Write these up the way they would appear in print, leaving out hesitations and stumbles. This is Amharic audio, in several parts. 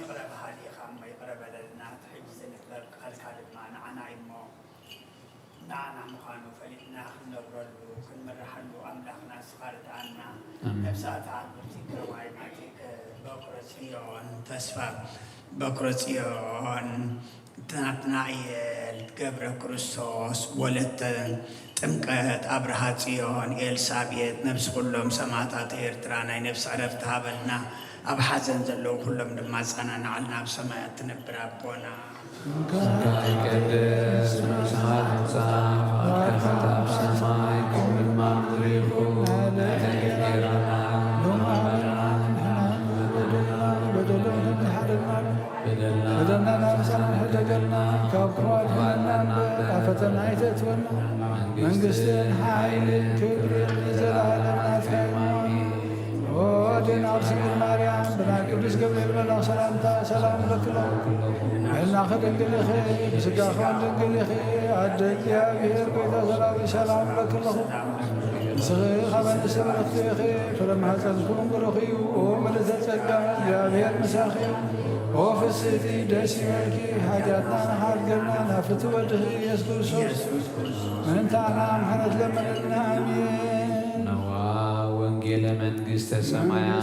يقرب هذه خامة يقرب لنا تحب سنقدر كالكالب معنا عنا إمو نعنا مخانو فلتنا خلنا برلو كل مرة حلو أملاخنا سخارت عنا نفسات عن برتيك رواي ماتيك بكرتيون تسفى بكرتيون تناتنايل قبر كريستوس ولت تمكت أبرهاتيون إلسابيت نفس كلهم سماتات إيرترانا نفس عرفتها بلنا أب حزن زلو كلهم لما سننا علنا بسماء تنبر أبونا سكاي قدس نفسها نفسها كفتا بسماي كل ما نريخو نتغيرنا بدلنا نفسنا حدقنا كبرات وانا أفتنا يتتونا من قسل حايل كبر زلالنا تخيمامي ودينا أرسل مريم بنا قدس قبل بنا سلام لك له إلنا خدق لخي بسقا خندق لخي عدد يا بير بيت سلام لك له سغي خبن سبر اختيخي فلما تذكرون برخي وملت تسقى يا بير مساخي وفي السيتي داسي ملكي حاجاتنا نحار قلنا نافت وجهي يسكر سوس من تعنا محنت لمن النامين نوا وانجيل منجست سمايا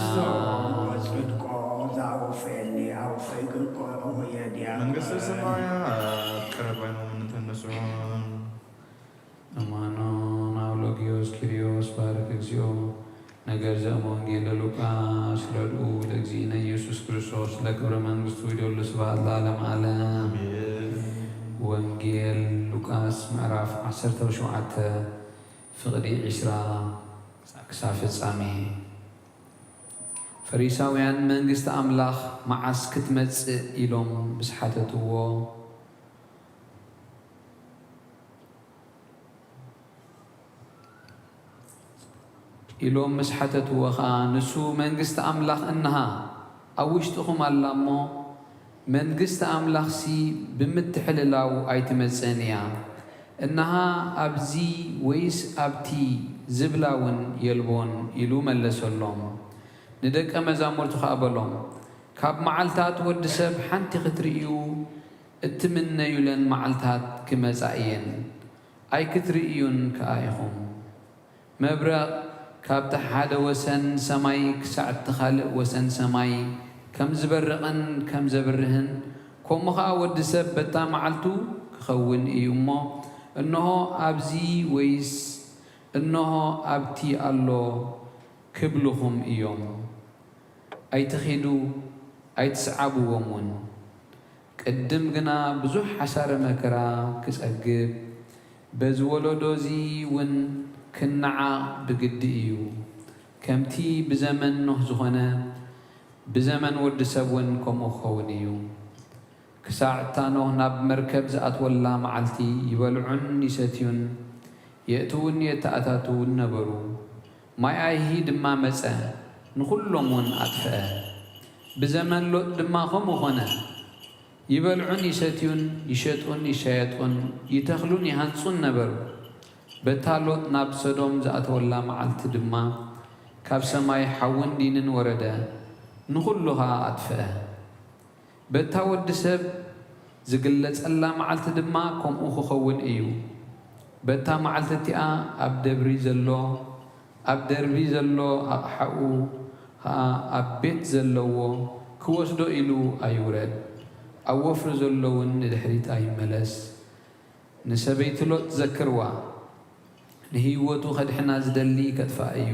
መንግሥተ ሰማያት ቀረባይ ነው የምንተነሱን አማኖን አውሎጊዮስ ኪሪዮስ ባረክ እግዚኦ ነገር ዘእም ወንጌል ሉቃስ ረድኡ ለእግዚእነ ኢየሱስ ክርስቶስ ለክብረ መንግሥቱ ይደሉ ስብሐት ለዓለመ ዓለም። ወንጌል ሉቃስ ምዕራፍ 17 ፍቕዲ 20 ክሳብ ፍጻሜ። ፈሪሳውያን መንግሥቲ ኣምላኽ መዓስ ክትመጽእ ኢሎም ብዝሓተትዎ ኢሎም ምስ ሓተትዎ ኸዓ ንሱ መንግሥቲ ኣምላኽ እንሃ ኣብ ውሽጥኹም ኣላ እሞ መንግሥቲ ኣምላኽሲ ብምትሕልላው ኣይትመጽእን እያ እንሃ ኣብዚ ወይስ ኣብቲ ዝብላ እውን የልቦን ኢሉ መለሰሎም። ንደቀ መዛሙርቱ ኸዓ በሎም ካብ መዓልታት ወዲ ሰብ ሓንቲ ክትርእዩ እትምነዩለን መዓልታት ክመጻ እየን ኣይክትርእዩን ከኣ ኢኹም። መብረቕ ካብቲ ሓደ ወሰን ሰማይ ክሳዕ እቲ ካልእ ወሰን ሰማይ ከም ዝበርቕን ከም ዘብርህን ከምኡ ኸዓ ወዲ ሰብ በታ መዓልቱ ክኸውን እዩ እሞ እንሆ ኣብዚ ወይስ እንሆ ኣብቲ ኣሎ ክብልኹም እዮም። ኣይትኺዱ ኣይትስዓብዎም እውን ቅድም ግና ብዙሕ ሓሳረ መከራ ክጸግብ በዚ ወለዶዚ እውን ክነዓቕ ብግዲ እዩ። ከምቲ ብዘመን ኖህ ዝኾነ ብዘመን ወዲ ሰብ እውን ከምኡ ክኸውን እዩ። ክሳዕ እታ ኖህ ናብ መርከብ ዝኣትወላ መዓልቲ ይበልዑን ይሰትዩን የእትውን የተኣታትውን ነበሩ። ማይ ኣይሂ ድማ መጸ ንኹሎም እውን ኣጥፍአ። ብዘመን ሎጥ ድማ ከምኡ ኾነ። ይበልዑን ይሰትዩን ይሸጡን ይሻየጡን ይተኽሉን ይሃንጹን ነበሩ። በታ ሎጥ ናብ ሰዶም ዝኣተወላ መዓልቲ ድማ ካብ ሰማይ ሓውን ዲንን ወረደ ንኹሉ ኸዓ ኣጥፍአ። በታ ወዲ ሰብ ዝግለጸላ መዓልቲ ድማ ከምኡ ክኸውን እዩ። በታ መዓልቲ እቲኣ ኣብ ደርቢ ዘሎ ኣቕሓኡ ኸዓ ኣብ ቤት ዘለዎ ክወስዶ ኢሉ ኣይውረድ። ኣብ ወፍሪ ዘለውን ንድሕሪት ኣይመለስ። ንሰበይቲ ሎጥ ዘክርዋ ንህይወቱ ከድሕና ዝደሊ ከጥፍኣ እዩ።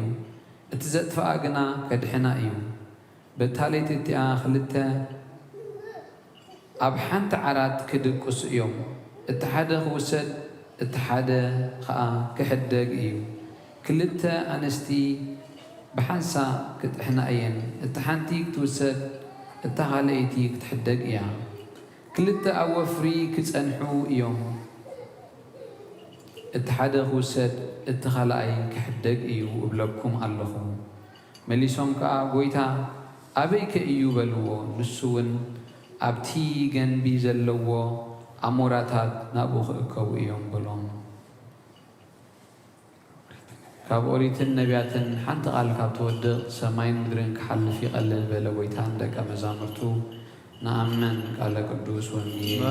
እቲ ዘጥፍኣ ግና ከድሕና እዩ። በታ ለይቲ እቲኣ ክልተ ኣብ ሓንቲ ዓራት ክድቁስ እዮም። እቲ ሓደ ክውሰድ እቲ ሓደ ኸዓ ክሕደግ እዩ። ክልተ ኣንስቲ ብሓንሳ ክጥሕና እየን። እቲ ሓንቲ ክትውሰድ እታ ካልአይቲ ክትሕደግ እያ። ክልተ ኣብ ወፍሪ ክጸንሑ እዮም። እቲ ሓደ ክውሰድ እቲ ካልኣይ ክሕደግ እዩ እብለኩም ኣለኹ። መሊሶም ከዓ ጐይታ ኣበይከ እዩ በልዎ። ንሱ እውን ኣብቲ ገንቢ ዘለዎ ኣሞራታት ናብኡ ክእከቡ እዮም በሎም። ካብ ኦሪትን ነቢያትን ሓንቲ ቃል ካብ ትወድቕ ሰማይን ምድርን ክሓልፍ ይቐልል በለ ጐይታ ደቀ መዛሙርቱ نأمن قال قدوس ومين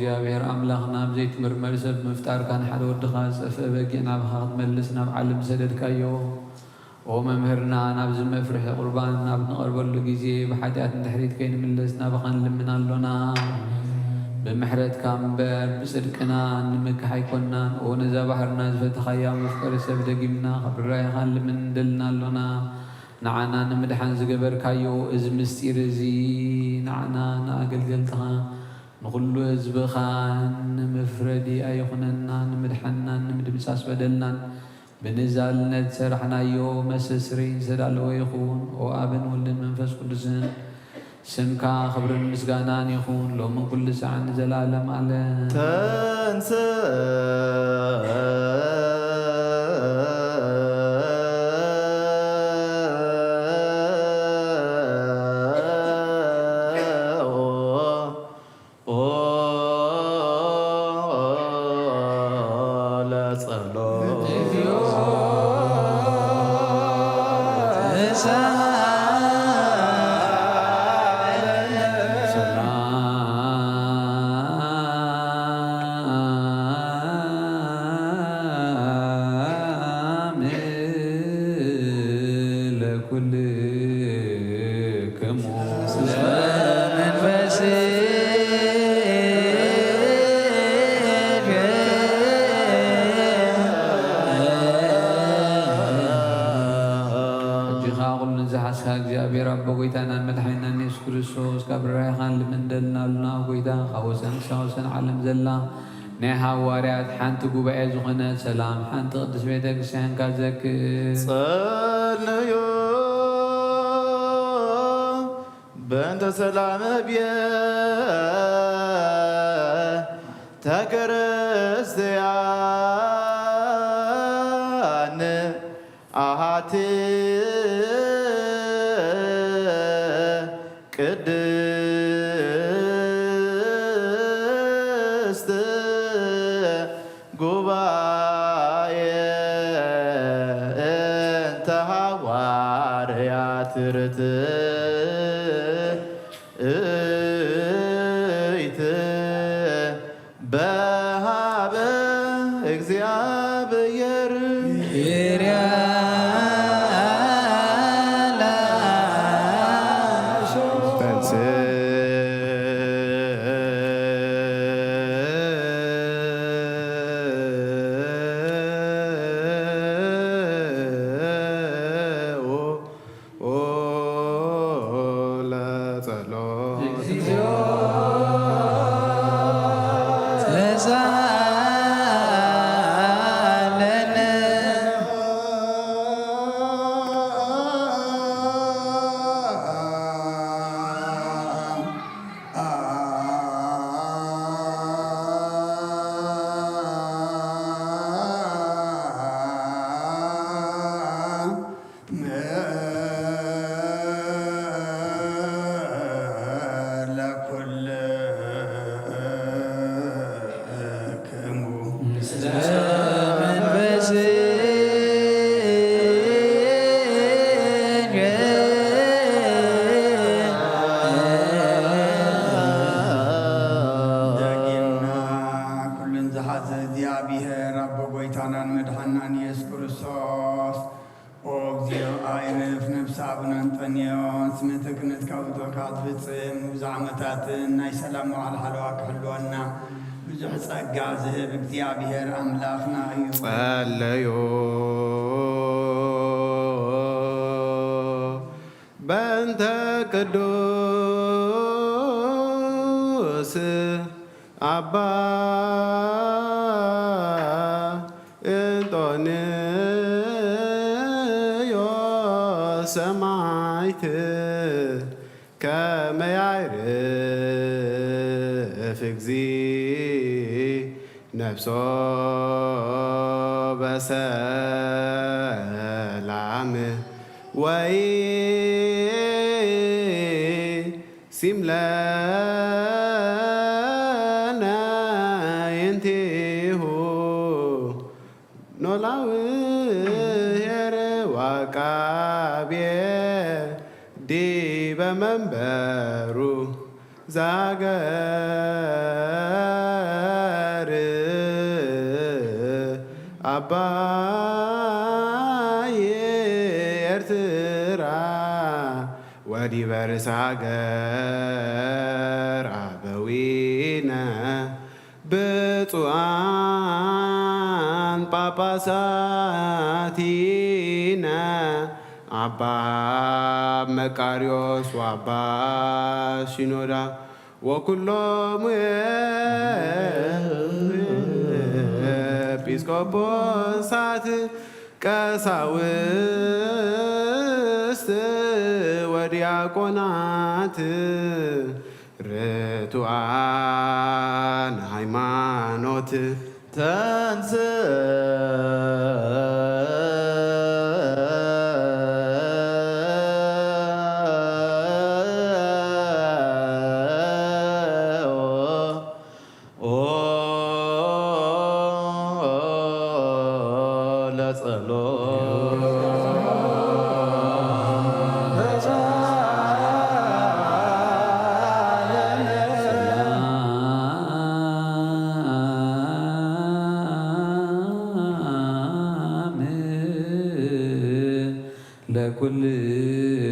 እግዚአብሔር አምላኽና ብዘይት ምርመር ሰብ ምፍጣር ካን ሓደ ወድኻ ዝፀፍአ በጊዕ ናብኻ ክትመልስ ናብ ዓለም ሰደድካዮ ኦ መምህርና ናብዚ መፍርሒ ቁርባን ናብ ንቐርበሉ ግዜ ብሓጢኣት እንድሕሪት ከይንምለስ ናብኻ ንልምን ኣሎና ብምሕረትካ እምበር ብፅድቅና ንምክሕ ኣይኮንናን ኦ ነዛ ባሕርና ዝፈተኻያ መፍቀሪ ሰብ ደጊምና ካብ ርራይኻ ንልምን ንደልና ኣሎና ንዓና ንምድሓን ዝገበርካዮ እዚ ምስጢር እዚ ንዓና ንኣገልገልትኻ ንኩሉ ህዝብኻ ንምፍረዲ ኣይኹነና ንምድሓና ንምድምሳስ በደልናን ብንዛልነት ሰራሕናዮ መሰስሪን ዝተዳለወ ይኹን ኦ ኣብን ወልድን መንፈስ ቅዱስን ስምካ ክብርን ምስጋናን ይኹን ሎምን ኩሉ ሰዓን ንዘላለም ኣለ እግዚአብሔር አብ በጎይታና መድኃኒና ኢየሱስ ክርስቶስ ካብ ራይኻን ልምንደልናሉና ጎይታ ካብ ወሰን ክሳብ ወሰን ዓለም ዘላ ናይ ሃዋርያት ሓንቲ ጉባኤ ዝኾነት ሰላም ሓንቲ ቅዱስ ቤተ ክርስቲያን ካዘክር ጸልዩ በእንተ ሰላም ቤተ ክርስቲያን አሐቲ ቅድስት ጉባኤ እንተ ሐዋርያት ርትዕ በሃበ እግዚአብሔር እግዚአብሔር አቦ ጎይታናን መድኃናን ኢየሱስ ክርስቶስ ኦ እግዚኦ አይርፍ ነፍሲ አቡነ አንጦንዮን ስመ ክህነት ካብቶ ካትፍጽም ብዙሕ ዓመታትን ናይ ሰላም መዋዕል ሓለዋ ክሕልወና ብዙሕ ጸጋ ዝህብ እግዚአብሔር ኣምላኽና እዩ። ጸለዮ በእንተ ቅዱስ አባ እንጦንዮስ ሰማዕት ከመ ያዕርፍ እግዚእ ነፍሶ በሰላም ወይ ሲምለነ የንቲሁ ኖላውሔር ዋቃብየ ዲበ መንበሩ ዛገር አባይ ኤርትራ ወዲበ ርእሰ ሀገር አበዊነ ብፁዓን ጳጳሳቲነ አባ መቃርዮስ ወአባ ሲኖዳ ወኩሎሙ ኤጲስቆጶሳት ቀሳውስት ወዲያቆናት ርቱዓን ሃይማኖት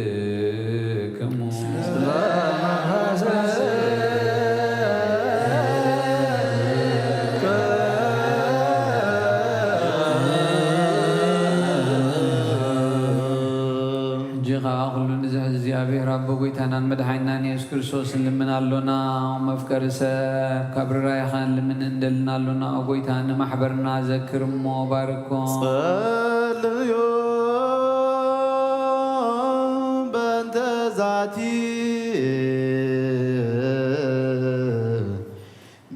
ለኩልክሙ ጅኻ ኩሉ ንዝሕ እግዚኣብሔር ኣቦ ጎይታናን መድሓኒናን ኢየሱስ ክርስቶስ ንልምን ኣሎና መፍቀሪ ሰብ ካብ ርራይኻ ንልምን እንደልና ኣሎና ጎይታ ንማሕበርና ዘክር እሞ ባርኮም ጸልዩ በእንተ ዛቲ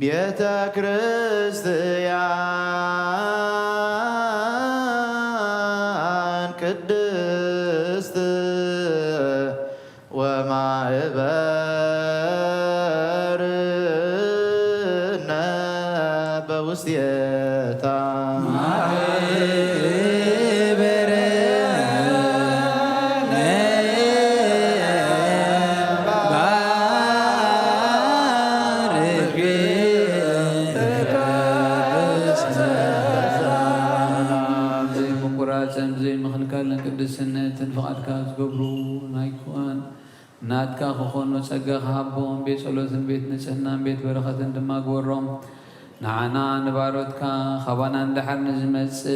ቤተ ክርስቲያን ቅድስት ወማእበርነ በውስቴታ ፍቓድካ ዝገብሩ ናይኮን ናትካ ክኾኑ ጸጋኻ ሃቦም ቤት ጸሎትን ቤት ንጽህናን ቤት በረኸትን ድማ ግበሮም ንዓና ንባሮትካ ኻባና እንድሓር ንዝመጽእ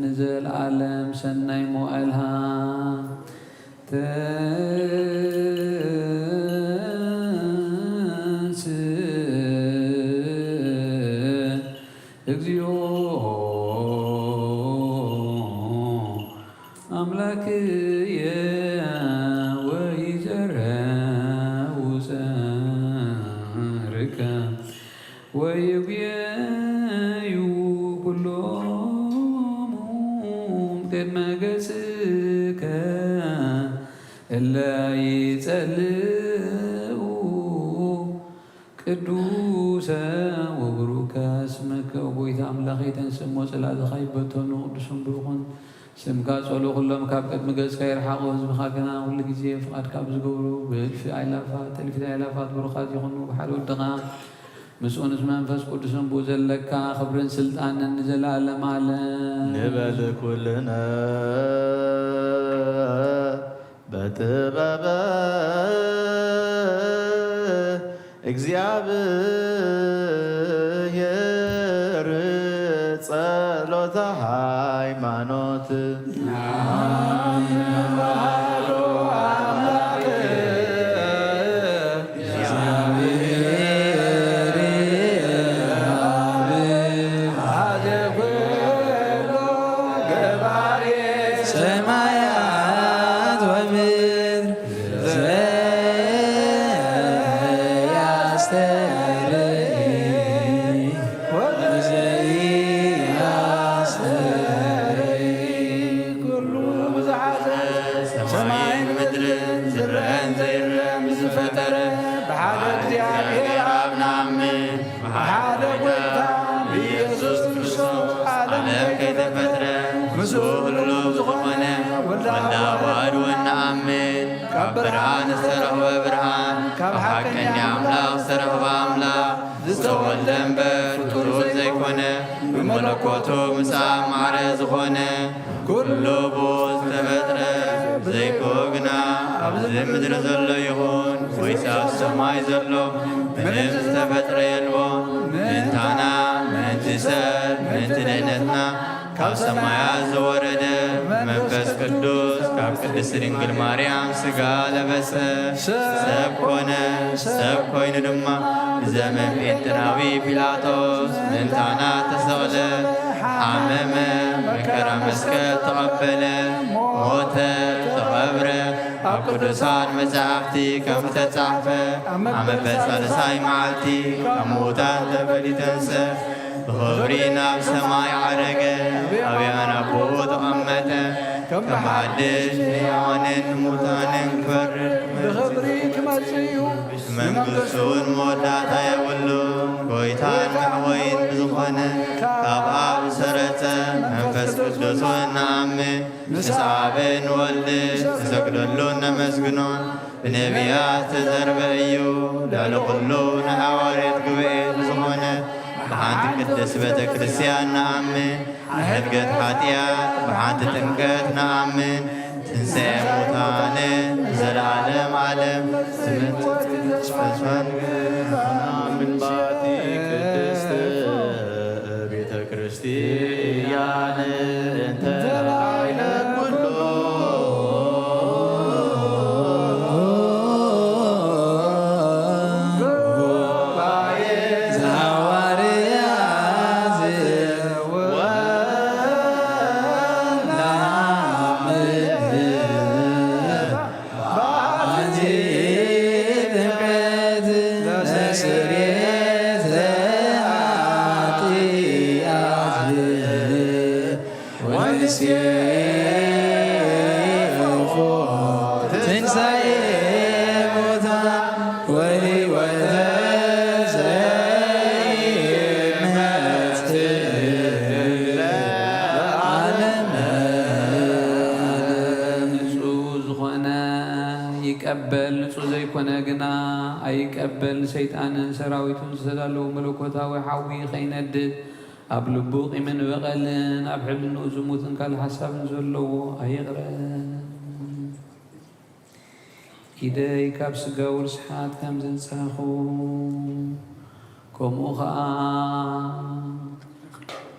ንዘለዓለም ሰናይ መዋዕልሃ እግዚኦ አምላክየ ወይዘረውፀርከ ወይጉየዩ ኩሎሙ ቅድመ ገጽከ እለ ይጸልኡ ቅዱሰ ወቡሩከ ስመከ ወቦይታ አምላኸ ተንስሞ ጽላትኻ ይበተኑ ቅዱስን ብሩኹን ስምካ ጸሎ ኩሎም ካብ ቅድሚ ገጽካ ይርሓቑ ህዝብኻ ግና ኩሉ ግዜ ፍቓድካ ብዝገብሩ ብእልፊ ኣእላፋት እልፊት ኣእላፋት ብሩኻት ይኹኑ ብሓደ ወድኻ ምስኡ ምስ መንፈስ ቅዱስን ብኡ ዘለካ ክብርን ስልጣንን ንዘለዓለም ዓለም ንበል ኩልነ በጥበበ እግዚአብሔር ጸሎተ ሃይማኖት ሰማያት ወምድር ሰማይን ምድርን ዝረአን ዘይረአን ዝፈጠረ ብሓደ እግዚአብሔር አብ ንአምን ብሓደ ጎይታ ብኢየሱስ ክርስቶስ ዓለም ከይተፈጥረ ምስኡ ኩሉ ዝኾነ ወልደ ዋሕድ ወነአምን ካብ ብርሃን ዝተረኽበ ብርሃን ካብ ሓቀኛ አምላኽ ዝተረኽበ አምላኽ ዝተወልደ እምበር ፍጡር ዘይኮነ ብመለኮቱ ምሳብ ማዕረ ዝኾነ ኩሉ ብኡ ዝተፈጥረ ዘይኮግና ኣብዚ ምድሪ ዘሎ ይኹን ወይስ ኣብ ሰማይ ዘሎ ምንም ዝተፈጥረ የልቦን ምእንታና ምእንቲ ሰብ ምእንቲ ድሕነትና ካብ ሰማያት ዘወረደ መንፈስ ቅዱስ ካብ ቅድስት ድንግል ማርያም ሥጋ ለበሰ ሰብ ኮነ ሰብ ኮይኑ ድማ ብዘመን ጴንጤናዊ ጲላጦስ ምእንታና ተሰቕለ ሓመመ መከራ መስቀል ተቐበለ ሞተ ተቐብረ ኣብ ቅዱሳን መጻሕፍቲ ከም ዝተጻሕፈ ኣብ መበል ሳልሳይ መዓልቲ ካብ ሙታን ተፈልዩ ተንሥአ ብኽብሪ ናብ ሰማይ ዓረገ ኣብ የማነ ኣቦኡ ተቐመጠ ከም ሓድሽ ሕያዋንን ሙታንን ክፈርድ ብኽብሪ ክመጽእ እዩ መንግሥቱን መወዳእታ የብሉን ጐይታን መሕወይን ብዝኾነ ካብ ኣብ ዝሰረጸ መንፈስ ቅዱስን ንኣምን ምስ ኣብን ወልድን ንሰግደሉን ነመስግኖን ብነቢያት ዝተዘርበ እዩ ላዕሊ ኩሉ ንሐዋርያት ጉባኤ ብዝኾነ ብሓንቲ ቅድስት ቤተ ክርስቲያን ንኣምን ንሕድገት ሓጢአት ብሓንቲ ጥምቀት ንኣምን ትንሣኤ ሙታንን ዘለዓለም ዓለም ዝመጽእ ተስፋን ንኣምን ባቲ ቅድስት ቤተ ክርስቲያን እንተ ላዕለ ኩሉ ይቀበል ንጹሕ ዘይኮነ ግና ኣይቀበል ሰይጣንን ሰራዊቱን ዝተዳለዉ መለኮታዊ ሓዊ ከይነድድ أبلبو قيمن بقلن أبحب النوزموتن كالحساب نزلو أيغرن إيدي كابس قاور سحات كم زنساخو كم أخا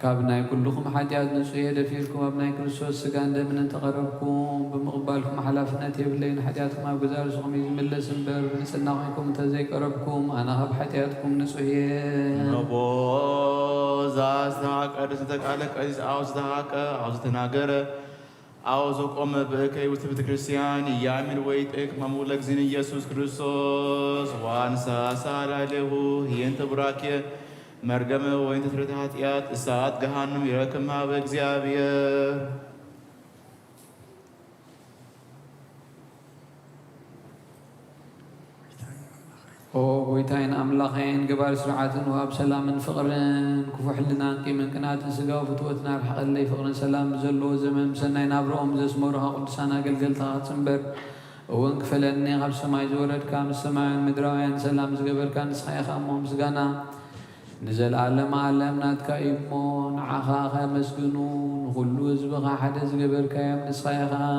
كابناي كلكم حاجات نسوية دفيركم أبناي كريستوس سجان من تقربكم بمقبالكم حلافنا تبلين حاجاتكم أبجار سقمي من لسنبر بنسناكم تزيك ربكم أنا هب حاجاتكم نسوية نبو زاستاك أرسلتك عليك أيز أوزداك أوزتناجر أوزكم بكي وثبت كريستيان يامل ويتك ممولك زين يسوع كريستوس وانسى سارة له هي براكيه مرجم وين تفرتها تيات الساعات جهنم يركمها بإجزابية أو ويتاين أملاخين جبار سرعة واب سلام فقرن كفح لنا قيمن كنات سجاو فتوتنا الحق اللي فقرن سلام زلو زمن سنين أبرهم زسمورها قدسانا قلقلتها تنبر وانك فلني غب سماي زورد كام السماء مدراوين سلام زجبر كان صحيح أمهم سجانا نزل عالم عالمنا تكايمون عخاخا مسجنون غلو زبغا حدث قبر كايم نسخيخا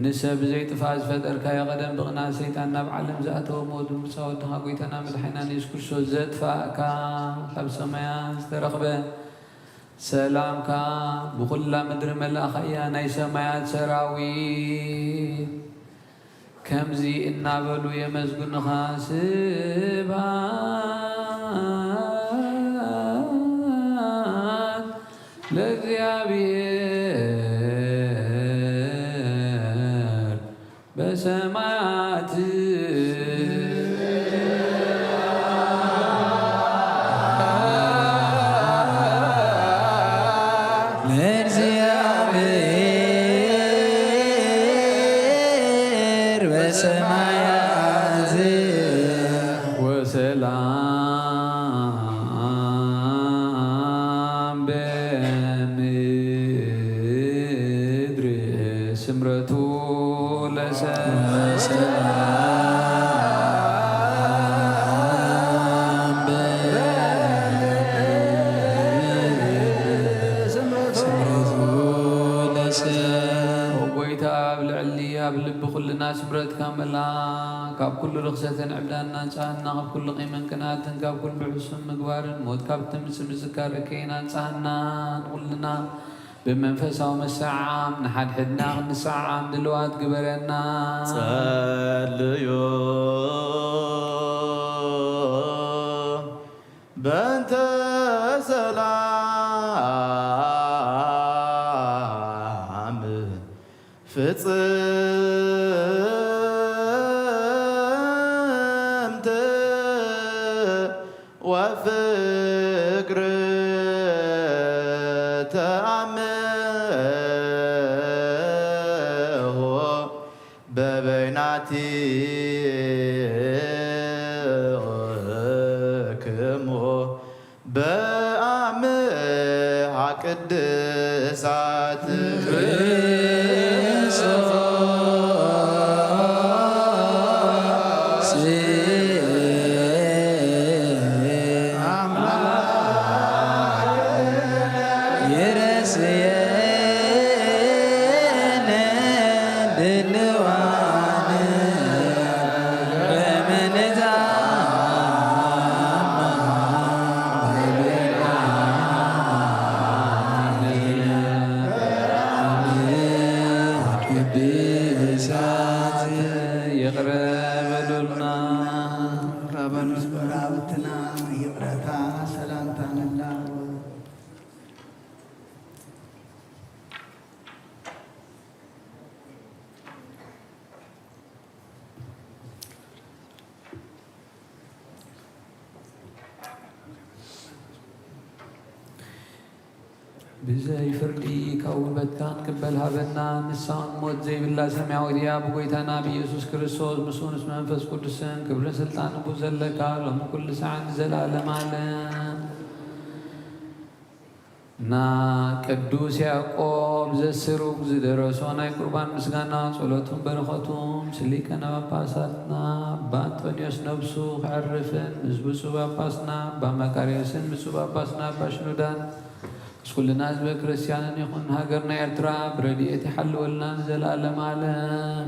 نسب زيت فاز فتر كاي قدم بغنا سيتنا بعلم زاتو مود مساود هاقيتنا مدحنا نشكر شو زت فاكا طب سمايا استرقبه سلام كا بكل مدر ملاخيا ناي سمايات سراوي كم زي النابلو يمزقن خاسبان لغيابير بسماعات وسلام بمدر سمرته بلب كل الناس برد كاملا كاب كل رخصة عبدنا نساهنا كاب كل قيمة كنات كاب كل بحسن مقبار موت كاب تمس مذكر كينا نساهنا كلنا بمنفسه ومسعام نحد حدنا نسعام دلوات قبرنا صليو بنت سلام فصمت وفكر تأمه ببيناتي كمو بأعمى قدسات ይቅረታ ሰላምታን ላወ ብዘይ ፍርዲ ካብ ውበትካን ቅበል ሃበና ንሳን ሞት ዘይብላ ሰማያዊ ድያ ብጎይታና ብኢየሱስ ክርስቶስ ምስኡ ምስ መንፈስ ቅዱስን ክብርን ስልጣን ንቡ ዘለካ ሎሚ ኩሉ ሰዓን ዘላለም ዓለም ና ቅዱስ ያዕቆብ ዘስሩግ ዝደረሶ ናይ ቁርባን ምስጋና ጸሎቱን በረኸቱን ስሊቀነ ጳጳሳትና አባ አንጦኒዮስ ነብሱ ክዕርፍን ምስ ብፁዕ ጳጳስና አባ መቃርዮስን ብፁዕ ጳጳስና አባ ሽኑዳን ኩልና ህዝበ ክርስቲያንን ይኹን ሃገርና ኤርትራ ብረድኤት ይሓልወልና ንዘላለም ዓለም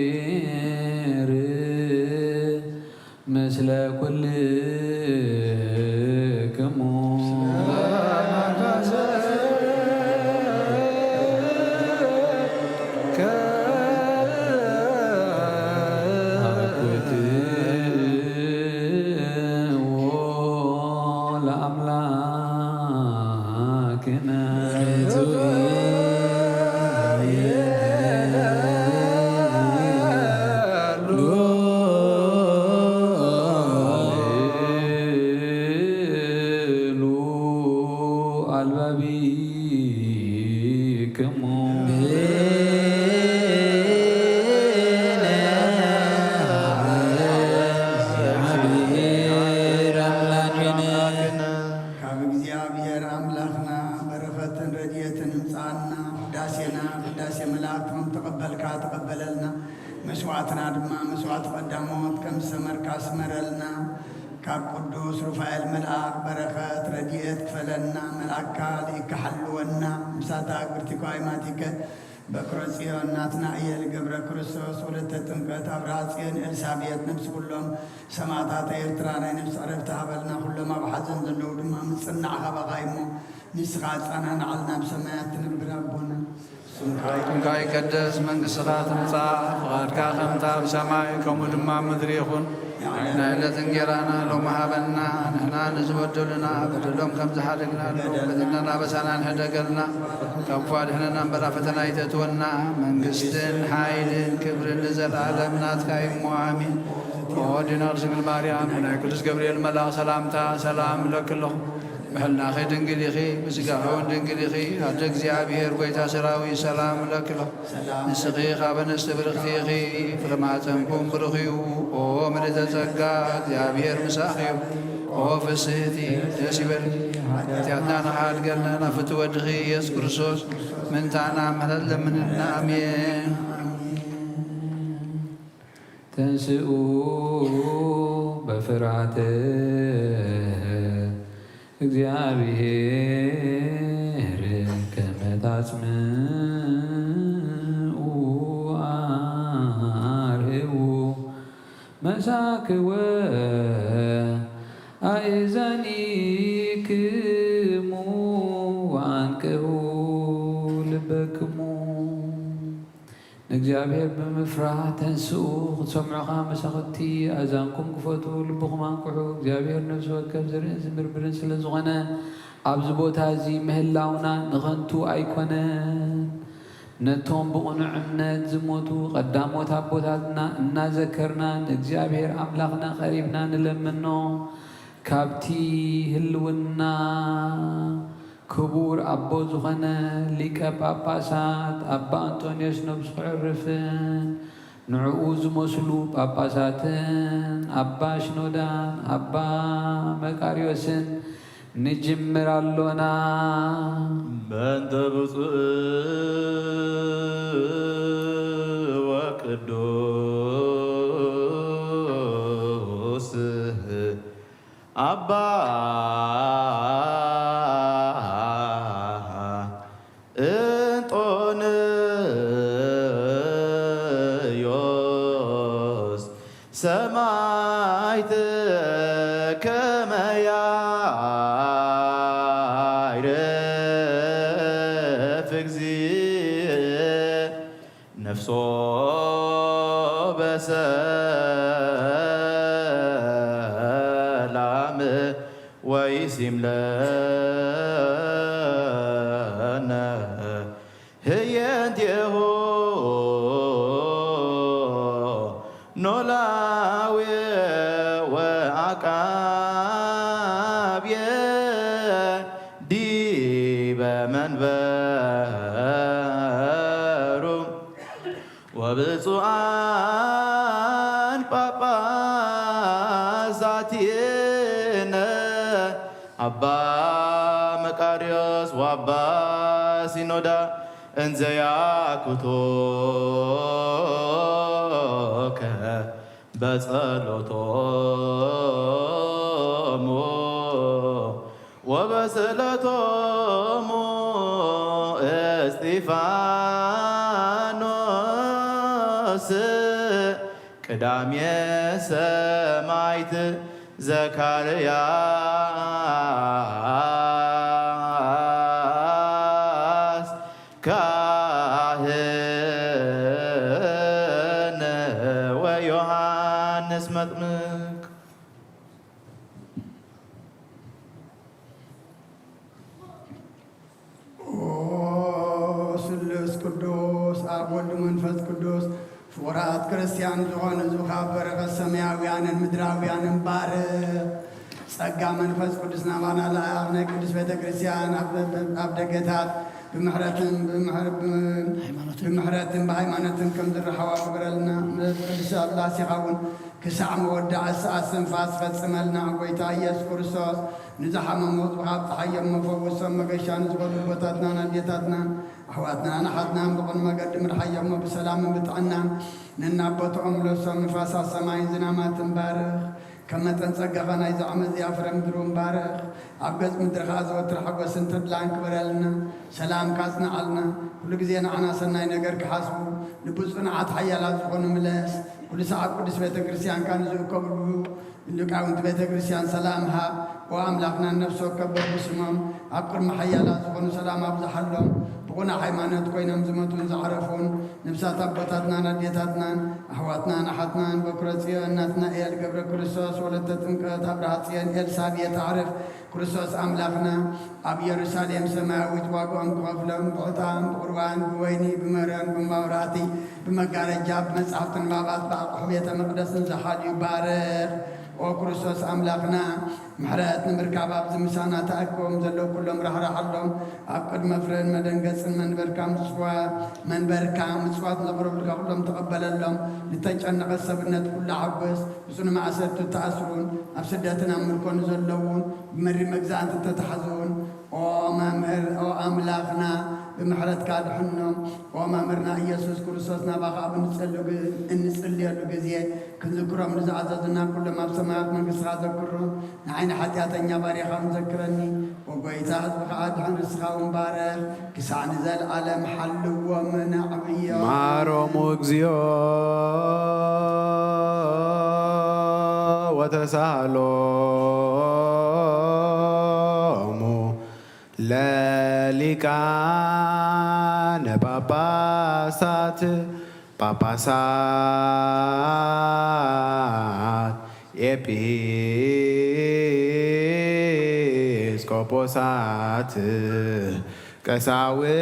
እግዚአብሔር ምስለ ኩልክሙ መስዋዕትና ድማ መስዋዕት ቀዳሞት ከም ሰመርካ ስመረልና ካብ ቅዱስ ሩፋኤል መልአክ በረኸት ረድኤት ክፈለና መልአካ ይከሓልወና ምሳታ ግርቲኳ ይማቲከ በኩረ ጽዮን ናትናኤል ገብረ ክርስቶስ ወለተ ጥምቀት አብርሃ ጽዮን ኤልሳቤጥ ነብሲ ኩሎም ሰማዕታት ኤርትራ ናይ ነብሲ ዕረፍቲ ሃበልና ኩሎም ኣብ ሓዘን ዘለዉ ድማ ምፅናዕ ካባኻ እሞ ንስኻ ፃናንዓልና ብሰማያት ትነብር ኣቦና ስምካ ይቀደስ መንግሥትኻ ትምጻእ ፍቓድካ ከምታ ኣብ ሰማይ ከምኡ ድማ ምድሪ ይኹን ናይ ዕለት እንጀራና ሎሚ ሃበና ንሕና ንዝበደሉና በደሎም ከም ዝሓደግናሉ በደልናና በሳና ንሕደገልና ካብ ኳ ድሕነና እምበር ኣብ ፈተና ይተእትወና መንግሥትን ሓይልን ክብርን ንዘለዓለም ናትካ እሞ ኣሚን ኦዲና ድንግል ማርያም ናይ ቅዱስ ገብርኤል መልኣኽ ሰላምታ ሰላም ለክለኹ بحلنا خي دنقليخي مسقاحون دنقليخي عبد እግዚአብሔር ጎይታ ሰራዊት ሰላም ለክለኹ ንስኺ ኻበ ነስተብርኽቲኺ ፍልማተንኩም ብርኺዩ ኦ ምልዕተ ጸጋ እግዚአብሔር ምሳኺዩ ኦ ፍስሕቲ ደስ ይበልኪ ኃጢአትና ንሓድገልና ናብ ፍትወ ወድኺ ኢየሱስ ክርስቶስ ምንታና ምሕረት ለምንና አሜን ተንስኡ በፍርሃት እግዚአብሔር ከመ ታጽምዑ አርኅዉ መሳክወ አእዛኒክሙ ወአንቅሑ ልበክሙ እግዚአብሔር በመፍራት ተንስኡ ክትሰምዑኻ መሳኽቲ ኣዛንኩም ክፈቱ ልብኹም አንቅሑ እግዚአብሔር ነፍሲ ወከፍ ዝርእን ዝምርምርን ስለ ዝኾነ ኣብዚ ቦታ እዚ ምህላውና ንኸንቱ ኣይኮነን ነቶም ብቕኑዕ እምነት ዝሞቱ ቀዳሞት ኣቦታትና እናዘከርና ንእግዚአብሔር ኣምላኽና ቐሪብና ንለምኖ ካብቲ ህልውና ክቡር ኣቦ ዝኾነ ሊቀ ጳጳሳት ኣባ አንጦኒዮስ ነብሱ ክዕርፍን ንዕኡ ዝመስሉ ጳጳሳትን ኣባ ሽኖዳን ኣባ መቃርዮስን ንጅምር ኣሎና በእንተ ብፁዕ ወቅዱስ አባ አንጦንዮስ ሰማዕት ከመ ያዕረፍ እግዚእ ነፍሶ በሰላም ويسملنا هينتهو نولاوي وعقابي ديب منبرو وبصعان بابازاتينا أبا مكاريوس وأبا سينودا انزياكوتوك بصلوتومو وبصلوتومو استيفانوس قدام سمايت زكرياس كاهن ويوحنس مطمق ስሉስ ቅዱስ አብ ወልድ መንፈስ ቅዱስ ፍቁራት ክርስቲያን ዝኾኑ ዝኻበረኸ ሰማያውያንን ምድራውያንን ባርኽ ጸጋ መንፈስ ቅዱስ ናባና ለአብ ናይ ቅዱስ ቤተ ክርስቲያን ኣብ ደገታት ብምሕረትን ብሃይማኖትን ከም ዝረኸባ ግበረልና ቅዱስ ኣላሲኻ እውን ክሳዕ መወዳዕ ሰዓት ስንፋስ ፈጽመልና ጎይታ ኢየሱስ ክርስቶስ ንዝሓመሙ ካብ ፀሓዮም መፈወሶም መገሻ ንዝበሉ ቦታትናን ኣዴታትናን ኣሕዋትናን ኣሓትናን ብቕን መገዲ ምርሓዮሞ ብሰላምን ብጥዕናን ነናቦትኦም ለሶም ንፋሳት ሰማይን ዝናማትን ባርኽ ከም መጠን ጸጋኻ ናይ ዛዕመ እዚኣ ፍረ ምድሩ ባርኽ ኣብ ገጽ ምድርኻ ዘወትር ሓጐስን ተድላን ክበረልና ሰላም ካጽንዓልና ኩሉ ግዜ ንዓና ሰናይ ነገር ክሓስቡ ንብፁዕንዓት ሓያላት ዝኾኑ ምለስ ኩሉ ሰዓት ቅዱስ ቤተ ክርስቲያንካ ንዝእከብሉ ሊቃውንቲ ቤተ ክርስቲያን ሰላም ሃብ ወኣምላኽና ነፍሲ ወከፍ በብስሞም ኣብ ቅድሚ ሓያላት ዝኾኑ ሰላም ኣብዝሓሎም ብቑና ሃይማኖት ኮይኖም ዝመቱን ዝዓረፉን ነብሳት ኣቦታትናን ኣዴታትናን ኣሕዋትናን ኣሓትናን በኩረ ጽዮን እናትና ኤል ገብረ ክርስቶስ ወለተ ጥምቀት ኣብርሃ ጽዮን ኤልሳቤጥ ኣዕርፍ ክርስቶስ ኣምላኽና ኣብ ኢየሩሳሌም ሰማያዊት ዋግኦም ክኸፍሎም ብዕጣን ብቁርባን ብወይኒ ብመረን ብመብራህቲ ብመጋረጃ ብመጽሓፍቲ ንባባት ብኣቕሑ ቤተ መቕደስን ዝሓልዩ ባርኽ ኦ ክርስቶስ ኣምላኽና ምሕረት ንምርካብ ኣብዚ ምሳና ተኣኪቦም ዘለዉ ኩሎም ራሕራሓሎም ኣብ ቅድመ ፍረን መደንገፅን መንበርካ ምጽዋት ዘቕርብልካ ኩሎም ተቐበለሎም ንተጨነቐ ሰብነት ኩሉ ሓጐስ ብፅኑ ማእሰርቲ ተኣስሩን ኣብ ስደትን ኣብ ምልኮን ዘለውን ብመሪ መግዛእንቲ ተተሓዝውን ኦ መምህር ኦ ኣምላኽና ብምሕረትካ ድሕኖም ኦ መምህርና ኢየሱስ ክርስቶስ ናባኻ ኣብ እንጽልየሉ ግዜ ክንዝክሮም ንዝኣዘዙና ኩሎም ኣብ ሰማያት መንግሥትኻ ዘክሮም ንዓይኒ ሓጢኣተኛ ባሪኻ ንዘክረኒ ወጎይታ ህዝብኻ ድሕን ርስኻ እውን ባረኽ ክሳዕ ንዘለዓለም ሓልዎም ነዕብዮም ማሮሙ እግዚኦ ወተሳሃሎሙ ለሊቃነ ጳጳሳት ኤጲስቆጶሳት ቀሳውስት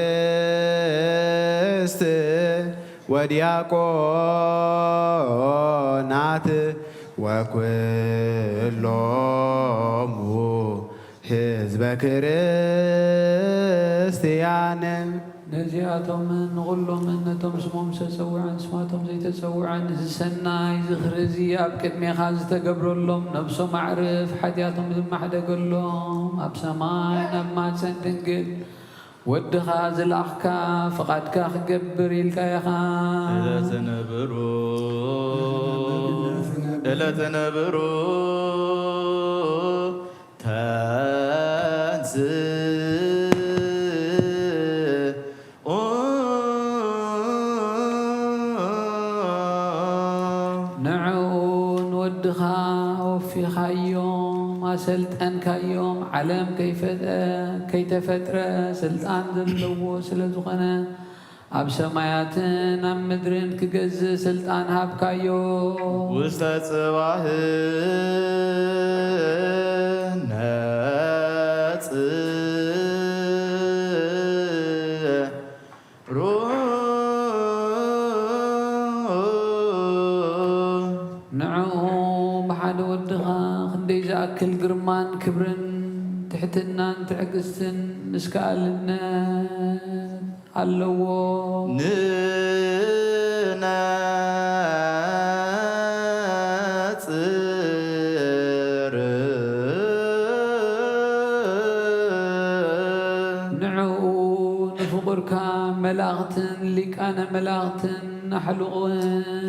ወዲያቆናት ወኩሎሙ ህዝበ ክርስቲያን ነዚኣቶምን ንኹሎምን ነቶም ስሞም ዝተፀውዐን ስማቶም ዘይተፀውዐን ዝሰናይ ዝኽሪ እዚ ኣብ ቅድሜኻ ዝተገብረሎም ነብሶም ኣዕርፍ ሓጢኣቶም ዝማሕደገሎም ኣብ ሰማይ ናብ ማፀን ድንግል ወድኻ ዝለኣኽካ ፍቓድካ ክገብር ኢልካ ኢኻ እለተነብሩ ተንስ ንዕኡን ወድኻ ወፊኻዮም ኣሰልጠንካዮም ዓለም ከይተፈጥረ ስልጣን ዘለዎ ስለ ዝኾነ ኣብ ሰማያትን ኣብ ምድርን ክገዝእ ስልጣን ሃብካዮ ውስተ ጽባህነ وحد ودها خندي زاكل قرمان كبرن تحتنا تعكستن مسكالنا علو ملاغتن لك أنا ملاغتن نحلقن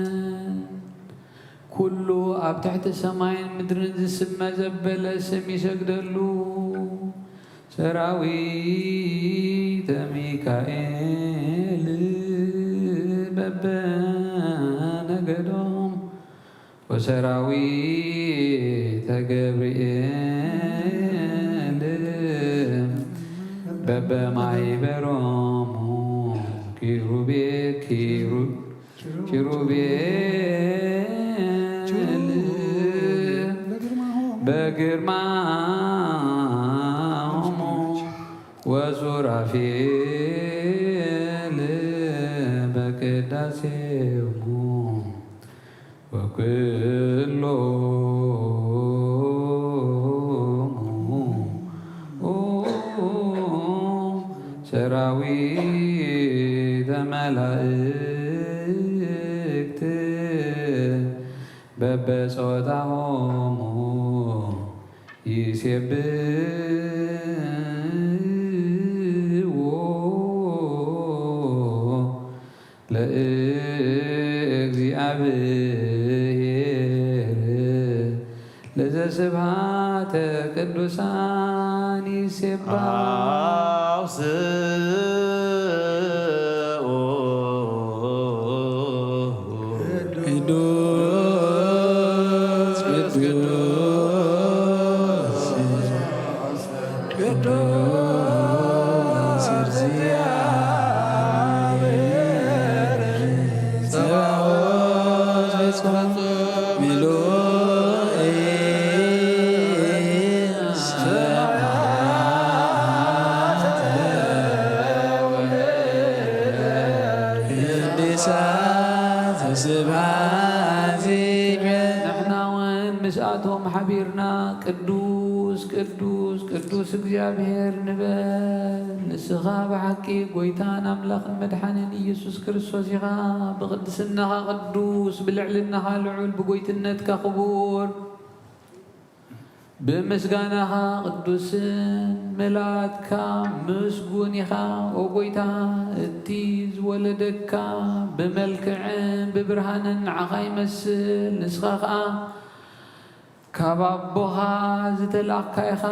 كله أب تحت السماين مدرن السما زبل سمي سجدلو سراويت ميكائيل ببان قدوم وسراويت جبريل بابا معي بروم كيروبيل بجرمهم وزرافيل بكداسهم وكلهم سراويل ملائكة ببصوتهم يسبحوا لإግዚአብሔር ለዘስብሐተ ቅዱሳን ይሴባው مساتهم حبيرنا قدوس قدوس قدوس እግዚአብሔር ንበል ንስኻ ብሓቂ ጎይታን ኣምላኽን መድሓንን ኢየሱስ ክርስቶስ ኢኻ ብቅድስናኻ ቅዱስ ብልዕልናኻ ልዑል ብጎይትነትካ ክቡር ብምስጋናኻ ቅዱስን መላእክትካ ምስጉን ኢኻ ኦ ጎይታ እቲ ዝወለደካ ብመልክዕን ብብርሃንን ንዓኻ ይመስል ንስኻ ከዓ ካብ ኣቦኻ ዝተላእካ ኢኻ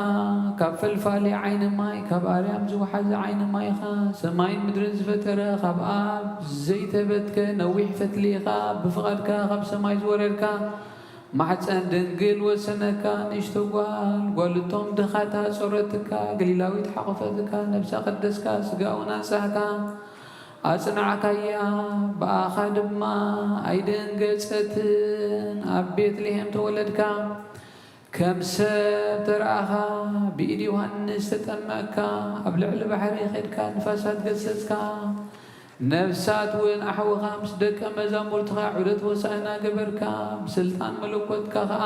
ካብ ፈልፋሊ ዓይኒ ማይ ካብ ኣርያም ዝወሓዘ ዓይኒ ማይ ኢኻ ሰማይን ምድርን ዝፈጠረ ካብ ኣብ ዘይተበትከ ነዊሕ ፈትሊ ኢኻ ብፍቓድካ ካብ ሰማይ ዝወረድካ ማሕፀን ድንግል ወሰነካ ንእሽቶ ጓልቶም ድኻታ ጾረትካ ገሊላዊት ሓቆፈትካ ነብሳ ቀደስካ ስጋውን አንጻሕካ ኣጽናዕካያ ብኣኻ ድማ ኣይደንገጸትን ኣብ ቤትልሔም ተወለድካ ከም ሰብ ተረኣኻ ብኢድ ዮሃንስ ተጠመቕካ ኣብ ልዕሊ ባሕሪ ኸድካ ንፋሳት ገሰጽካ ነፍሳት እውን ኣሕውኻ ምስ ደቀ መዛሙርትኻ ዑደት ወሳእና ገበርካ ብስልጣን መለኮትካ ከዓ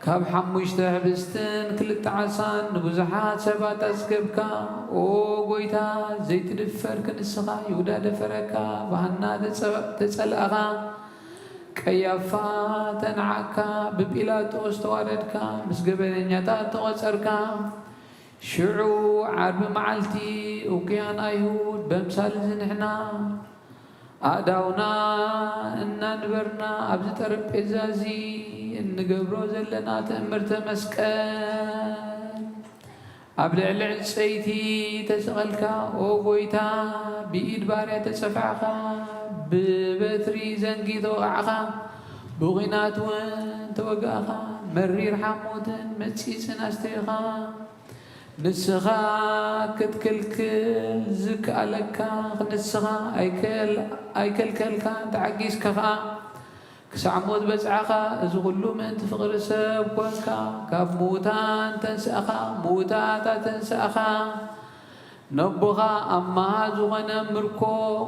ካብ 5 ሕብስትን 2 ዓሳን ንብዙሓት ሰባት ኣስገብካ ኦ ጎይታ ዘይትድፈር ክንስኻ ይሁዳ ደፈረካ ብሃና ተጸልአኻ ቀያፋ ተንዓካ ብጲላጦስ ተዋረድካ ምስ ገበነኛታት ተቖጸርካ ሽዑ ዓርቢ መዓልቲ እውቅያን ኣይሁድ በምሳል ዝንሕና ኣእዳውና እናንበርና ኣብዚ ጠረጴዛ እዚ እንገብሮ ዘለና ትእምርተ መስቀል ኣብ ልዕሊ ዕንፀይቲ ተሰቐልካ ኦ ጎይታ ብኢድ ባርያ ተጸፍዕኻ ብበትሪ ዘንጊ ተወቃዕኻ ብቑናት እውን ተወጋእኻ መሪር ሓሞትን መፂፅን ኣስተይኻ ንስኻ ክትክልክል ዝከኣለካ ንስኻ ኣይከልከልካ ተዓጊዝካ ከዓ ክሳዕ ሞት በፅዓኻ እዚ ኩሉ ምእንቲ ፍቕሪ ሰብ ኮንካ ካብ ምዉታን ተንስእኻ ምዉታታ ተንስእኻ ነቦኻ ኣማሃ ዝኾነ ምርኮ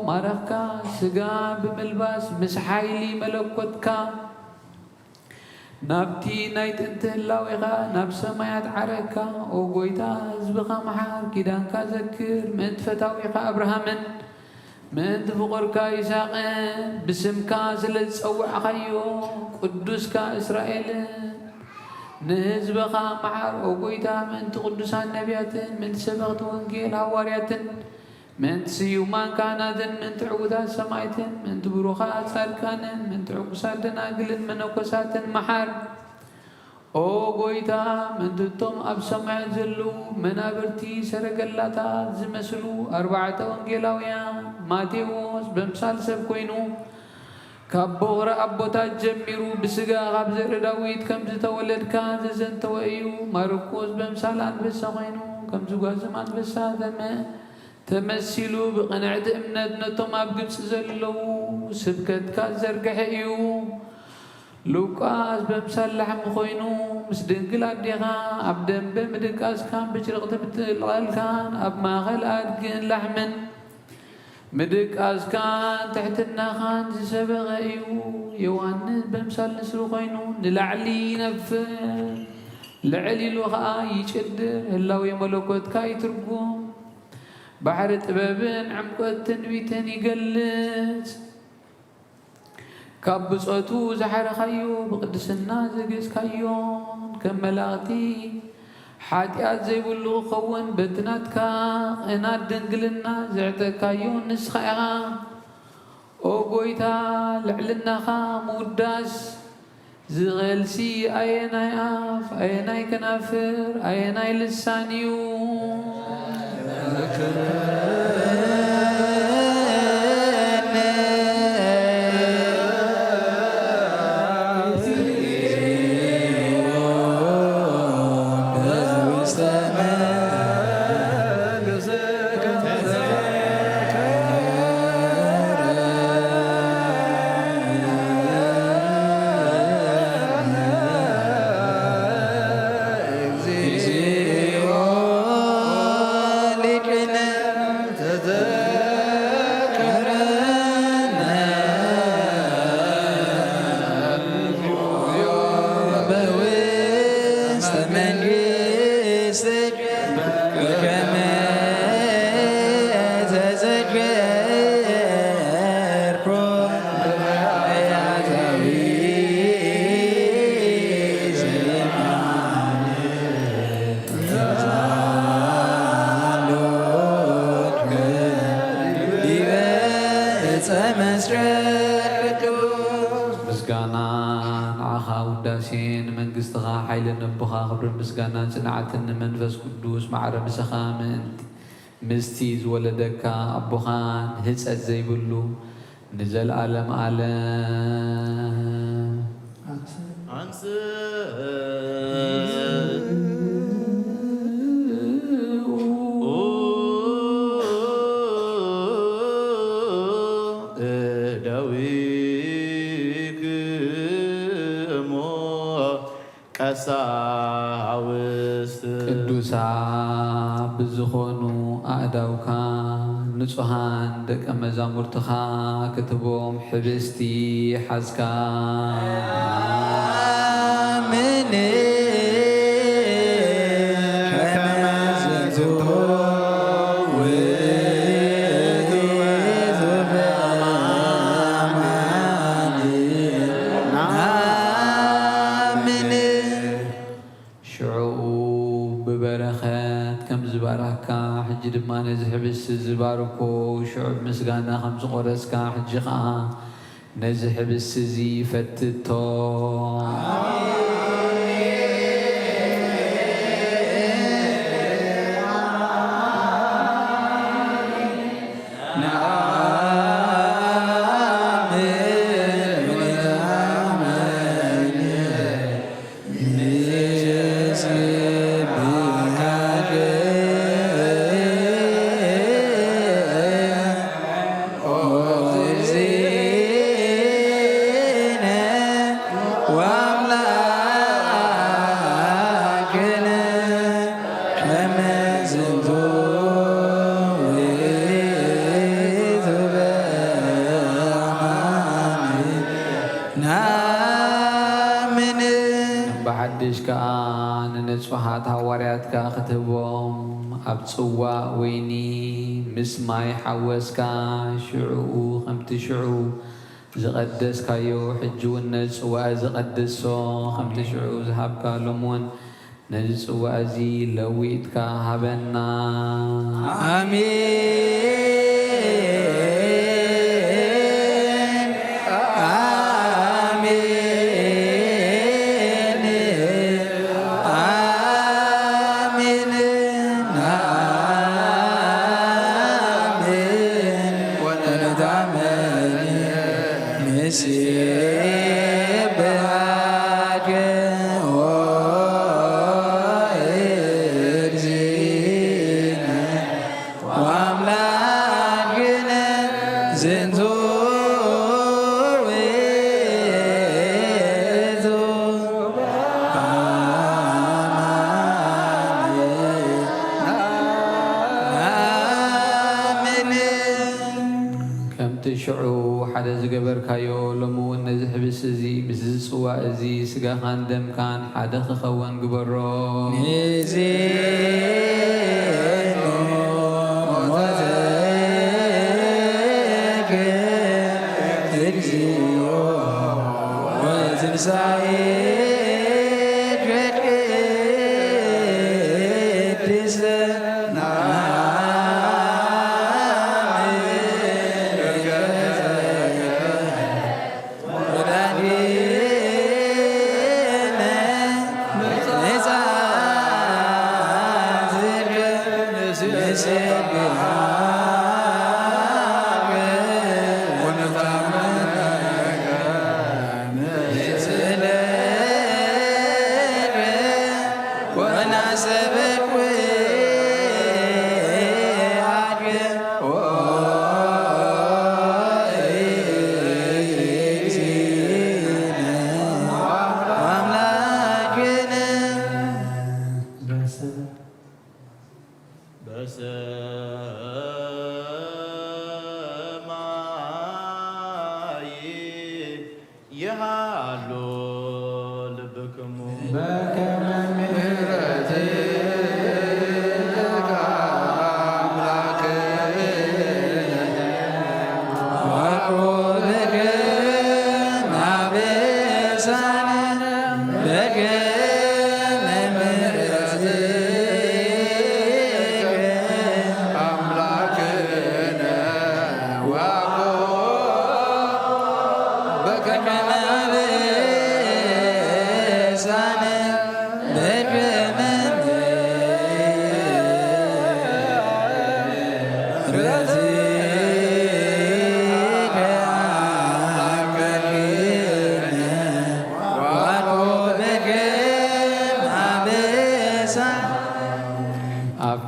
ማረኽካ ስጋ ብምልባስ ምስ ሓይሊ መለኮትካ نابتي نايت انت اللاوغا ناب سمايات عركا او غويتا زبخا محار كيدان كذكر من تفتاويقا ابراهامن من تفقركا إساقن بسمكا زلت صوع خيو قدوسكا إسرائيل نهزبخا محار او غويتا من تقدسان نبياتن من سبغت وانجيل هوارياتن من سيومان كانادن من تعوذات سمايتن من تبروخات سالكانن من تعقسات دناقلن من اوكساتن محار او غويتا من تتم اب سماع زلو منابرتي سرقلاتا زمسلو 4 وانجيلاويان ماتيوس بمثال سب كوينو كابور ابوتا جميرو بسغا غابزر داويد كم زتولدكا زنت ويو ماركوس بمثال انبسا كوينو كم زغا زمان بسا تمثيلو بقنعت امنت نتم اب قبس زلو سبكت كازرقحيو لوقاس بمثال لحم خوينو مسدنقل اديغا ابدن بمدقاس كان بجرقت بتلقال كان اب ماغل ادقن لحمن مدقاس كان تحتنا خان زسبغيو يوانس بمثال نسلو خوينو نلعلي نفر لعلي لوغا يشدر هلاو يملكوت كاي ترقوم بحر طبابن عمقت تنبيتن يقلت كابصوتو زحر خيو بقدسنا زقس كيون كملاغتي حاتيات زي بلو خون بتناتكا انات دنقلنا زعتك كيون نسخيغا او قويتا لعلنا خا موداس زغلسي ايناي اف ايناي كنافر ايناي لسانيو مسغانا صنعتن منفس قدوس معرم سخامن مستيز ولدكا ابوخان هصت زيبلو نزل عالم عالم انس داويك مو قساوست ቅዱሳ ብዝኾኑ ኣእዳውካ ንጹሃን ደቀ መዛሙርትኻ ክትቦም ሕብስቲ ሓዝካ ምን ድማ ነዚ ሕብስ ዝባርኮ ሽዑብ ምስጋና ከም ዝቆረስካ ሕጂ ኸዓ ነዚ ሕብስ እዚ ፈትቶ واملا بحدش كأن نصفحات هواريات كأختبهم أبتصوا ويني مسماي حوسكا شعو خمت شعو زقدس كايو حجو النصوا زقدسو خمت شعو زهبكا لمون نصوا زي لويتك هبنا آمين وأزي سجا خندم كان حدا خوان جبرو نزينو متذكر تجزيو وتنسعيد تسلنا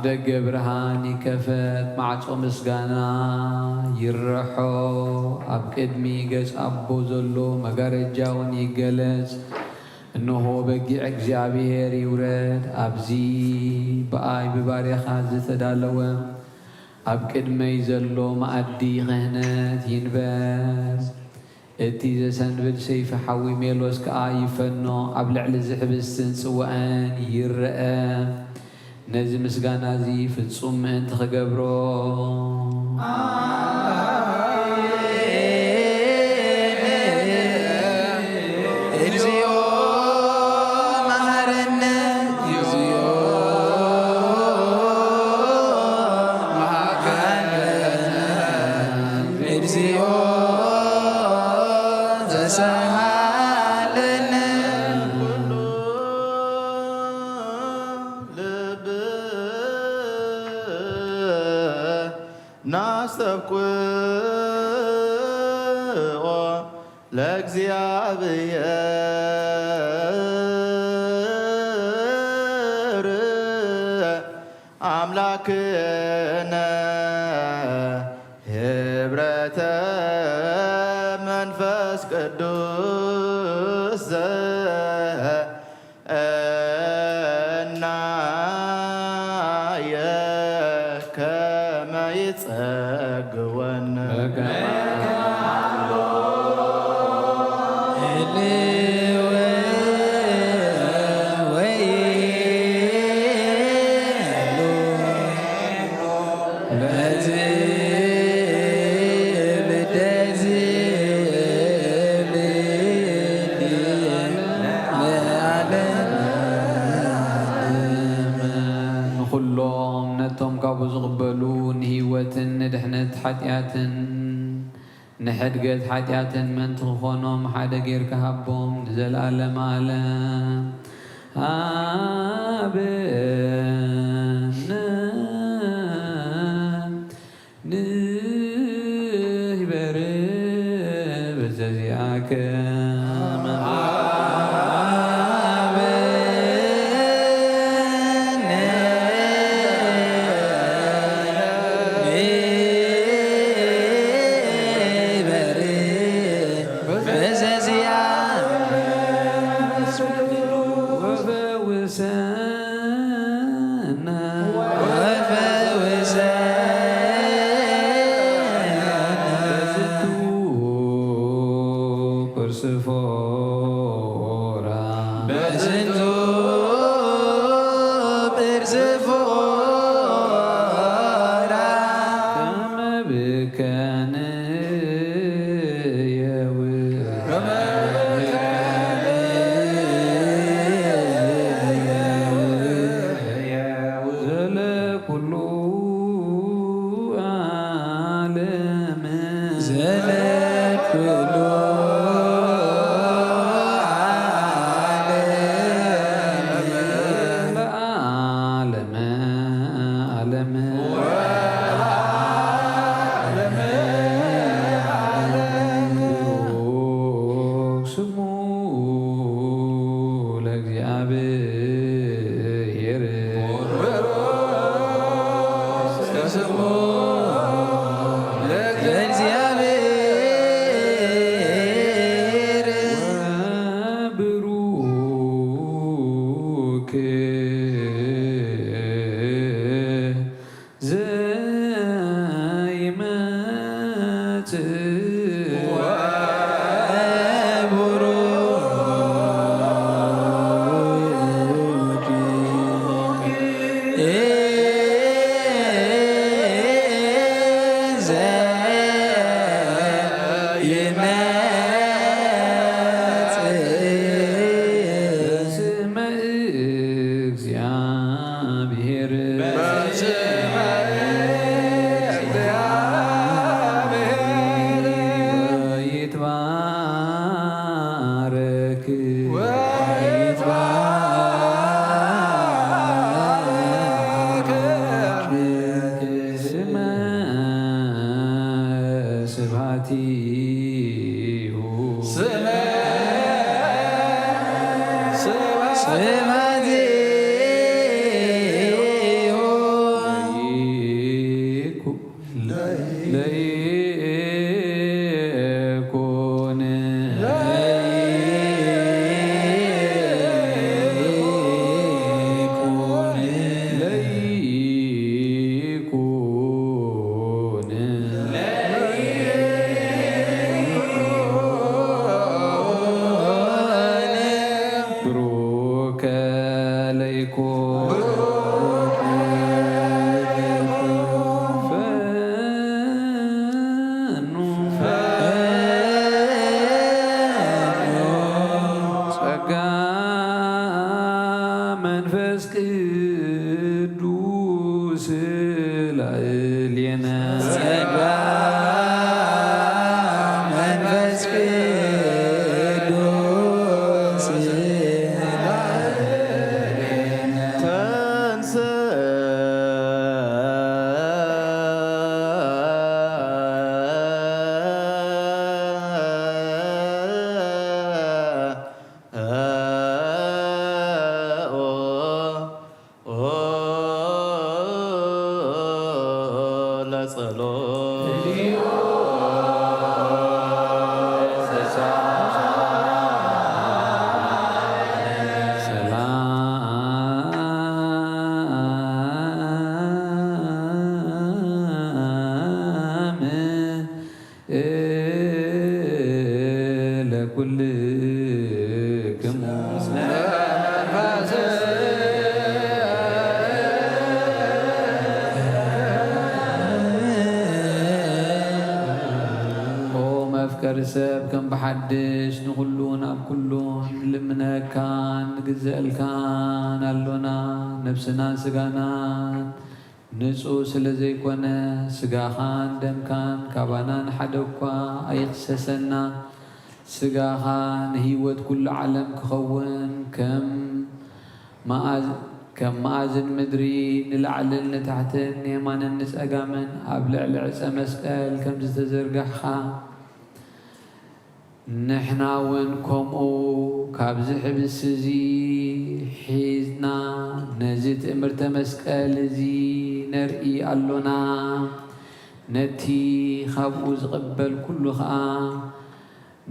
ደገ ብርሃን ይከፈት ማዕጾ ምስጋና ይርሖ ኣብ ቅድሚ ገጽ ኣቦ ዘሎ መጋረጃውን ይገለጽ እነሆ በጊዕ እግዚአብሔር ይውረድ ኣብዚ በኣይ ብባርያኻ ዝተዳለወ ኣብ ቅድመይ ዘሎ ማኣዲ ክህነት ይንበር እቲ ዘሰንብል ሰይፊ ሓዊ ሜሎስ ከዓ ይፈኖ ኣብ ልዕሊ ዝሕብስትን ጽዋዕን ይርአ ነዚ ምስጋና እዚ ፍጹም ምእንቲ ክገብሮ እግዚኦ መሐረነ እግዚኦ መሐረነ እግዚኦ ዘሰሃለነ ናስተብቅዖ ለእግዚአብሔር አምላክነ ኅብረተ መንፈስ ቅዱስ ዘእናየ ከመ ይጸግወነ ንድሕነት ሓጢኣትን ንሕድገት ሓጢኣትን መንቲ ክኾኖም ሓደ ጌርካ ሃቦም ንዘለኣለም ዓለም ሃበነ ንህበረ በዘዚኣከ ሰብ ከም በሓድሽ ንኩሉን ኣብ ኩሉን ልምነካን ንግዘአልካን ኣሎና ነብስናን ስጋናን ንጹሕ ስለ ዘይኮነ ስጋኻን ደምካን ካባናን ሓደ እኳ ኣይኽሰሰና ስጋኻ ንህይወት ኩሉ ዓለም ክኸውን ከም መኣዝን ምድሪ ንላዕልን ንታሕትን የማንን ንጸጋምን ኣብ ልዕሊ ዕፀ መስቀል ከም ዝተዘርጋሕኻ ንሕና እውን ከምኡ ካብዚ ሕብስ እዚ ሒዝና ነዚ ትእምርተ መስቀል እዚ ነርኢ ኣሎና ነቲ ካብኡ ዝቕበል ኩሉ ከዓ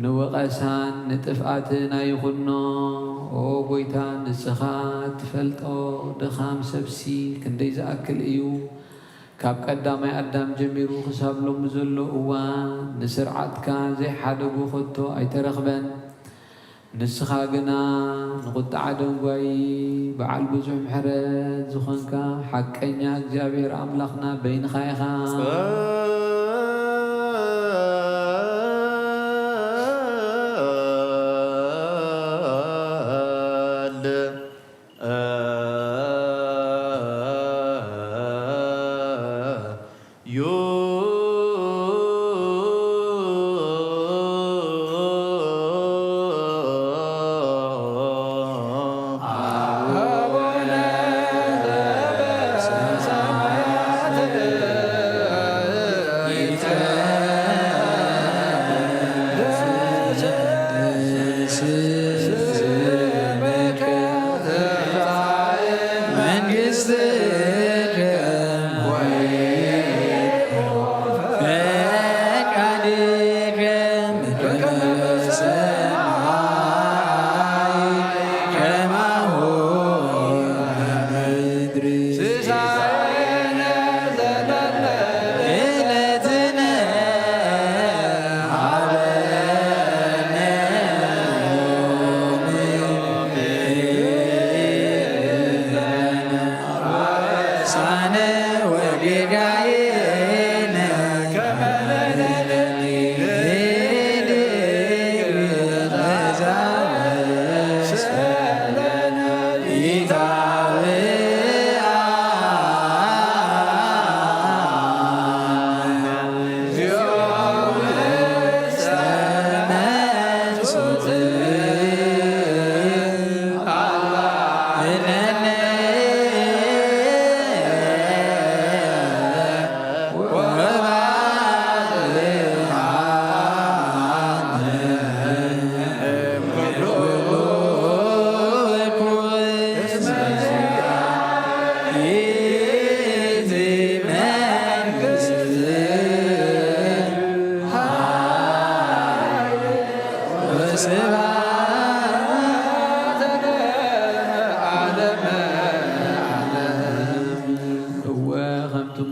ንወቐሳን ንጥፍኣትን ኣይኹኖ። ኦ ጎይታ ንስኻ ትፈልጦ ድኻም ሰብሲ ክንደይ ዝኣክል እዩ። ካብ ቀዳማይ ኣዳም ጀሚሩ ክሳብ ሎሚ ዘሎ እዋን ንስርዓትካ ዘይሓደጉ ኸቶ ኣይተረኽበን። ንስኻ ግና ንቁጣዕ ደንጓይ በዓል ብዙሕ ምሕረት ዝኾንካ ሓቀኛ እግዚኣብሔር ኣምላኽና በይንኻ ኢኻ።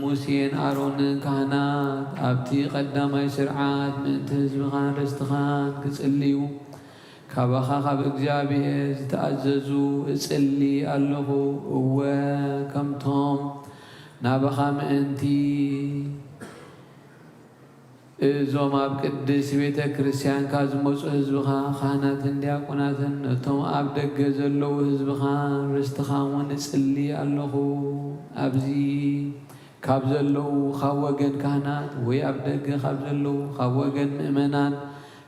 ሙሴን ኣሮንን ካህናት ኣብቲ ቀዳማይ ስርዓት ምእንቲ ህዝብኻን ርስትኻን ክጽልዩ ካባኻ ካብ እግዚኣብሔር ዝተኣዘዙ እጽሊ ኣለኹ። እወ ከምቶም ናባኻ ምእንቲ እዞም ኣብ ቅድስ ቤተ ክርስቲያንካ ዝመፁ ህዝብኻ ካህናትን ዲያቆናትን እቶም ኣብ ደገ ዘለዉ ህዝብኻ ርስትኻ እውን እጽሊ ኣለኹ። ኣብዚ ካብ ዘለዉ ካብ ወገን ካህናት ወይ ኣብ ደገ ካብ ዘለዉ ካብ ወገን ምእመናን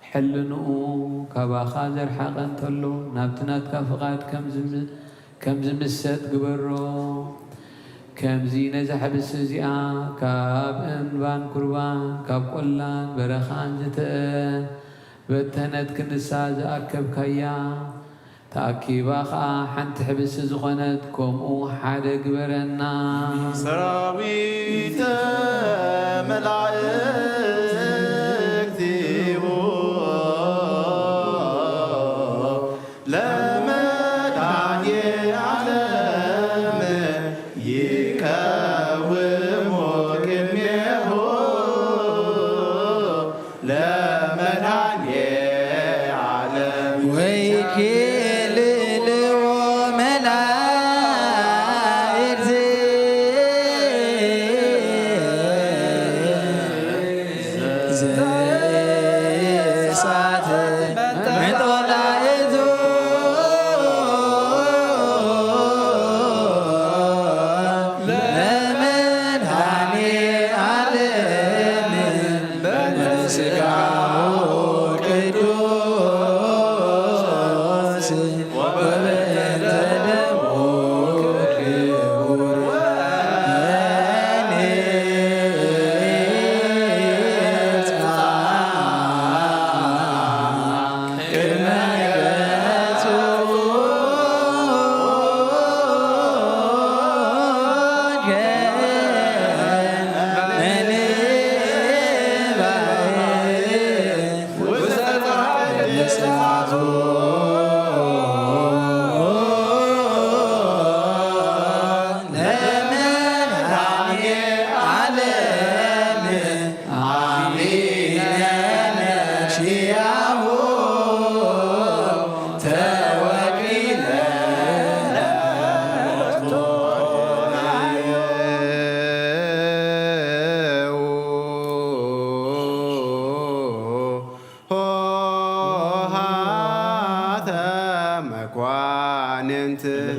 ሕልንኡ ካባኻ ዘርሓቐ እንተሎ ናብቲ ናትካ ፍቓድ ከም ዝምሰጥ ግበሮ። ከምዚ ነዛ ሕብስ እዚኣ ካብ እንባን ኩርባን ካብ ቆላን በረኻን ዝተበተነት ክንሳ ዝኣከብካያ ተኣኪባ ከዓ ሓንቲ ሕብስ ዝኾነት ከምኡ ሓደ ግበረና። ሰራዊተ መላእክቲሁ ለመድኃኔዓለም ይቀውሙ ቅድሜሁ ለመድኃኔዓለም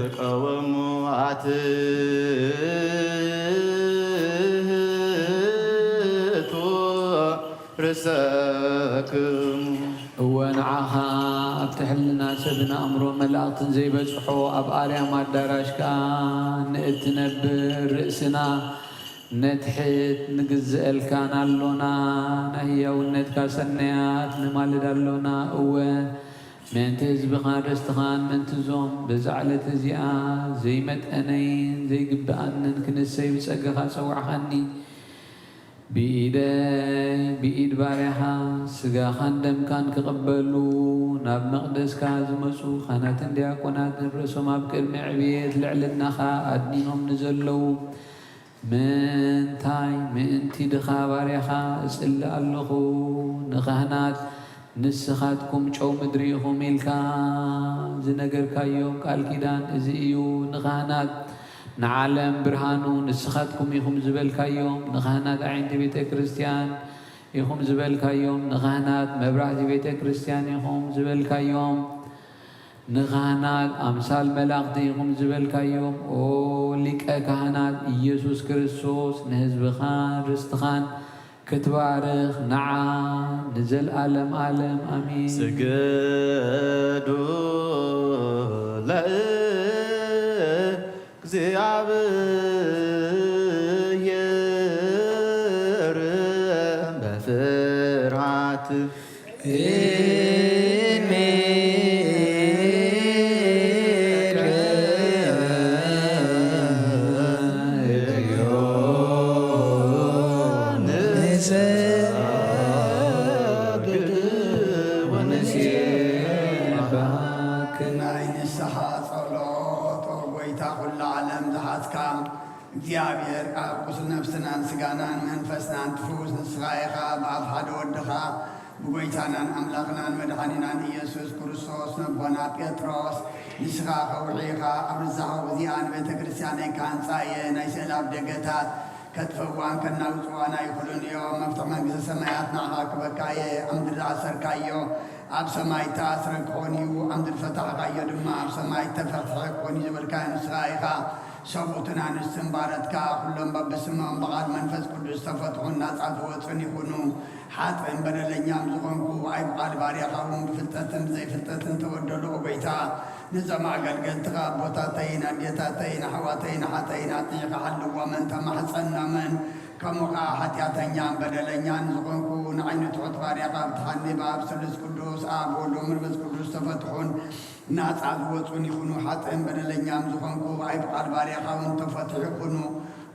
ተቃወሙ ርሰክሙ ወንዓኻ ኣብ ትሕልና ሰብን ኣእምሮ መላእኽትን ዘይበፅሖ ኣብ ኣርያም ኣዳራሽ ከዓ ንእትነብር ርእስና ነትሕት ንግዝአልካን ኣሎና ናይ ህያውነትካ ሰናያት ንማልድ ኣሎና እወ ምእንቲ ህዝብኻን ርስትኻን ምእንቲ ዞም በዛ ዕለት እዚኣ ዘይመጠነይን ዘይግብኣንን ክንሰይ ብፀጋኻ ፀዋዕኻኒ ብኢድ ባርያኻ ስጋኻን ደምካን ክቕበሉ ናብ መቕደስካ ዝመፁ ካህናትን ዲያቆናትን ርእሶም ኣብ ቅድሚ ዕብየት ልዕልናኻ ኣድኒኖም ንዘለዉ ምንታይ ምእንቲ ድኻ ባርያኻ እፅሊ ኣለኹ ንካህናት ንስኻትኩም ጨው ምድሪ ኢኹም ኢልካ ዝነገርካዮም ቃል ኪዳን እዚ እዩ ንካህናት ንዓለም ብርሃኑ ንስኻትኩም ኢኹም ዝበልካዮም ንካህናት ዓይንቲ ቤተ ክርስቲያን ኢኹም ዝበልካዮም ንካህናት መብራህቲ ቤተ ክርስቲያን ኢኹም ዝበልካዮም ንካህናት ኣምሳል መላእኽቲ ኢኹም ዝበልካዮም ኦ ሊቀ ካህናት ኢየሱስ ክርስቶስ ንህዝብኻን ርስትኻን ክትባርኽ ንዓ ንዘለዓለም ዓለም ኣሚን ስገዱ እግዚአብሔር በፍርሃት እግዚአብሔር ኣብ ቁስል ነፍስናን ስጋናን መንፈስናን ትፍውስ ንስኻ ኢኻ ብኣብ ሓደ ወድኻ ብጎይታናን ኣምላኽናን መድኃኒናን ኢየሱስ ክርስቶስ ነቦና ጴጥሮስ ንስኻ ኸውዒኻ ኣብ ርዛኸው እዚኣ ንቤተ ክርስቲያነይ ካንፃየ ናይ ስእሊ ኣብ ደገታት ከጥፍዋን ከናውፅዋና ይኽእሉን እዮም መፍትሒ መንግስቲ ሰማያት ንዓኻ ክበካየ ኣምድሪ ኣሰርካዮ ኣብ ሰማይ ተኣስረ ክኾን እዩ ኣምድሪ ፈታሕካዮ ድማ ኣብ ሰማይ ተፈትሐ ክኾን እዩ ዝብልካዮ ንስኻ ኢኻ ሰቡትን ኣንስትን ባረትካ ኩሎም በብስሞም በቓል መንፈስ ቅዱስ ተፈትሑን ናፃ ዝወፅን ይኹኑ ሓጥን በደለኛም ዝኾንኩ ኣይ በቓል ባርያኻ እውን ብፍልጠትን ብዘይፍልጠትን ተወደሉ ጎይታ ንዞም ኣገልገልትኻ ቦታተይን ኣዴታተይን ኣሕዋተይን ሓተይን ኣጥይኻ ሓልዎመን ተማሕፀናመን ከምኡ ከዓ ሓጢኣተኛን በደለኛን ዝኾንኩ ንዓይኒ ትሑት ባርያኻ ብትሓኒ ብኣብ ስሉስ ቅዱስ ኣብ ወልድ መንፈስ ቅዱስ ተፈትሑን ናፃ ዝወፁን ይኹኑ ሓጥን በደለኛም ዝኾንኩ ኣይ በቓል ባርያኻ እውን ተፈትሑ ይኹኑ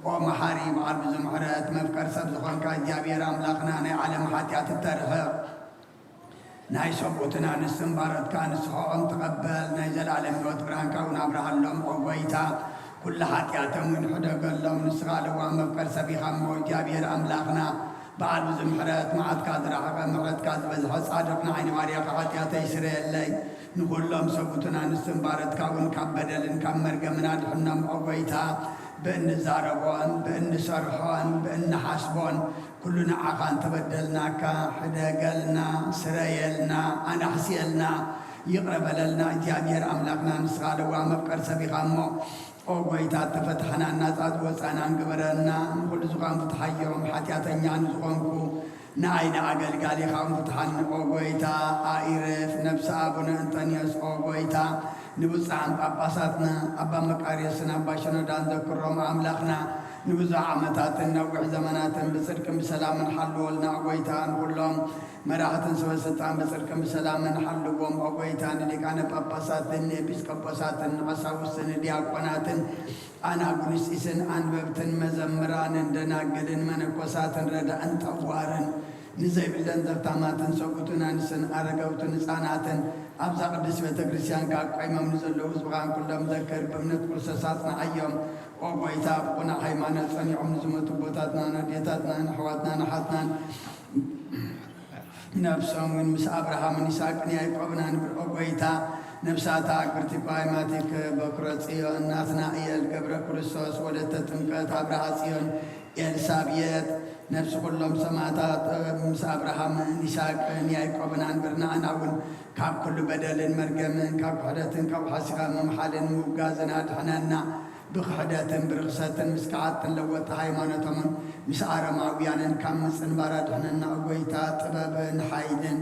ኦ መሓሪ በዓል ብዙ ምሕረት መፍቀር ሰብ ዝኾንካ እግዚኣብሔር ኣምላኽና ናይ ዓለም ሓጢኣት እተርሕቕ ናይ ሰብኡትን ኣንስትን ባረትካ ንስሖኦም ተቐበል ናይ ዘለዓለም ሕይወት ብርሃንካ እውን ኣብርሃሎም ኦ ጎይታ ኩሉ ሓጢኣቶም እውን ሕደገሎም ንስኻ ለዋ መፍቀር ሰቢኻ እሞ እግዚኣብሔር ኣምላኽና በዓል ብዙ ምሕረት መዓትካ ዝረኸበ ምሕረትካ ዝበዝሐ ጻድቕ ንዓይኒ ባርያኻ ሓጢኣተይ ይስረየለይ ንኩሎም ሰቡትን ኣንስትን ባረትካ እውን ካብ በደልን ካብ መርገምን ኣድሕኖም ኦ ጎይታ ብእንዛረቦን ብእንሰርሖን ብእንሓስቦን ኩሉ ንዓኻ እንተበደልናካ ሕደገልና ስረየልና ኣናሕስየልና ይቕረበለልና እግዚኣብሔር ኣምላኽና ንስኻ ለዋ መፍቀር ሰቢኻ እሞ ኦ ጎይታ ተፈትሐና ናፃ ዝወፃና ንግበረና ንኩሉ ዝኾን ፍትሓዮም ሓጢኣተኛ ንዝኾንኩ ንዓይኒ ኣገልጋሊኻ እውን ፍትሓኒ ኦ ጎይታ ኣኢርፍ ነብሲ ኣቡነ እንጠንዮስ ኦ ጎይታ ንብፃዕን ጳጳሳትና ኣባ መቃርዮስን ኣባ ሸኖዳን ዘክሮም ኣምላኽና ንብዙሕ ዓመታትን ነዊሕ ዘመናትን ብፅድቅን ብሰላምን ሓልወልና ጎይታ ንኩሎም መራሕትን ሰበስልጣን ብፅድቅን ብሰላምን ሓልዎም ኦ ጎይታ ንሊቃነ ጳጳሳትን ንኤጲስቆጶሳትን ንቐሳውስትን ንዲያቆናትን ኣናጉንስጢስን ኣንበብትን መዘምራንን ደናግልን መነኮሳትን ረዳእን ጠዋርን ንዘይብለን ዘርታማትን ሰቁትን ኣንስትን ኣረገውትን ህፃናትን ኣብዛ ቅዱስ ቤተ ክርስቲያን ካብ ቆይሞም ንዘለዉ ህዝብኻን ኩሎም ዘክር ብእምነት ክርስቶስ ንዓዮም ኦ ጎይታ ብቁና ሃይማኖት ፀኒዖም ንዝመቱ ቦታትና ኣዴታትናን ኣሕዋትናን ኣሓትናን ነብሶም እውን ምስ ኣብርሃምን ይስሐቅን ያዕቆብን ንብር ኦ ጎይታ ነፍሳታ አቅርቲ ቋይማቲክ በኩረ ጽዮን ናትናኤል ገብረ ክርስቶስ ወለተ ጥምቀት አብርሃ ጽዮን ኤልሳቤጥ ነፍሲ ኩሎም ሰማዕታት ምስ አብርሃምን ይስሐቅን ያዕቆብን አንብርናን እውን ካብ ኩሉ በደልን መርገምን ካብ ክሕደትን ካብ ሓሲኻ ምምሓልን ምውጋዝን አድሕነና ብክሕደትን ብርክሰትን ምስ ከዓጥን ለወጢ ሃይማኖቶምን ምስ አረማውያንን ካብ ምፅንባር አድሕነና ጎይታ ጥበብን ሓይልን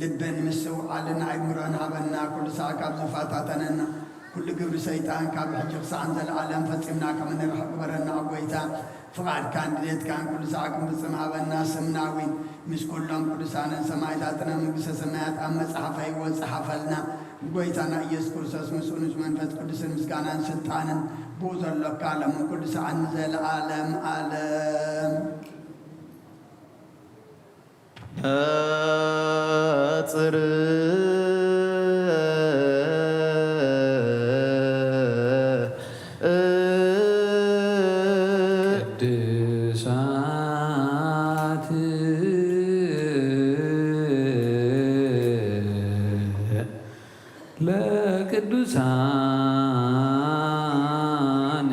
ልብን ምስውዓልን አእምሮን ሃበና ኩሉ ሰዓት ካብ ዝፋታተነና ኩሉ ግብሪ ሰይጣን ካብ ሕጂ ክሳዕን ዘለዓለም ፈፂምና ከም ንርሕቕ ግበረና ጎይታ ፍቃድካን ድሌትካን ኩሉ ሰዓት ክንፍፅም ሃበና ስምናዊን ምስ ኩሎም ቅዱሳንን ሰማዕታትን መንግስተ ሰማያት ኣብ መፅሓፈ ሕይወት ፀሓፈልና ጎይታና ኢየሱስ ክርስቶስ ምስኡ ንስ መንፈስ ቅዱስን ምስጋናን ስልጣንን ብኡ ዘሎካ ለምን ኩሉ ሰዓት ንዘለዓለም ዓለም ጽር ቅድሳት ለቅዱሳን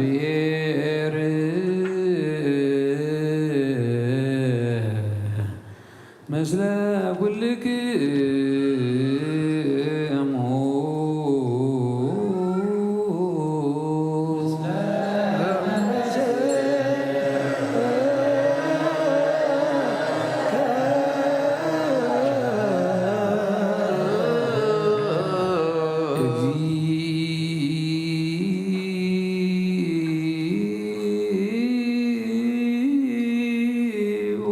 እግዚአብሔር ምስለ ኩልክሙ እግዚኦ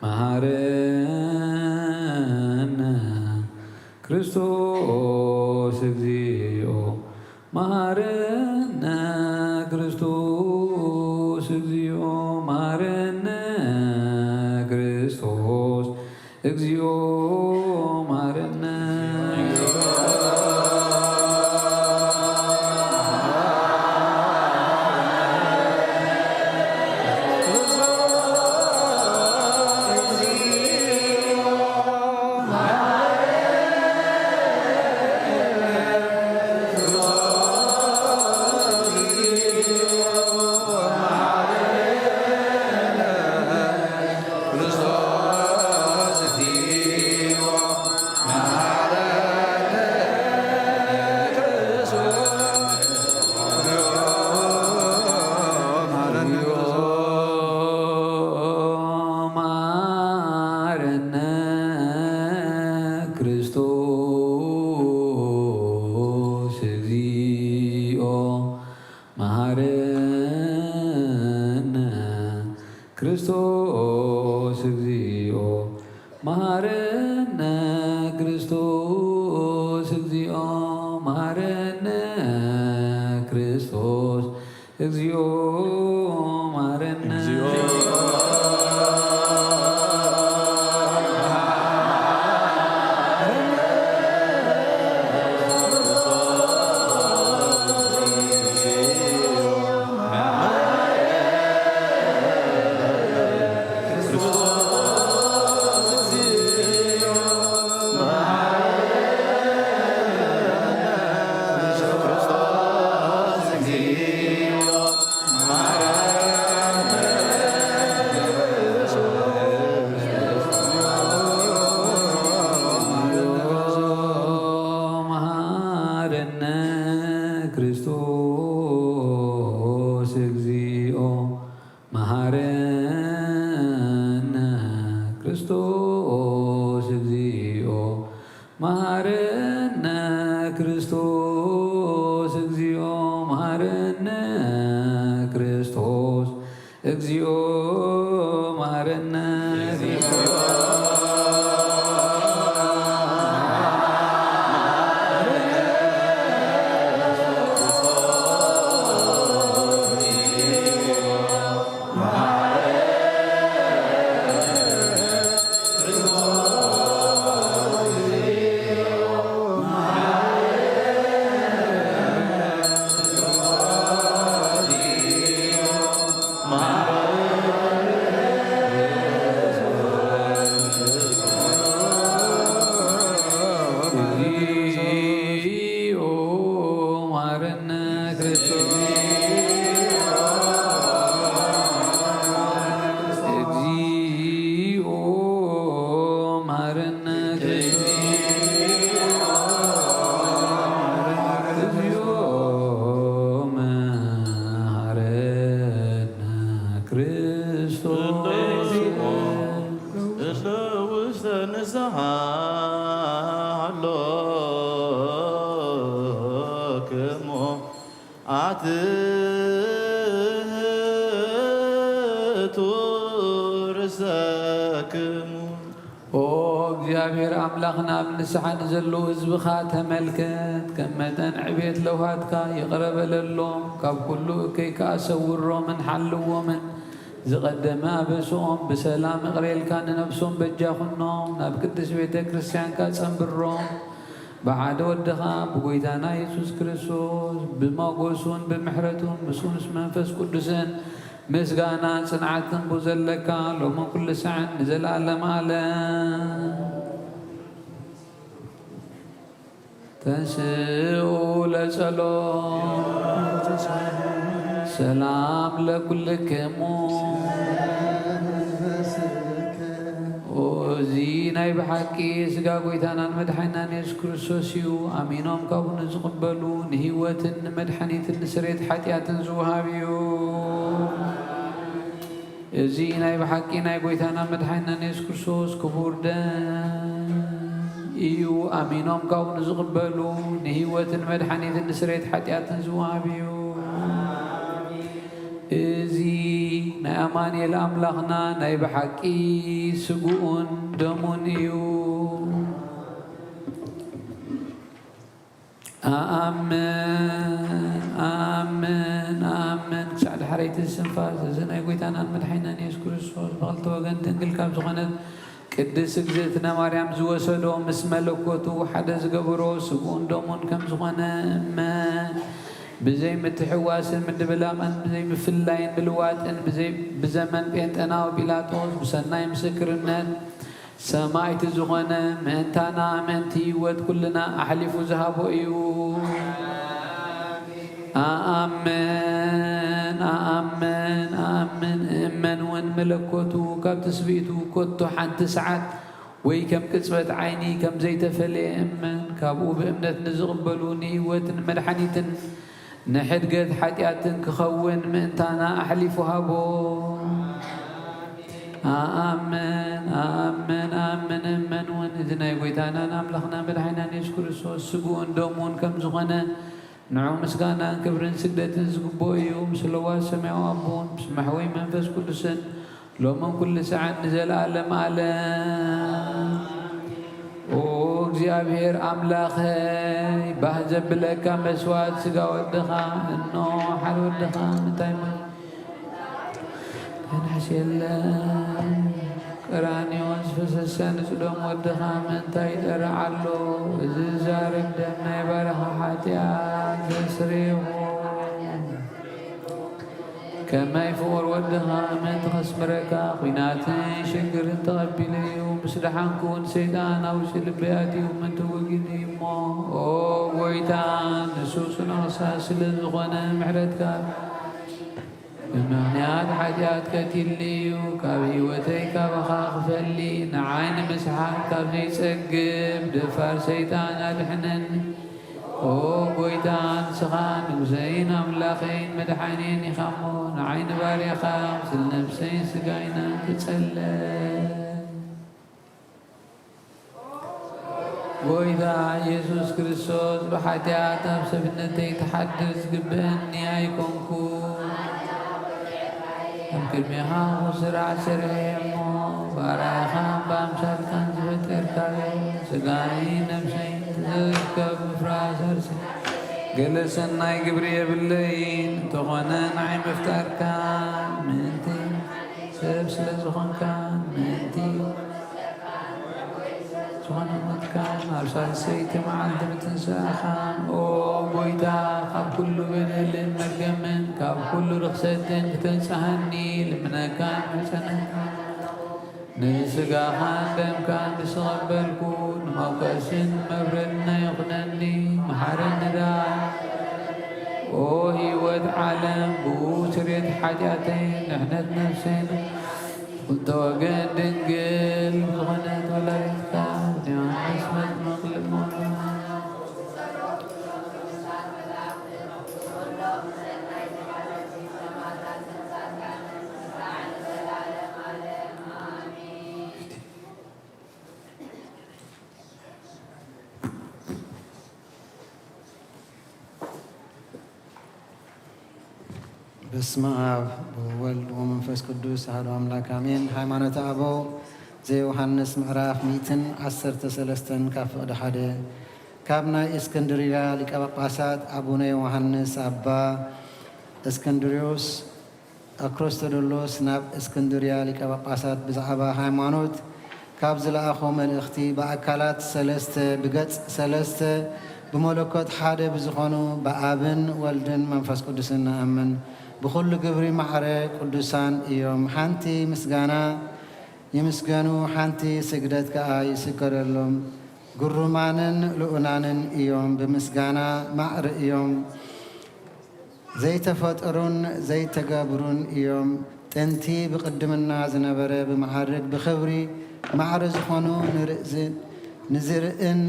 መሃረነ ክርስቶስ እግዚኦ መሃረነ ክርስቶስ እግዚኦ መሃረነ ክርስቶስ እግዚኦ መሃረነ ክርስቶስ እግዚኦ መሃረነ ክርስቶስ እግዚኦ መሃረነ ክርስቶስ እግዚኦ መሃረነ ክርስቶስ እግዚኦ መሃረነ ክርስቶስ እግዚኦ መሃረነ ክርስቶስ እግዚኦ መሃረነ ክርስቶስ እግዚኦ መሃረነ እግዚአብሔር አምላኽና ብንስሓን ዘለዉ ህዝብኻ ተመልከት ከም መጠን ዕቤት ለውሃትካ ይቕረበለሎም ካብ ኩሉ እከይካ ሰውሮምን ሓልዎምን ዝቐደመ ኣበስኦም ብሰላም እቕሬልካ ንነብሶም በጃኹኖም ናብ ቅዱስ ቤተ ክርስቲያንካ ጸንብሮም ብሓደ ወድኻ ብጎይታና ኢየሱስ ክርስቶስ ብመጎሱን ብምሕረቱን ምስኡን መንፈስ ቅዱስን ምስጋና ጽንዓትን ብዘለካ ሎሚ ኩሉ ሰዓት ንዘለዓለም ዓለም ተንስኡ ለጸሎት ሰላም ለኩልክሙ እዚ ናይ ብሓቂ ስጋ ጎይታናን መድሓኒትናን ኢየሱስ ክርስቶስ እዩ ኣሚኖም ካብኡ ንዝቕበሉ ንህይወትን ንመድሓኒትን ንስርየት ሓጢኣትን ዝውሃብ እዩ እዚ ናይ ብሓቂ ናይ ጎይታናን መድሓኒትናን ኢየሱስ ክርስቶስ ክቡር ደም እዩ ኣሚኖም ካብኡ ንዝቕበሉ ንህይወትን መድሓኒትን ንስርየት ሓጢኣትን ዝውሃብ እዩ إزي نأماني الأملاخنا نايبحكي سقون دمونيو آمين آمين آمين سعد حريت السنفاس زنا يقويتانا المدحينا يسوع كريستوس بغلط وغن تنقل كاب زغنت قدس اجزتنا مريم زوسلو مس ملكوتو حدا زقبرو سقون دومون كم زغنا امان بزي متحواس من دبلاقن بزي مفلاين بالواتن بزي بزمن بينت انا وبيلاطوس بسناي مسكرنت سمايت زغنا منتانا منتي ود كلنا احلف ذهبوا ايو آمين آمين آمين إمن ون ملكوتو كم تسبيتو كنتو حن تسعت وي كم كسبت عيني كم زيت فلي إمن كابو بإمنة نزغبلوني وتن مدحنيتن نحد قد حدياتن كخون منتانا أحلف هابو آمين آمين آمين إمن ون إذنا يقويتانا نملخنا مدحنا نشكر السوس سبون دومون كم زغنا نعم مسكانا كبرن سجدة زقبوي ومسلوا سمعوا أبون بسمحوي منفس كل سن لو من كل ساعة نزل عالم عالم وزيابير أملاخي بهجب لك مسواد سقا ودخا إنه حل ودخا متايما نحشي الله كراني وانسفس السنة سدوم ودخا من تايد أرعالو زارب دمنا برخا حاتيات تسريو كما يفور ودخا من تخسمركا قيناتي شكر تقبلي ومسلحان كون سيدان أو سلبياتي ومن توقيني مو ويتان نسوسنا غساس للغنى محرتك بمعنيات حاجات كتلي وكابي وتيك بخاخ فلي نعين مسحات كابي سقب دفار سيطان الحنن وقويتان سخان وزين أملاخين مدحانين يخمون عين باري خامس النفسين سقاينا تتسلل وإذا يسوس كريستوس بحاتيات بسبنتي تحدث قبني أيكونكو يمكن ميها وسرع سريمو بارايخا بامسال كان زبت إركاوي سقاني نفسين تذكب فراس أرسل قلسن ناي قبرية بالليل تغنى نعيم افتار كان منتي سبسل زخن كان منتي زخن مت كان أرسال سيتي معلت بتنساخان بويدا كاب كل بدل مرقمن كاب كل رخصتن بتنسهني لمنا كان حسنا نسقا خاندم كان بسغبلكون موكسن مبردنا يغنني محرن دا هي ود عالم بوسريت حاجاتين نحنت نفسين كنت وقن دنقل بغنت ولا يتكام نعم اسمت مغلب مولا بسم الله والولد ومنفس قدوس أحد أملاك آمين ሃይማኖተ አበው ዘዮሐንስ ምዕራፍ 113 ካፍ ወደ ሓደ ካብ ናይ እስክንድርያ ሊቀ ጳጳሳት አቡነ ዮሐንስ አባ እስክንድሪዮስ አክሮስቶዶሎስ ናብ እስክንድርያ ሊቀ ጳጳሳት ብዛዕባ ሃይማኖት ካብ ዝለኣኾ መልእኽቲ በአካላት ሰለስተ ብገጽ ሰለስተ ብመለኮት ሓደ ብዝኾኑ በአብን ወልድን መንፈስ ቅዱስን ንአምን بكل قبري معرة قدسان يوم حنتي مسجانا يمسجانو حنتي سجدت كأي سكر اللهم قرمانن لؤنانن يوم بمسجانا معر يوم زي تفترون زي تجابرون يوم تنتي بقدمنا زنبرة بمعرك بخبري معرز خانو نزرئن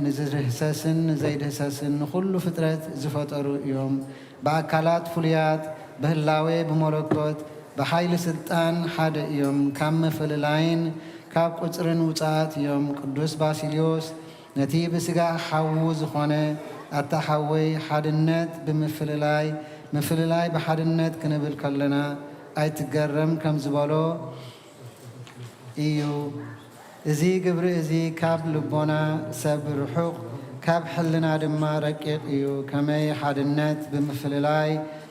نزر حساسن نزيد حساسن كل فترة زفتروا يوم بأكلات فليات بهلاوي بملكوت بحيل سلطان حد يوم كم فللاين كاب قصرن وصات يوم قدوس باسيليوس نتي بسغا حوز خونه التحوي حدنت بمفللاي ምፍልላይ ብሓድነት ክንብል ከለና ኣይትገረም ከም ዝበሎ እዩ። እዚ ግብሪ እዚ ካብ ልቦና ሰብ ርሑቕ ካብ ሕልና ድማ ረቂቕ እዩ። ከመይ ሓድነት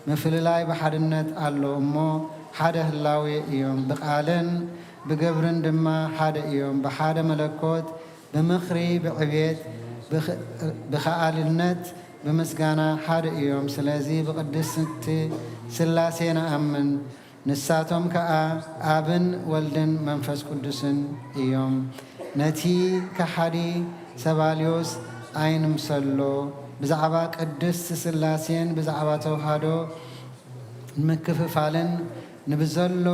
ምፍልላይ ብሓድነት ኣሎ እሞ ሓደ ህላዌ እዮም። ብቓልን ብገብርን ድማ ሓደ እዮም። ብሓደ መለኮት ብምኽሪ ብዕቤት ብኸኣልነት ብምስጋና ሓደ እዮም። ስለዚ ብቅድስቲ ሥላሴ ንኣምን። ንሳቶም ከዓ ኣብን ወልድን መንፈስ ቅዱስን እዮም። ነቲ ከሓዲ ሰባልዮስ ኣይንምሰሎ። ብዛዕባ ቅድስቲ ሥላሴን ብዛዕባ ተዋህዶ ምክፍፋልን ንብዘሎ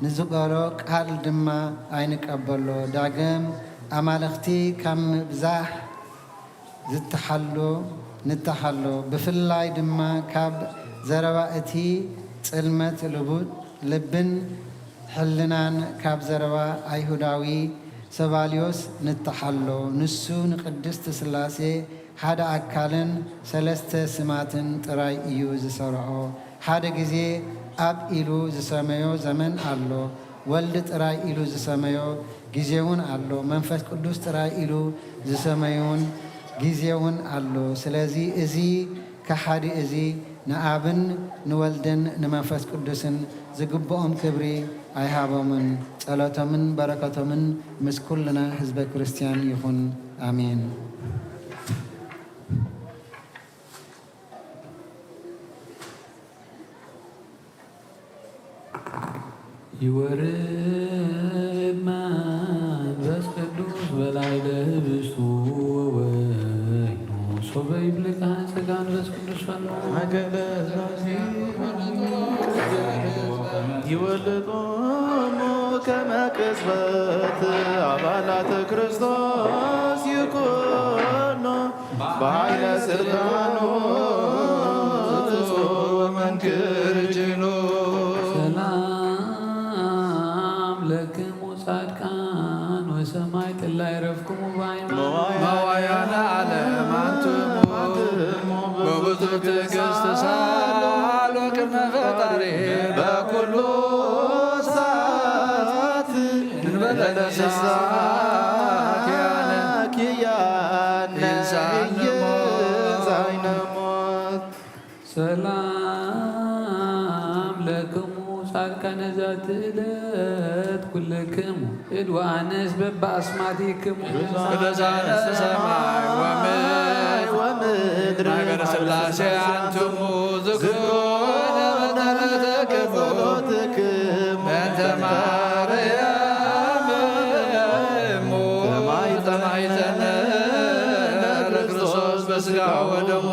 ንዝቐሮ ቃል ድማ ኣይንቀበሎ። ዳግም ኣማልኽቲ ካብ ምብዛሕ ንተሓሎ ብፍላይ ድማ ካብ ዘረባ እቲ ጽልመት ልብን ሕልናን ካብ ዘረባ ኣይሁዳዊ ሰባልዮስ ንተሓሎ። ንሱ ንቅድስቲ ሥላሴ ሓደ ኣካልን ሰለስተ ስማትን ጥራይ እዩ ዝሰርዖ። ሓደ ጊዜ ኣብ ኢሉ ዝሰመዮ ዘመን ኣሎ። ወልዲ ጥራይ ኢሉ ዝሰመዮ ጊዜውን ኣሎ። መንፈስ ቅዱስ ጥራይ ኢሉ ዝሰመዩን ጊዜውን ኣሎ። ስለዚ እዚ ከሓዲ እዚ ንኣብን ንወልድን ንመንፈስ ቅዱስን ዝግብኦም ክብሪ ኣይሃቦምን። ጸሎቶምን በረከቶምን ምስ ኩልና ህዝበ ክርስቲያን ይኹን ኣሜን። ይወርድ መንፈስ ቅዱስ በላዕለ ህብስቱ ወወይኑ ሶበ ይብልዕ ጸጋ መንፈስ ቅዱስ ፈኖ ይወልጦሙ ከመ ቅጽበት አባላተ ክርስቶስ ይኩኑ በኃይለ ሥልጣኑ ወመንክር ጅኑ ሰላም ለክሙ ጻድቃን ወሰማይ ጥላ ይረፍክሙ መዋያነ ዓለም አንትሙ በብዙ ትዕግሥት ሳሉ ቅድመ ፈጣሪ በኩሉ ሰዓት እንበለ ንስሐ ኪያነ ኢየዛይነ ሞት ሰላም ለክሙ ጻድቃነ ዛቲ ዕለት ኩልክሙ እድ ወአንስ በበአስማቲክሙ ቅዱሳነ ሰማይ ወምድር ነገረ ሥላሴ አንትሙ ዝክሩነ በጸሎትክሙ በእንተ ማርያም እሙ ተማይተነ ለክርስቶስ በሥጋው ወደሙ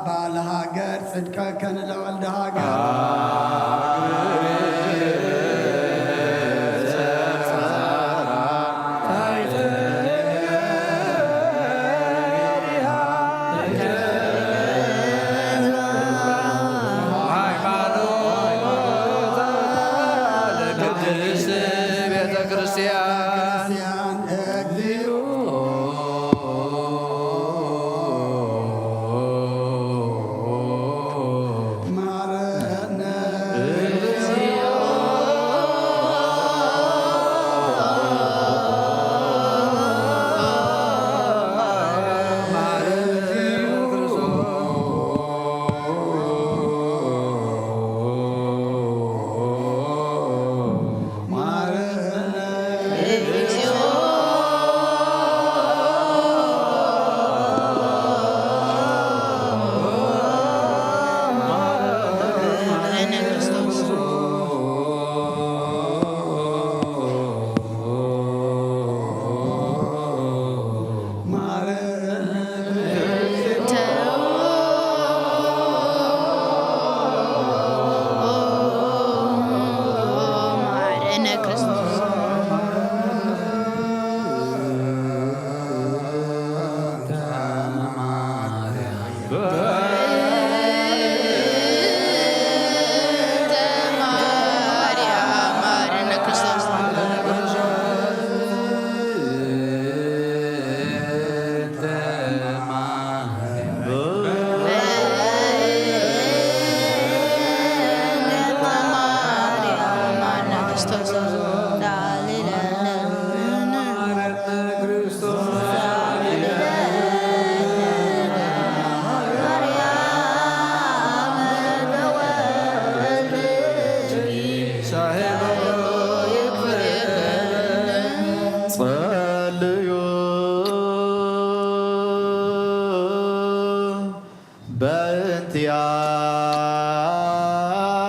ባለ ሀገር ጽድቀ ከንለ ወልደ ሀገር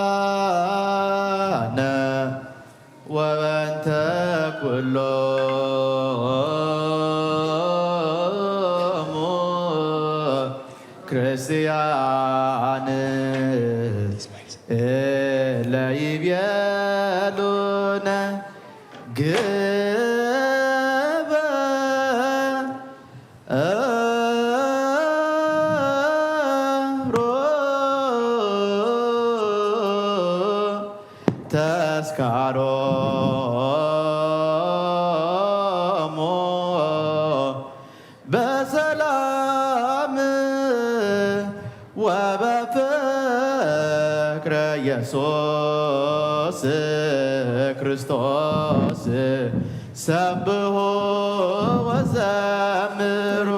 በእንቲአነ ወበእንተ ኩሎሙ ክርስቲያን እለ ይቤሉነ ተስካሮሙ በሰላም ወበፍቅረ ኢየሱስ ክርስቶስ ሰብሖ ወዘምሩ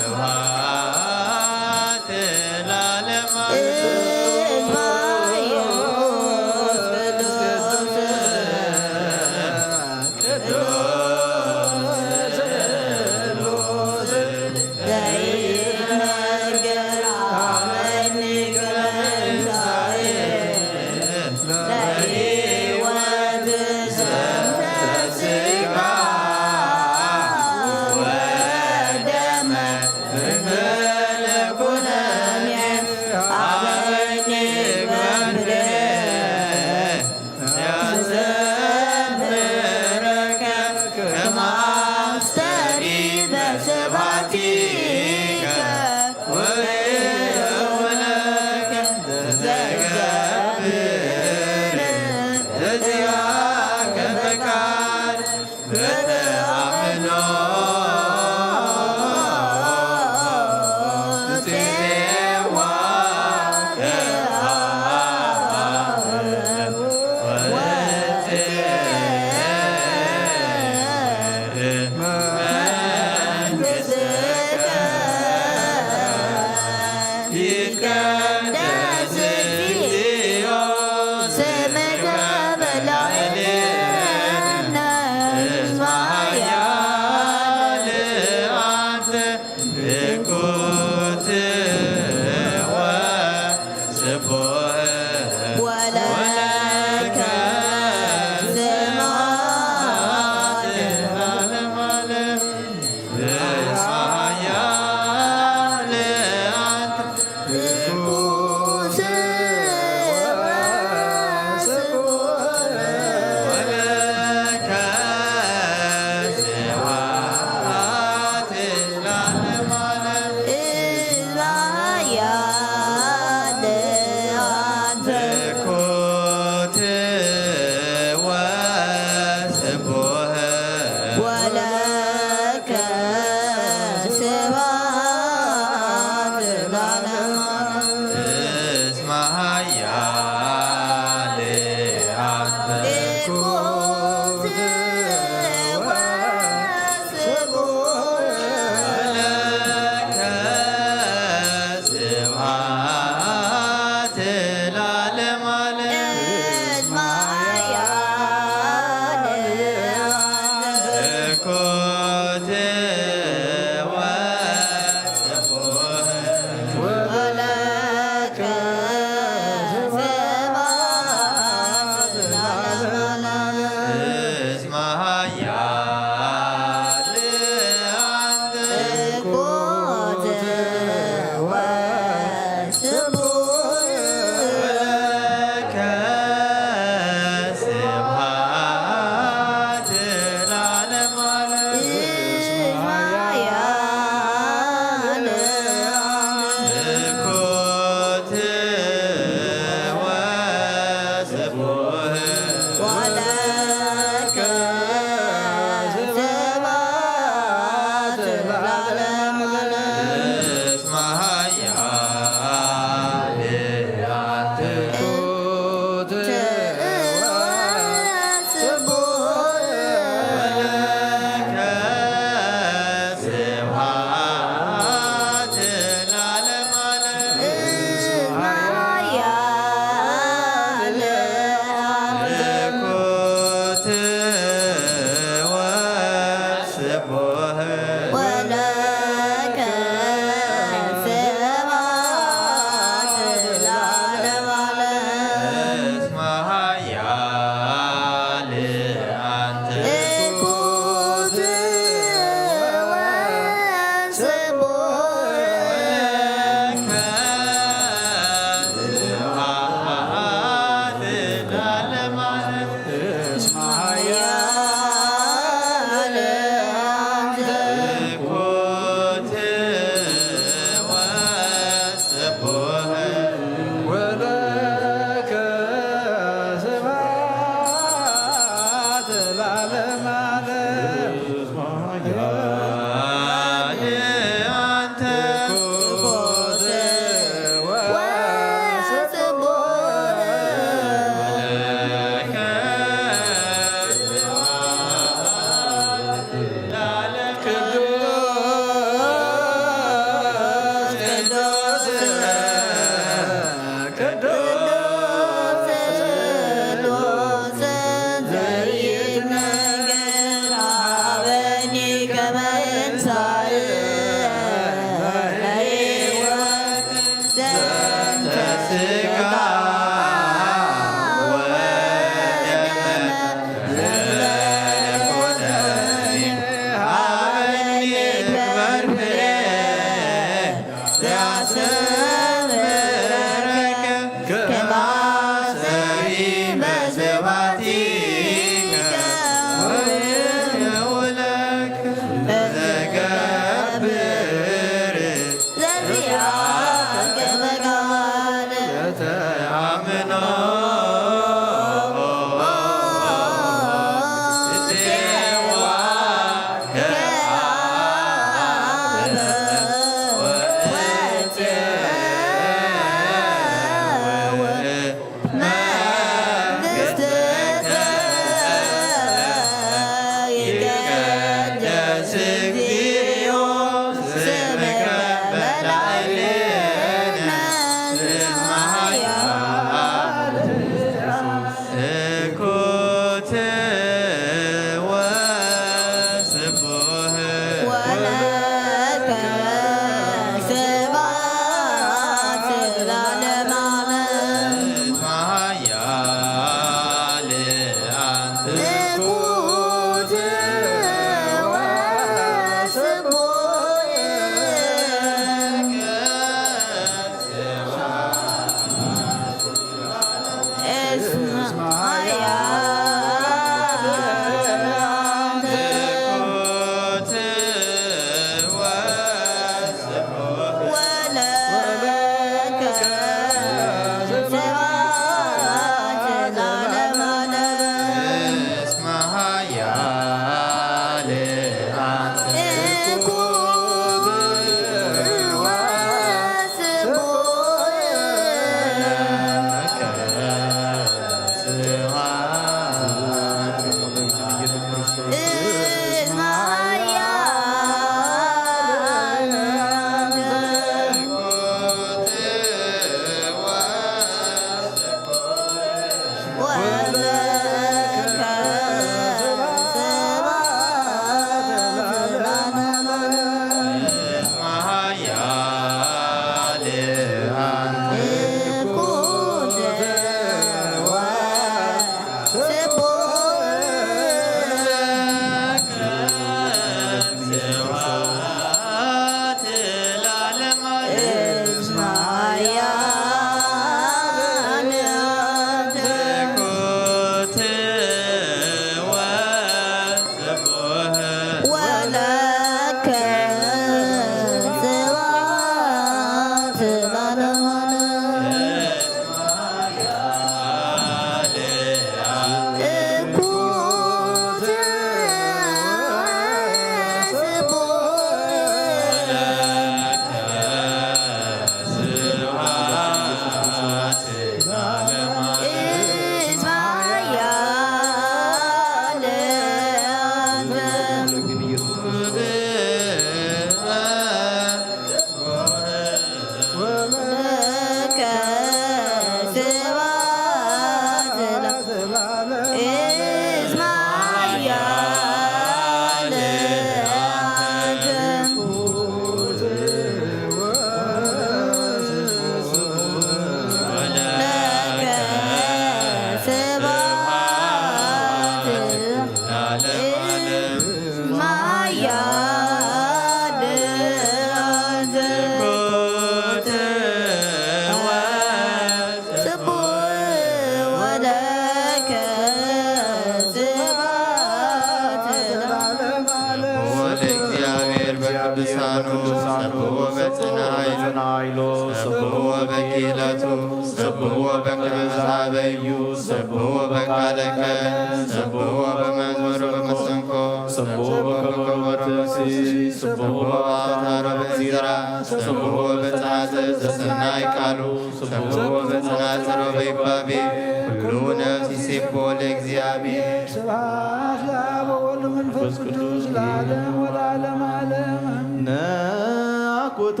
ስብሐት ለአብ ወወልድ ወመንፈስ ቅዱስ ለዓለም ወለዓለመ ዓለም አሜን። ነአኩቶ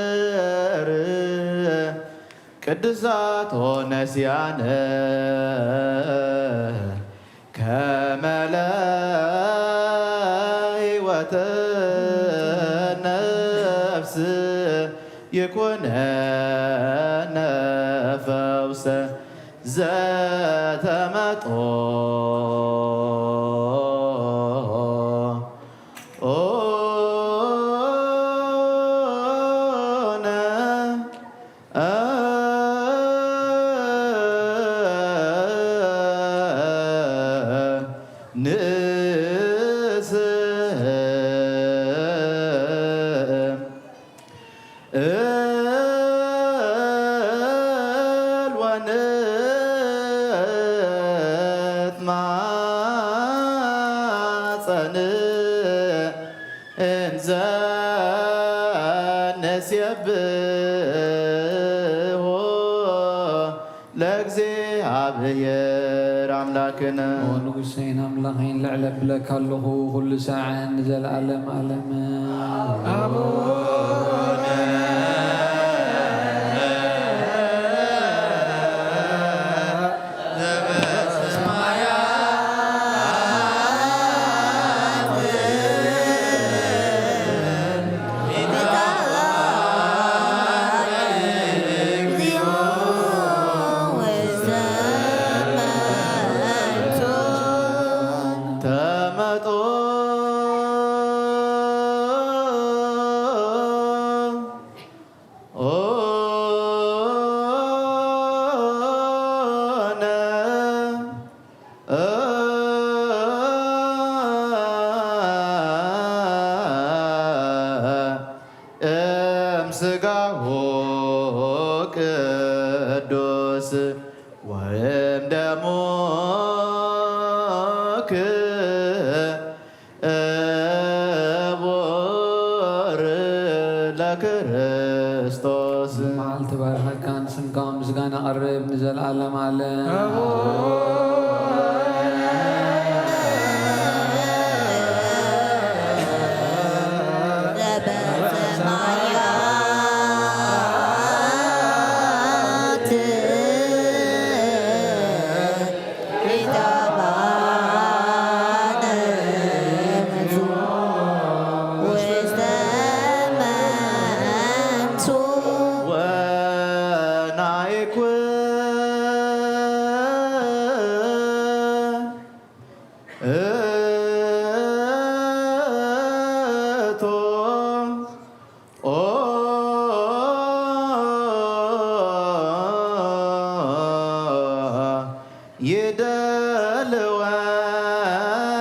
ለእግዚአብሔር ቅዱሳት ሆነስያነ ከመ ለሕይወተ ነፍስ ይኩነነ ፈውሰ ዘተመጦ ለእግዚአብሔር አምላክነ ንጉሴን አምላኸይን ልዕለብለካ ኣለኹ ኩሉ ሰዓን ዘለዓለም ዓለም ስጋሁ ቅዱስ ወይም ደሞ ክቡር ለክርስቶስ መዓልቲ ባርኸካን ስምካ ምስጋና ቀርብ ንዘለዓለም ዓለም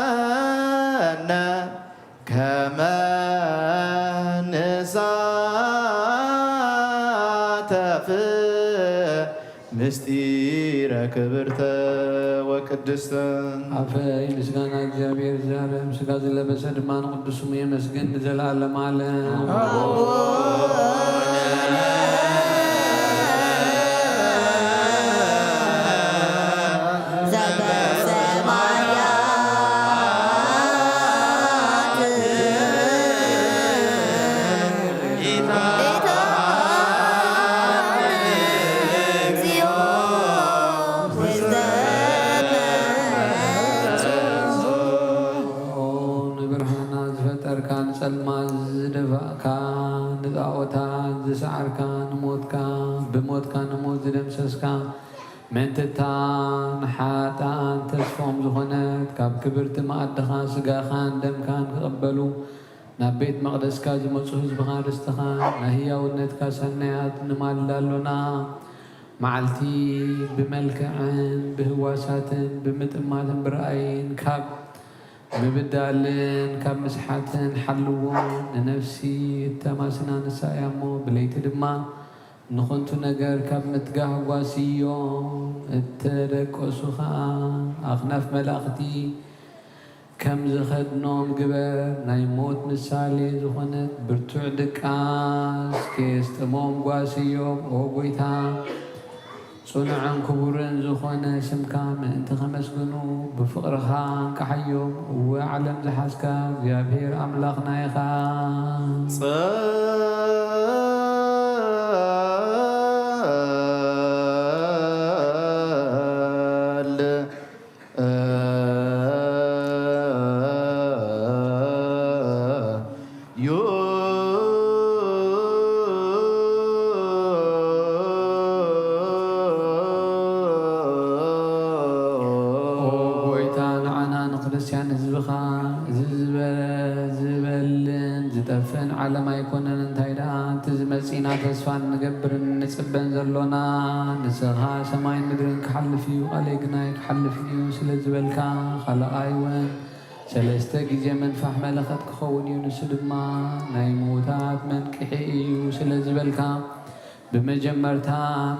ይደልወነ ከመ ንሳተፍ ምስጢረ ክብርተ ወቅድስተ አፈይ ምስጋና እግዚአብሔር ዛሬም ስጋ ዘለበሰ ድማ ንቅዱስ ስሙ ይመስገን ንዘለዓለም ዓለም ዝፈጠርካ ንጸልማ ዝደፋእካ ንጣዖታ ዝሰዓርካ ንሞትካ ብሞትካ ንሞት ዝደምሰስካ መንትታን ሓጣን ተስፎም ዝኾነት ካብ ክብርቲ መኣድኻ ስጋኻን ደምካን ክቕበሉ ናብ ቤት መቕደስካ ዝመፁ ህዝብኻ ርስትኻ ናይ ህያውነትካ ሰናያት ንማልዳሎና መዓልቲ ብመልክዕን ብህዋሳትን ብምጥማትን ብረኣይን ካብ ምብዳልን ካብ ምስሓትን ሓልዎን ንነፍሲ እተማስና ንሳእያ እሞ ብለይቲ ድማ ንኾንቱ ነገር ካብ ምትጋህ ጓስዮም እተደቆሱ ከዓ ኣኽናፍ መላእኽቲ ከም ዝኸድኖም ግበር ናይ ሞት ምሳሌ ዝኾነት ብርቱዕ ድቃስ ከየስጥሞም ጓስዮም ኦ ጎይታ ጽኑዕን ክቡርን ዝኾነ ስምካ ምእንቲ ኸመስግኑ ብፍቕርኻ እንቃሓዮም እወ ዓለም ዝሓዝካ እግዚኣብሔር ኣምላኽና ኢኻ ክርስቲያን ህዝብኻ ዝበልን ዝጠፍን ዓለም ኣይኮነን እንታይ ደኣ እቲ ዝመፂና ተስፋን ንገብርን ንፅበን ዘሎና ንስኻ ሰማይን ምድርን ክሓልፍ እዩ ቃለይ ግናይ ክሓልፍ እዩ ስለ ዝበልካ ካልኣይ እውን 3 ግዜ መንፋሕ መለኸት ክኸውን እዩ ንሱ ድማ ናይ ምዉታት መንቅሒ እዩ ስለ ዝበልካ ብመጀመርታ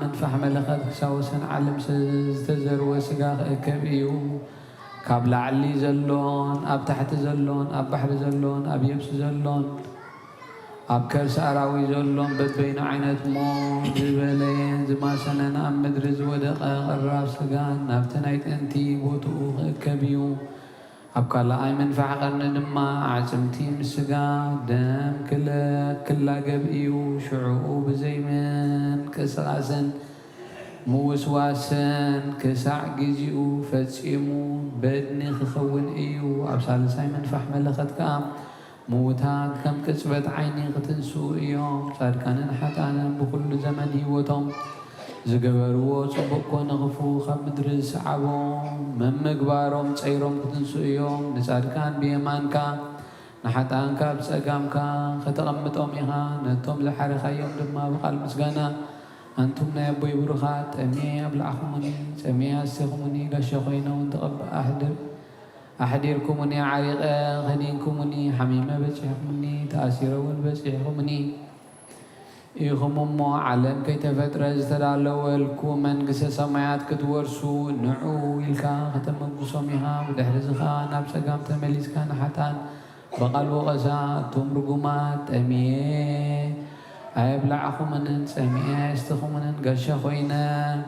መንፋሕ መለኸት ክሳብ ወሰን ዓለም ዝተዘርወ ስጋ ክእከብ እዩ ካብ ላዕሊ ዘሎን ኣብ ታሕቲ ዘሎን ኣብ ባሕሪ ዘሎን ኣብ የብሲ ዘሎን ኣብ ከርሲ ኣራዊት ዘሎን በበይኑ ዓይነት ሞት ዝበለየን ዝማሰነን ኣብ ምድሪ ዝወደቐ ቕራብ ስጋን ናብቲ ናይ ጥንቲ ቦትኡ ክእከብ እዩ ኣብ ካልኣይ መንፋሕ ቐርኒ ድማ ዓፅምቲ ምስ ስጋ ደም ክላገብ እዩ ሽዑኡ ብዘይምንቅስቓስን ምውስዋስን ክሳዕ ግዚኡ ፈጺሙ በድኒ ክኸውን እዩ ኣብ ሳልሳይ መንፋሕ መለኸት ከዓ ምዉታት ከም ቅጽበት ዓይኒ ክትንስኡ እዮም ጻድቃንን ሓጣንን ብኩሉ ዘመን ህይወቶም ዝገበርዎ ጽቡቕ ኮነ ክፉእ ካብ ምድሪ ዝሰዓቦም መምግባሮም ጸይሮም ክትንስኡ እዮም ንጻድቃን ብየማንካ ንሓጣንካ ብጸጋምካ ከተቐምጦም ኢኻ ነቶም ዝሓረኻዮም ድማ ብቓል ምስጋና أنتم نبوي بروخات أمي أبلعكمني أمي أستخمني قشخينون تقبل أحديركمني عريق غنينكمني حميمة بشحكمني تأثيرون بشحكمني إيخمم علم كي تفترز تدعلو الكومن قصة سمايات كتورسو نعو إلكا ختم بصميها ودحرزخا نبسا قام تمليس كان حتان بقلو غزا تمرقمات أمي أيبلعكمنن سميع استخمنن قشخوينا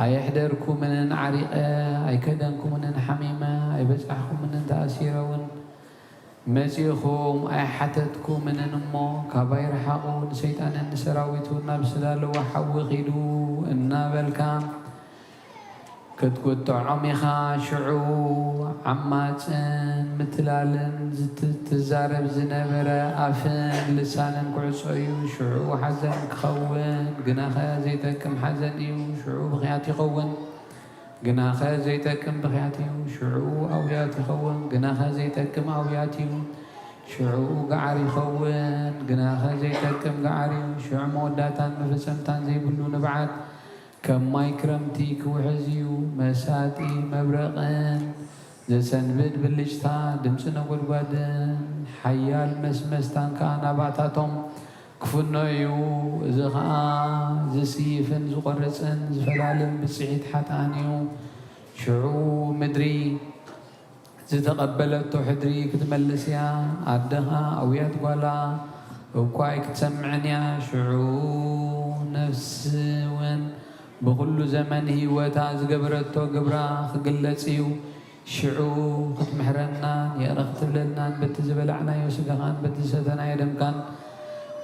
أيحضركمنن عريقة أيكدنكمنن حميمة أيبزعكمنن تأثيرون مسيخهم أيحتتكمنن أمو كبير حقون سيطان سراويتون بسلالو وحوخيدو النابلكام كتقطع عميخا شعو عماتن متلالن تزارب زنبرة أفن لسانن كعصيو شعو حزن كخون قناخا زيتكم حزن يو شعو بخياتي خون قناخا زيتكم بخياتي شعو أوياتي خون قناخا زيتكم أوياتي شعو قعري خون قناخا زيتكم قعري شعو موداتان مفسمتان زي بلو نبعات كم ماي كرمتي كوحزيو مساتي مبرقن زسنبد باللجتا دمسنا والبادن حيال مسمستان كان باتاتهم كفنويو زغا زسيفن زقرسن زفلالن بسعيد حتانيو شعو مدري زتقبلتو حدري كتملسيا عدها أويات قولا وكواي كتسمعنيا شعو نفسون بكل زمن هيوتا زقبرتو قبرا خقلتسيو شعو ختمحرنا يأرخت لنا بتزبلعنا يوسقان بتزتنا يدمكان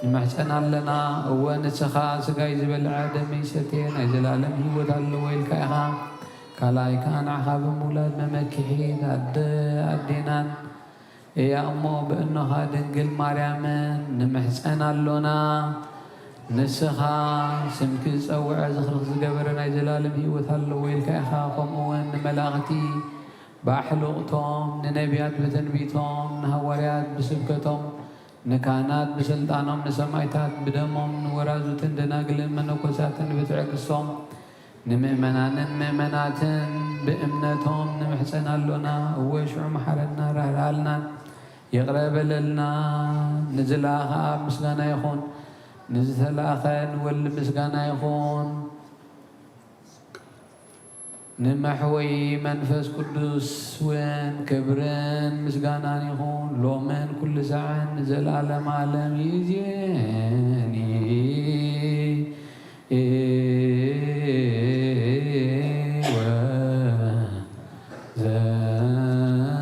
يمحسنا لنا هو نسخا سقاي زبلع دمي ستين زلالم هيوتا اللويل كايها كالاي كان عخاب مولاد ممكحين أدينان እያ እሞ ብእኖኻ ድንግል ማርያምን ንምሕፀን ኣሎና ንስኻ ስምኪ ዝፀውዐ ዝኽርኽ ዝገበረ ናይ ዘላለም ህይወት ኣለዎ ኢልካ ኢኻ ከምኡውን ንመላእኽቲ ብኣሕልቕቶም ንነቢያት ብትንቢቶም ንሃዋርያት ብስብከቶም ንካህናት ብስልጣኖም ንሰማይታት ብደሞም ንወራዙትን ደናግልን መነኮሳትን ብትዕግሶም ንምእመናንን ምእመናትን ብእምነቶም ንምሕፀን ኣሎና እወ ሽዑ መሓረና ራህራሃልናን የቕረበለልና ንዝለኣኸ ኣብ ምስጋና ይኹን ንዝተለኣኸ ንወልድ ምስጋና ይኹን ንመሕወይ መንፈስ ቅዱስ ውን ክብርን ምስጋናን ይኹን ሎምን ኩሉ ሰዓን ንዘለኣለም ዓለም ይእዜኒ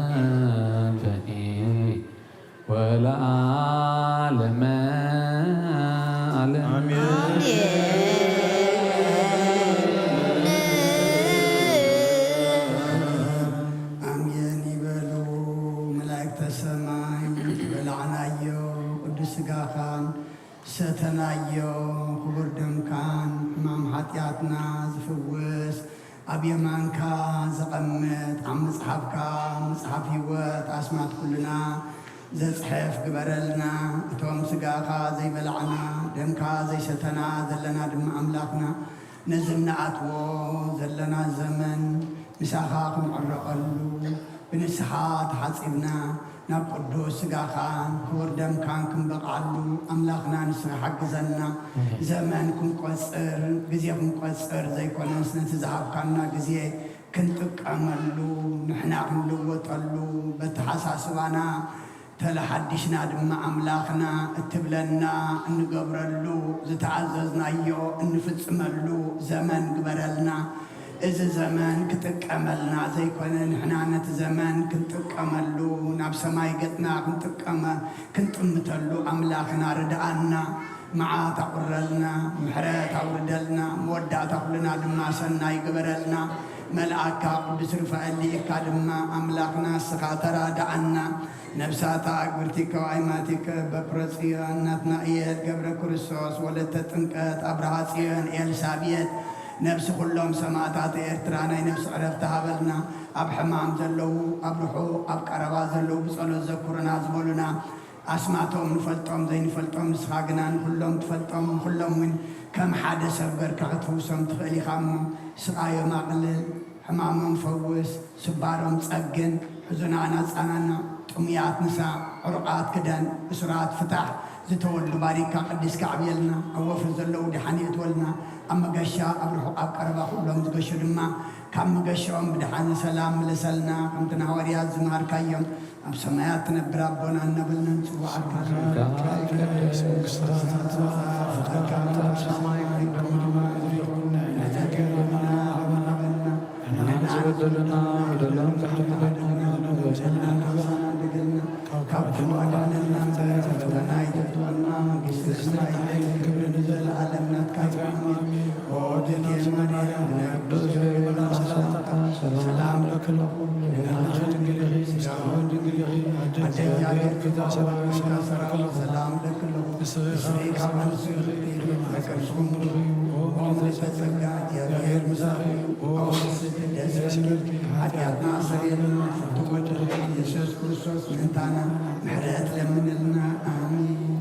ወዘልፈኒ ወለዓለመ ዓለም አሜን ይበሉ መላእክተ ሰማይ። በላዕናዮ ቅዱስ ሥጋኻን ሰተናዮ ክቡር ደምካን ሕማም ኃጢአትና ዝፍውስ ኣብ የማንካ ዘቐምጥ ኣብ መጽሓፍካ መጽሓፍ ህይወት ኣስማት ኩልና ዘጽሕፍ ግበረልና። እቶም ሥጋኻ ዘይበላዕና ደምካ ዘይሰተና ዘለና ድማ ኣምላኽና ነዚ እናኣትዎ ዘለና ዘመን ምሳኻ ክንዕረቐሉ ብንስሓ ተሓፂብና ናብ ቅዱስ ሥጋኻን ክቡር ደምካን ክንበቕዓሉ ኣምላኽና ንስኻ ሓግዘና። ዘመን ክንቆፅር ግዜ ክንቆፅር ዘይኮነስ ነቲ ዝሃብካና ግዜ ክንጥቀመሉ ንሕና ክንልወጠሉ በተሓሳስባና ተለሓዲሽና ድማ ኣምላኽና እትብለና እንገብረሉ ዝተኣዘዝናዮ እንፍጽመሉ ዘመን ግበረልና። እዚ ዘመን ክጥቀመልና ዘይኮነ ንሕና ነቲ ዘመን ክንጥቀመሉ ናብ ሰማይ ገጥና ክንጥምተሉ ኣምላኽና ርድኣና። መዓት ኣቁረልና ምሕረት ኣውርደልና መወዳእታ ኩልና ድማ ሰናይ ግበረልና። መልኣካ ቅዱስ ሩፋኤል ሊኢካ ድማ ኣምላኽና እስኻ ተራድኣና። ነብሳታ ኣግብርቲከ ወኣይማቲከ በኵረ ጽዮን እናትና እየት ገብረ ክርስቶስ ወለተ ጥምቀት ኣብርሃ ጽዮን ኤልሳቤጥ ነብሲ ኩሎም ሰማዕታት ኤርትራ ናይ ነብሲ ዕረፍቲ ሃበልና። ኣብ ሕማም ዘለዉ ኣብ ርሑቕ ኣብ ቀረባ ዘለዉ ብጸሎት ዘኩርና ዝበሉና ኣስማቶም ንፈልጦም ዘይንፈልጦም ንስኻ ግና ንኩሎም ትፈልጦም። ኩሎም እውን ከም ሓደ ሰብ ጌርካ ክትፍውሶም ትኽእል ኢኻ እሞ ስቃዮም ኣቕልል ሕማሞም ፈውስ ስባሮም ጸግን ሕዙናና ጻናና ጥሙያት ንሳ ዕሩቓት ክደን እሱራት ፍታሕ ዝተወልዱ ባሪካ ቅዲስካ ዕብየልና። ኣብ ወፍሪ ዘለዉ ድሓኒ እትወልና ኣብ መገሻ ኣብ ርሑቕ ኣብ ቀረባ ኩሎም ዝገሹ ድማ ካብ መገሻኦም ብድሓኒ ሰላም ምለሰልና። ከምቲ ናሃዋርያት ዝምሃርካዮም ኣብ ሰማያት ትነብር ኣቦና እናበልና ንጽዋዓካ ካብ ተዋዳንና ፈተና ይገጥመና መንግሥትስና ክብር ንዘለዓለም ናትካ ይሁን። ወድልየ ማርያም ቅዱስ ሰላም ለክለኩም ሰላም ለክለኩም ስሪካባንስሪካባንስሪም ተጸጋ እግዚአብሔር ምሳኺ ኃጢአትና ሰሬልና ትወድር ኢየሱስ ክርስቶስ ምንታና ምሕረት ለምንልና አሜን።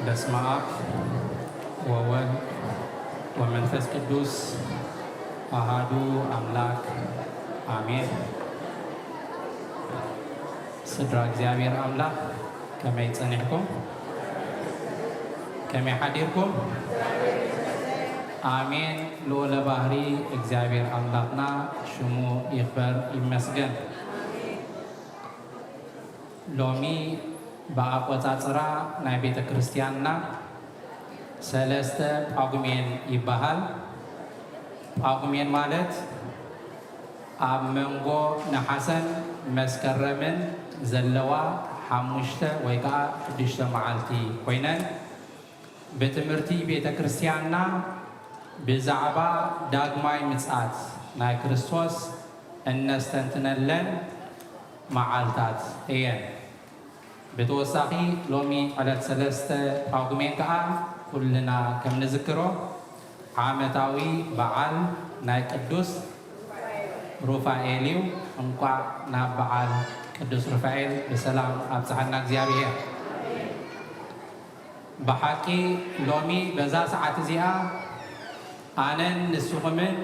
በስመ አብ ወወልድ ወመንፈስ ቅዱስ አሃዱ አምላክ አሜን። ስድራ እግዚአብሔር አምላክ ከመይ ጸኒሕኩም ከመይ ሓዲርኩም አሜን። ልዑለ ባህሪ እግዚአብሔር አምላክና ሽሙ ይኽበር ይመስገን። ሎሚ በአቆጻጽራ ናይ ቤተ ክርስቲያንና ሰለስተ ጳጉሜን ይበሃል። ጳጉሜን ማለት ኣብ መንጎ ነሓሰን መስከረምን ዘለዋ 5 ወይ ከዓ 6 መዓልቲ ኮይነን በትምህርቲ ቤተ ክርስቲያንና ብዛዕባ ዳግማይ ምጽአት ናይ ክርስቶስ እነስተንትነለን መዓልታት እየን። ብተወሳኺ ሎሚ ዕለት 3 ጳጉሜን ከዓ ኩልና ከም ንዝክሮ ዓመታዊ በዓል ናይ ቅዱስ ሩፋኤል እዩ። እንኳዕ ናብ በዓል ቅዱስ ሩፋኤል ብሰላም ኣብፅሐና እግዚአብሔር። ብሓቂ ሎሚ በዛ ሰዓት እዚኣ ኣነን ንስኹምን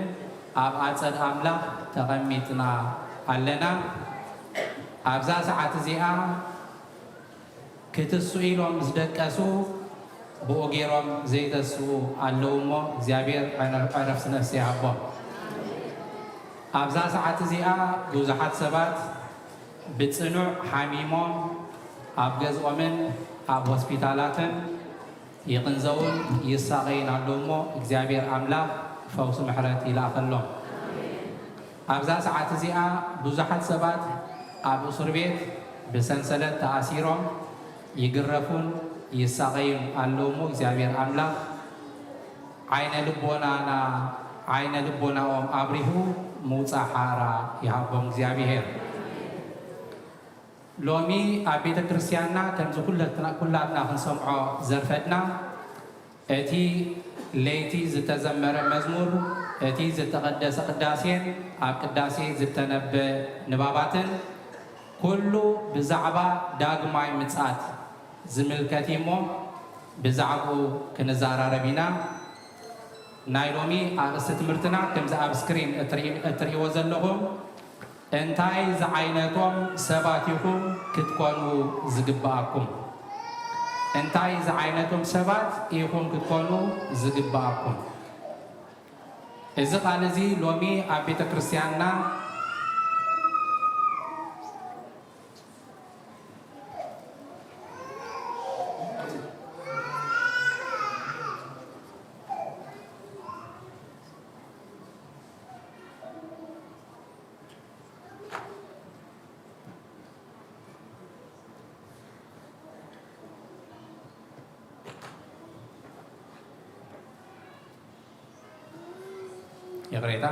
ኣብ ኣፀድ ኣምላኽ ተቐሚጥና ኣለና። ኣብዛ ሰዓት እዚኣ ክትስኡ ኢሎም ዝደቀሱ ብኡ ገይሮም ዘይተስኡ ኣለዉ እሞ እግዚአብሔር ዕረፍቲ ነፍሲ ይሃቦም። ኣብዛ ሰዓት እዚኣ ብዙሓት ሰባት ብፅኑዕ ሓሚሞም ኣብ ገዝኦምን ኣብ ሆስፒታላትን ይቕንዘውን ይሳቀይን ኣለዉ እሞ እግዚአብሔር ኣምላኽ ፈውሲ ምሕረት ይልኣኸሎም። ኣብዛ ሰዓት እዚኣ ብዙሓት ሰባት ኣብ እስር ቤት ብሰንሰለት ተኣሲሮም ይግረፉን ይሳቀዩን ኣለዉ እሞ እግዚአብሔር ኣምላኽ ዓይነ ልቦናኦም ኣብሪሁ ምውፃእ ሓራ ይሃቦም እግዚአብሔር። ሎሚ ኣብ ቤተ ክርስቲያንና ከምዚ ኩላትና ክንሰምዖ ዘርፈድና እቲ ለይቲ ዝተዘመረ መዝሙር፣ እቲ ዝተቐደሰ ቅዳሴን ኣብ ቅዳሴ ዝተነበ ንባባትን ኩሉ ብዛዕባ ዳግማይ ምጽአት ዝምልከት እሞ ብዛዕባኡ ክንዘራረብ ኢና። ናይ ሎሚ ኣርእስቲ ትምህርትና ከምዚ ኣብ ስክሪን እትርእይዎ ዘለኹም እንታይ ዝዓይነቶም ሰባት ኢኹም ክትኮኑ ዝግባኣኩም፣ እንታይ ዝዓይነቶም ሰባት ኢኹም ክትኮኑ ዝግባኣኩም። እዚ ቃል እዚ ሎሚ ኣብ ቤተ ክርስቲያንና يغريتا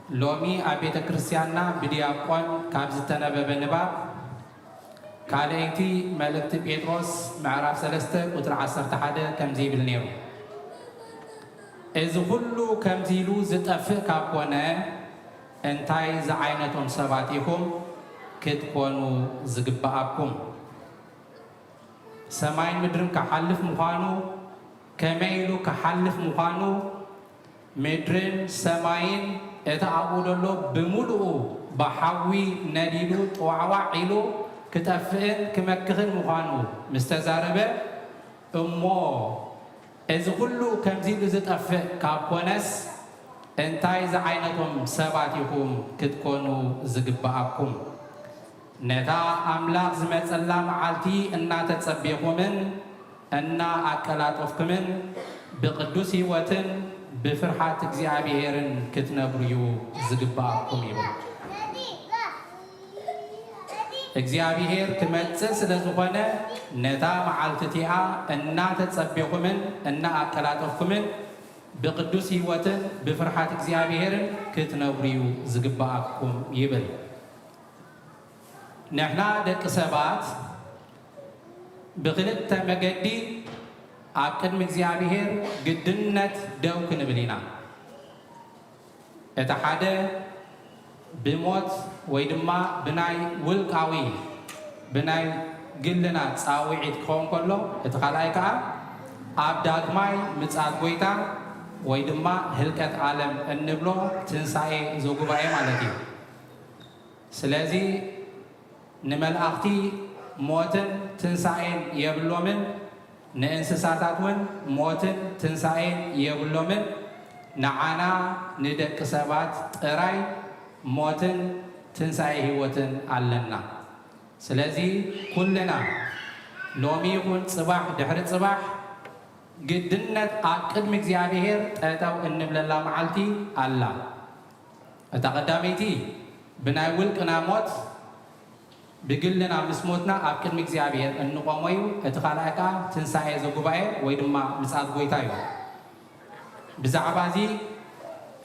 لومي أبيت كريستيانا بدياقون كابز التنبب النباب كاليتي ملكت بيتروس معراف سلسته قطر 11 كم زي بالنيرو إذ كله كم زيلو زتأفق كابونا انتاي زعينتهم سباتيكم كتكونوا زقباءكم سماين مدرن كحلف مخانو كميلو كحلف مخانو مدرن سماين اتعبودلو بملؤ بحوي نديلو توعوعيلو كتفئن كمكخن مخانو مستزاربه امو إذ كله كمزيل زتأفئ كابونس انتاي زعينتهم سباتيكم كتكونوا زقباءكم نتا أملاك زمت الله معالتي إنا تتصبيكمن إنا أكلاتوفكمن بقدوسي وتن بفرحة እግዚአብሔርን كتنبريو زقباءكم يبقى እግዚአብሔር ክመጽእ ስለዝኾነ ነታ መዓልትቲኣ እናተጸቢኹምን እናኣከላጠፍኩምን ብቅዱስ ህይወትን ብፍርሓት እግዚአብሔርን ክትነብሩ ዝግባአኩም ይብል ንሕና ደቂ ሰባት ብክልተ መገዲ ኣብ ቅድሚ እግዚአብሔር ግድነት ደው ክንብል ኢና እቲ ሓደ بموت ويدما بناي ولقاوي بناي قلنا تصاوعيت كون كله اتخلايك اب داغماي مصاد غويتا ويدما هلكت عالم انبلو تنساي زوغباي مالتي سلازي نملأختي موتن تنساين يبلومن نانسساتاتون موتن تنساين يبلومن نعانا ندق سبات طراي موتن تنساي هيوتن علنا سلازي كلنا لومي يكون صباح دحر صباح قدنت قدم እግዚአብሔር ጠጠው እንብለላ መዓልቲ አላ እታ ቀዳመይቲ ብናይ ውልቅና ሞት ብግልና ምስ ሞትና ኣብ ቅድሚ እግዚአብሔር እንቆመዩ እቲ ካልኣይካ ትንሳኤ ዘጉባኤ ወይ ድማ ምጽአት ጎይታ እዩ ብዛዕባ እዚ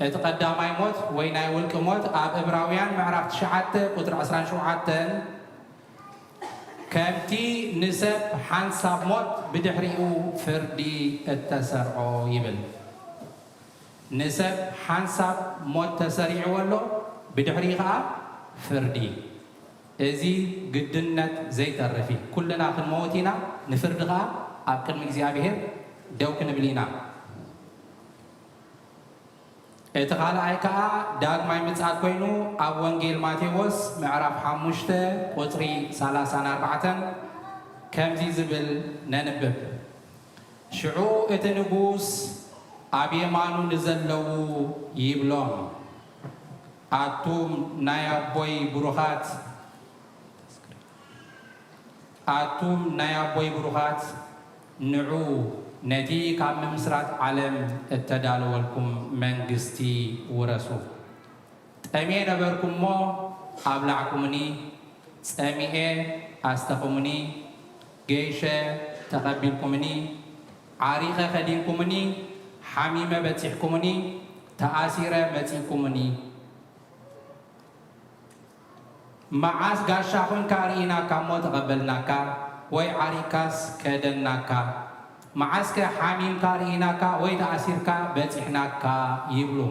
እቲ ቀዳማይ ሞት ወይ ናይ ውልቂ ሞት ኣብ ዕብራውያን ምዕራፍ 9 ቁጥሪ 17 ከምቲ ንሰብ ሓንሳብ ሞት ብድሕሪኡ ፍርዲ እተሰርዖ ይብል ንሰብ ሓንሳብ ሞት ተሰሪዕዎ ኣሎ ብድሕሪ ከዓ ፍርዲ እዚ ግድነት ዘይተርፊ ኩልና ክንመውት ኢና ንፍርዲ ከዓ ኣብ ቅድሚ እግዚአብሔር ደው ክንብል ኢና እቲ ካልኣይ ከዓ ዳግማይ ምጽአት ኮይኑ ኣብ ወንጌል ማቴዎስ ምዕራፍ 5 ቁጥሪ 34 ከምዚ ዝብል ነንብብ ሽዑ እቲ ንጉስ ኣብ የማኑ ንዘለዉ ይብሎም ኣቱም ናይ ኣቦይ ብሩኻት ኣቱም ናይ ኣቦይ ብሩኻት ንዑ ነቲ ካብ ምምስራት ዓለም እተዳለወልኩም መንግስቲ ውረሱ ጠሚኤ ነበርኩሞ ኣብላዕኩምኒ ጸሚኤ ኣስተኹምኒ ገይሸ ተቐቢልኩምኒ ዓሪኸ ኸዲንኩምኒ ሓሚመ በፂሕኩምኒ ተኣሲረ መጺኩምኒ መዓስ ጋሻ ኾንካ ርኢናካ እሞ ተቐበልናካ ወይ ዓሪካስ ከደናካ معسك حاميم كاريناكا ويتا أسيركا بتحناكا يبلو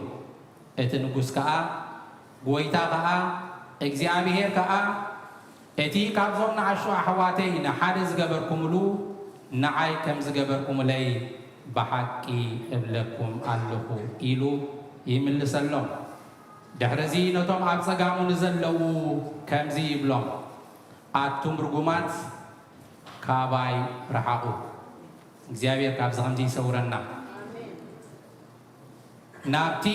اتنقص كا ويتا كا اكزيابير كا اتي كابزون عشو أحواتي نحادز قبركم لو نعاي كمز قبركم لي بحكي ابلكم ألقو إلو يمل سلم دحرزي نتوم أبسقامو نزلو كمزي يبلو أتوم رقومات كاباي رحاقو እግዚአብሔር ካብዚ ከምዚ ይሰውረና ናብቲ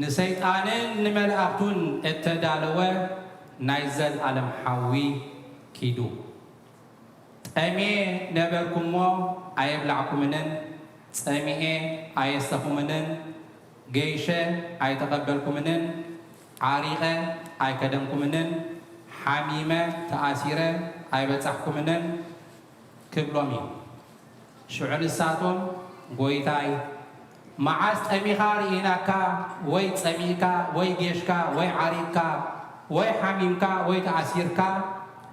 ንሰይጣንን ንመላእክቱን እተዳለወ ናይ ዘለዓለም ሓዊ ኪዱ ጠሚኤ ነበርኩሞ ኣየብላዕኩምንን ጸሚኤ ኣየስተኹምንን ገይሸ ኣይተቐበልኩምንን ዓሪቐ ኣይከደንኩምንን ሓሚመ ተኣሲረ ኣይበጻሕኩምንን ክብሎም እዩ شعن الساتهم قويتاي معاست أميخار إناكا وي تسميكا وي جيشكا وي عريكا وي حميمكا وي تأسيركا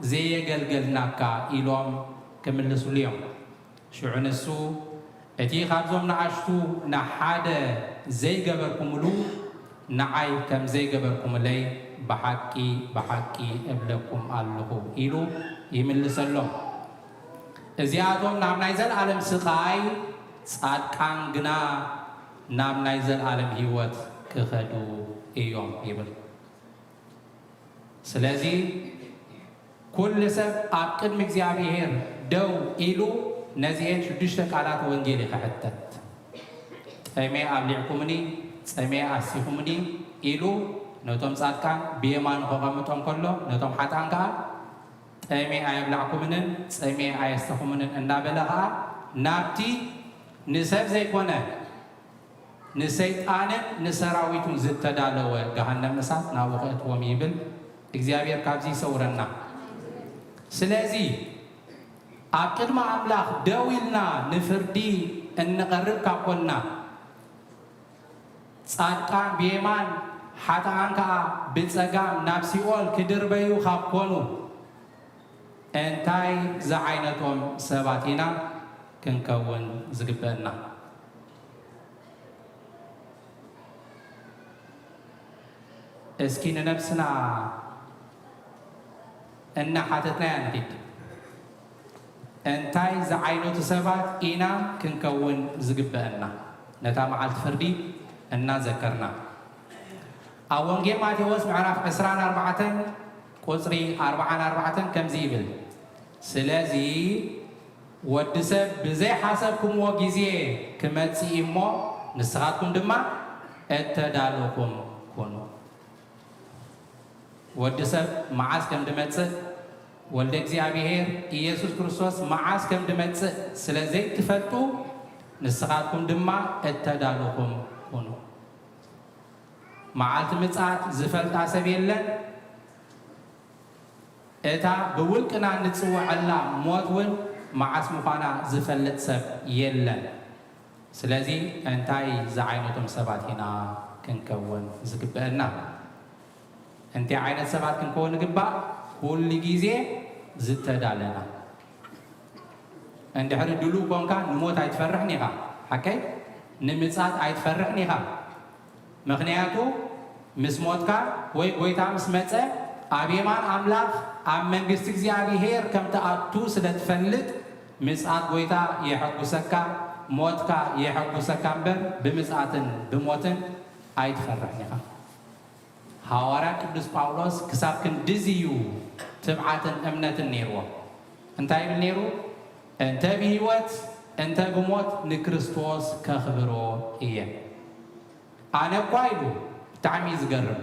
زي قلقلناكا إلوم كملسوا اليوم شعن السو اتي خابزوم نعشتو نحادة زي قبركم لو نعاي كم زي قبركم لي بحكي ابلكم الله إلو يملس اللهم ازيادهم نام نايزل عالم سقاي صاد كان جنا نام نايزل عالم هيوت كخدو ايوم يبل سلازي كل سب أقد مكزيابيهر دو إلو نزيهن شدشت قالات وانجيلي خحتت سمي أبلعكمني سمي أسيكمني إلو نوتم صادكان بيمان خوغمتهم كله نوتم حتان كان سمي أبلعكمنن سمي أيستخمنن النابلغا نابتي نسب زي كونه نسيطانن نسراويتون زتدالوه جهنم نسات ناوقت وميبل እግዚአብሔር ካብዚ ሰውረና ስለዚህ አቅድማ አምላክ ደውልና ንፍርዲ እንቀርብ ካቆና ጻድቃን ቢየማን ሓጣን ከዓ ብጸጋም ናብ ሲኦል ክድርበዩ ካኮኑ እንታይ ዝዓይነቶም ሰባት ኢና ክንከውን ዝግበአና እስኪ ንነፍስና إن حدثنا نريد أنتاي زعينو تسبات إنا كنكون زقبنا نتام على الفردي أننا ذكرنا أول جيم ما تيوس معرف عسران 4 قصري 4 كم زيبل سلازي ودسب بزي حسبكم وجزيه كما تسيمو نسخاتكم دما اتدالوكم كونوا ودسب معاس كم دمتس ولد እግዚአብሔር ኢየሱስ ክርስቶስ معاس كم دمتس ስለዚህ ትፈጡ ንስኻትኩም ድማ እተዳሉኩም ሁኑ መዓልቲ ምጽአት ዝፈልጣ ሰብ የለን እታ ብውልቅና ንጽውዐላ ሞት እውን መዓስ ምዃና ዝፈልጥ ሰብ የለን ስለዚህ እንታይ ዝዓይነቶም ሰባት ኢና ክንከውን ዝግበአና أنت عينت سبات كنكون جبا كل جيزة زتدالنا عند حد دلو كونكا نموت عيتفرحني ها حكي نمسات عيتفرحني ها مغنياتو مسموتكا وي تامس متى أبيمان أملاك أم من جستك زيادة هير كم تأتو سدت فلت مسات ويتا يحكو سكا موتكا يحكو سكامبر بمساتن بموتن عيتفرحني ها حوارا قدوس باولوس كساب كندزيو تبعاتن امنتن نيرو انتاي بالنيرو انت بهيوت انت بموت نكريستوس كخبرو ايه انا قايلو تعميز قرب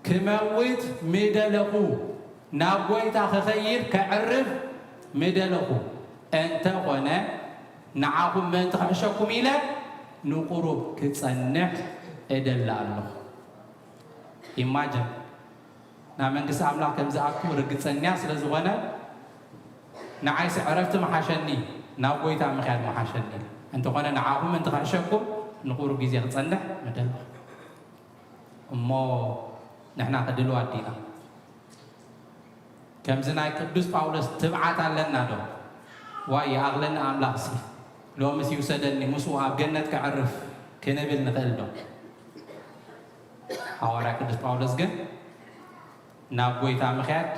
كموت مدلقو نابويتا خخير كعرف مدلقو انت قنا نعاكم من تخشكم الى نقرب كتصنح ادل الله Imagine. Nah, mengkis amlah kem zaku regitsannya selazwana. Nah, ais araftu mahashani. Nah, gue tak mengkhiat mahashani. Antu kana na'ahum mentakashakum nuquru gizi gitsanna madal. Ummo nahna qadilu adina. Kem zinai Qudus Paulus tib'atan lana do. Wa ya aghlana amlah si. Lo misi yusadanni musu abjannat ka'arif kenabil naqal do. حوارا قدس باولوس ግን ናብ ጎይታ ምኽያድ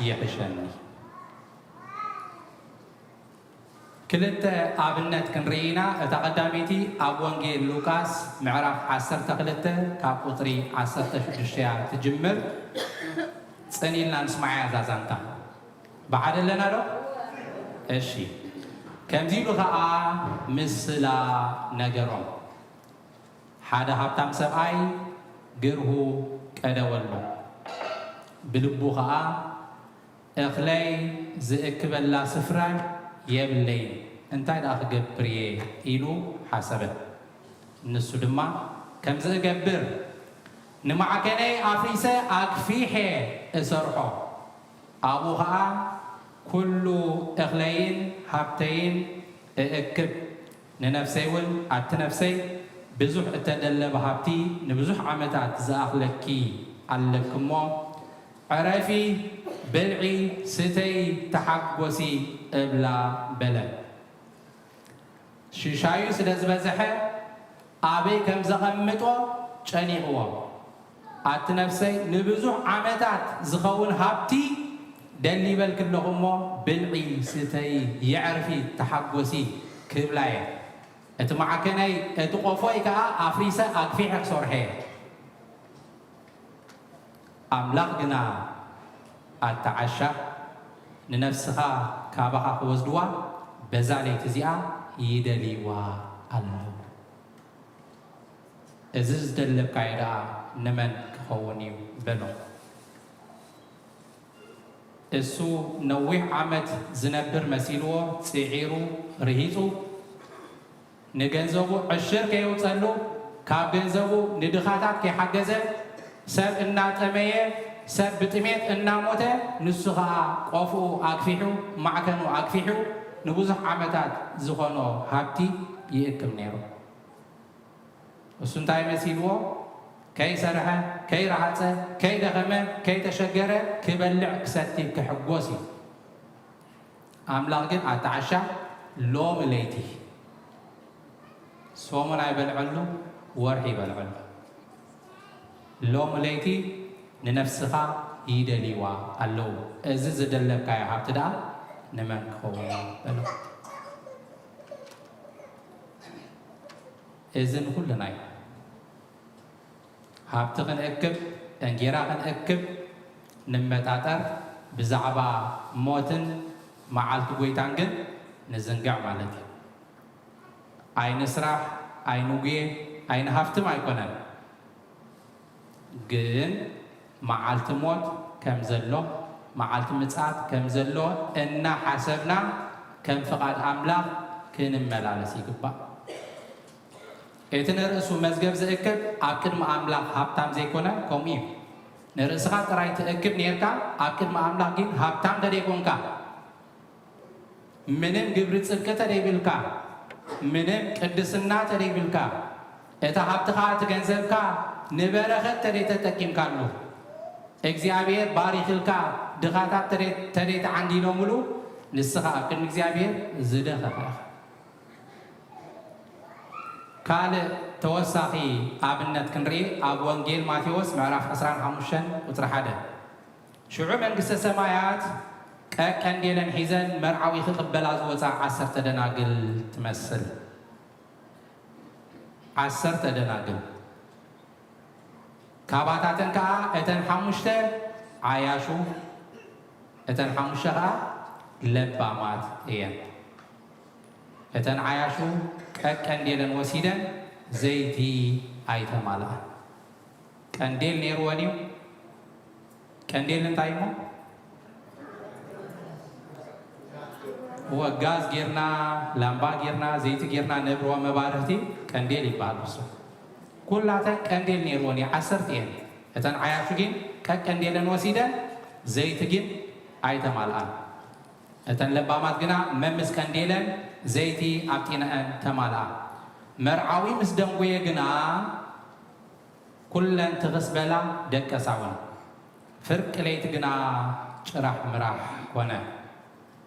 ይሕሸኒ ክልተ ኣብነት ክንርኢና እታ ቀዳመይቲ ኣብ ወንጌል ሉቃስ ምዕራፍ 12 ካብ ቁጥሪ 16 ትጅምር ጽኒልና ንስማዓያ ዛዛንታ በዓደ ኣለና ዶ እሺ ከምዚ ኢሉ ከዓ ምስላ ነገሮም ሓደ ሃብታም ሰብኣይ ግርሁ ቀደወሎ ብልቡ ከዓ እኽለይ ዝእክበላ ስፍራ የብለይ እንታይ ዳ ክገብር እየ ኢሉ ሓሰበ ንሱ ድማ ከም ዝገብር ንማዕከነይ ኣፍሪሰ ኣክፊሐ እሰርሖ ኣብኡ ከዓ ኩሉ እኽለይን ሃብተይን أكب ننفسي أتنفسي بزح التدلب هابتي نبزح عمتات زاخلكي علكمو عرفي بلعي ستي تحقوسي إبلا بلد شيشايو سلازبزحة أبي كم زغمتو شنيقوا أتنفسي نبزح عمتات زخون هابتي دلي بالك لهما بلعي ستي يعرفي تحقوسي كبلاي اتمعكني اتقفوي كا افريسا اكفيح صورحي املاقنا التعشى لنفسها كابها وزدوا بزالي تزيا يدليوا الله ازز دلب كايدا نمن كوني بنو اسو نوح عمت زنبر مسيلو صعيرو رهيصو نجنزبو عشر كيوصلو كاب جنزبو ندخاتات كي حجزه سب الناتمية سب بتميت الناموته نسخة قفو أكفيحو معكنو أكفيحو نبوزح عمتات زخانو هابتي يأكل نيرو وسنتاي مسيلو كي سرحة كي رحته كي دخمه كي تشجره كبلع كستي كحقوسي أملاقين أتعشى لو مليتي صومنا يبلعلو ورحي يبلعلو لو مليتي ننفسها يدليوا اللو ازز دلب كاي حبتدا نمن خوي بلو ازن كلنا حبتغن اكب انجيراغن اكب نمتاتر بزعبا موتن معالتو قويتانجن نزنقع مالتي عين سراح عين وجيه عين هفتم عيقونن جن معالت موت كم زلو معالت متسعات كم زلو إننا حسبنا كم فقد أملاك كن ملالسي كبا إتن رأسو مزجب زأكد أكد ما أملاك هبتام زيكونا كوميم نرأسها تراي تأكد نيركا أكد ما أملاك جين هبتام تريكونكا منم جبرت سلكة تريبلكا منم قدسنا تريبلكا إتا هبتخا تجنزبكا نبرخت تريت تكيم كارلو إجزابير باريخلكا دخاتات تريت عندي نوملو نسخة أكن إجزابير زدخة قال توساخي أبنت كنري أبو أنجيل ماتيوس معرف أسران حموشن وترحاده شعوب من قصة سمايات كأنديلن حيزن مرعوي خلق بلاز وزع 10 دناقل تمثل 10 دناقل كاباتاتن كا اتن حموشته عياشو اتن حموشها لبامات ايان اتن عياشو كأنديلن وسيدن زيتي ايتمالا كأنديل نيروانيو كأنديلن تايمو هو غاز غيرنا لامبا غيرنا زيت غيرنا نبرو مبارتي كأنديل يبالوسو كلها كأنديل نيروني 10 ايان اتن عياشو جين كأنديلن وسيدن زيت جين ايتمالان اتن لبامات غنا ممس كأنديلن زيتي ابتينا تمالا مرعاوي مسدنقوي غنا كلن تغسبلا دكساون فرق ليت غنا شرح مراح كونه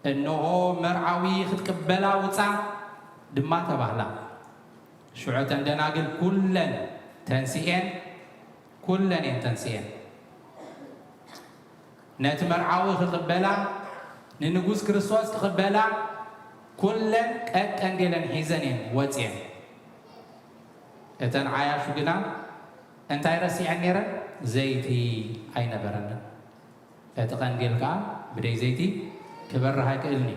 انه مرعاوي ختقبلا وصا دما تباهلا شعوتن دناقل كلن تنسيين كلن تنسيين نت مرعاوي ختقبلا ننقوس كريستوس تقبلا كلن كأنديلن حيزنين وصين اتن عياشو غنا انتي رسي عنيره زيتي اين برنا اتقنديلكا بدي زيتي كبرها كلني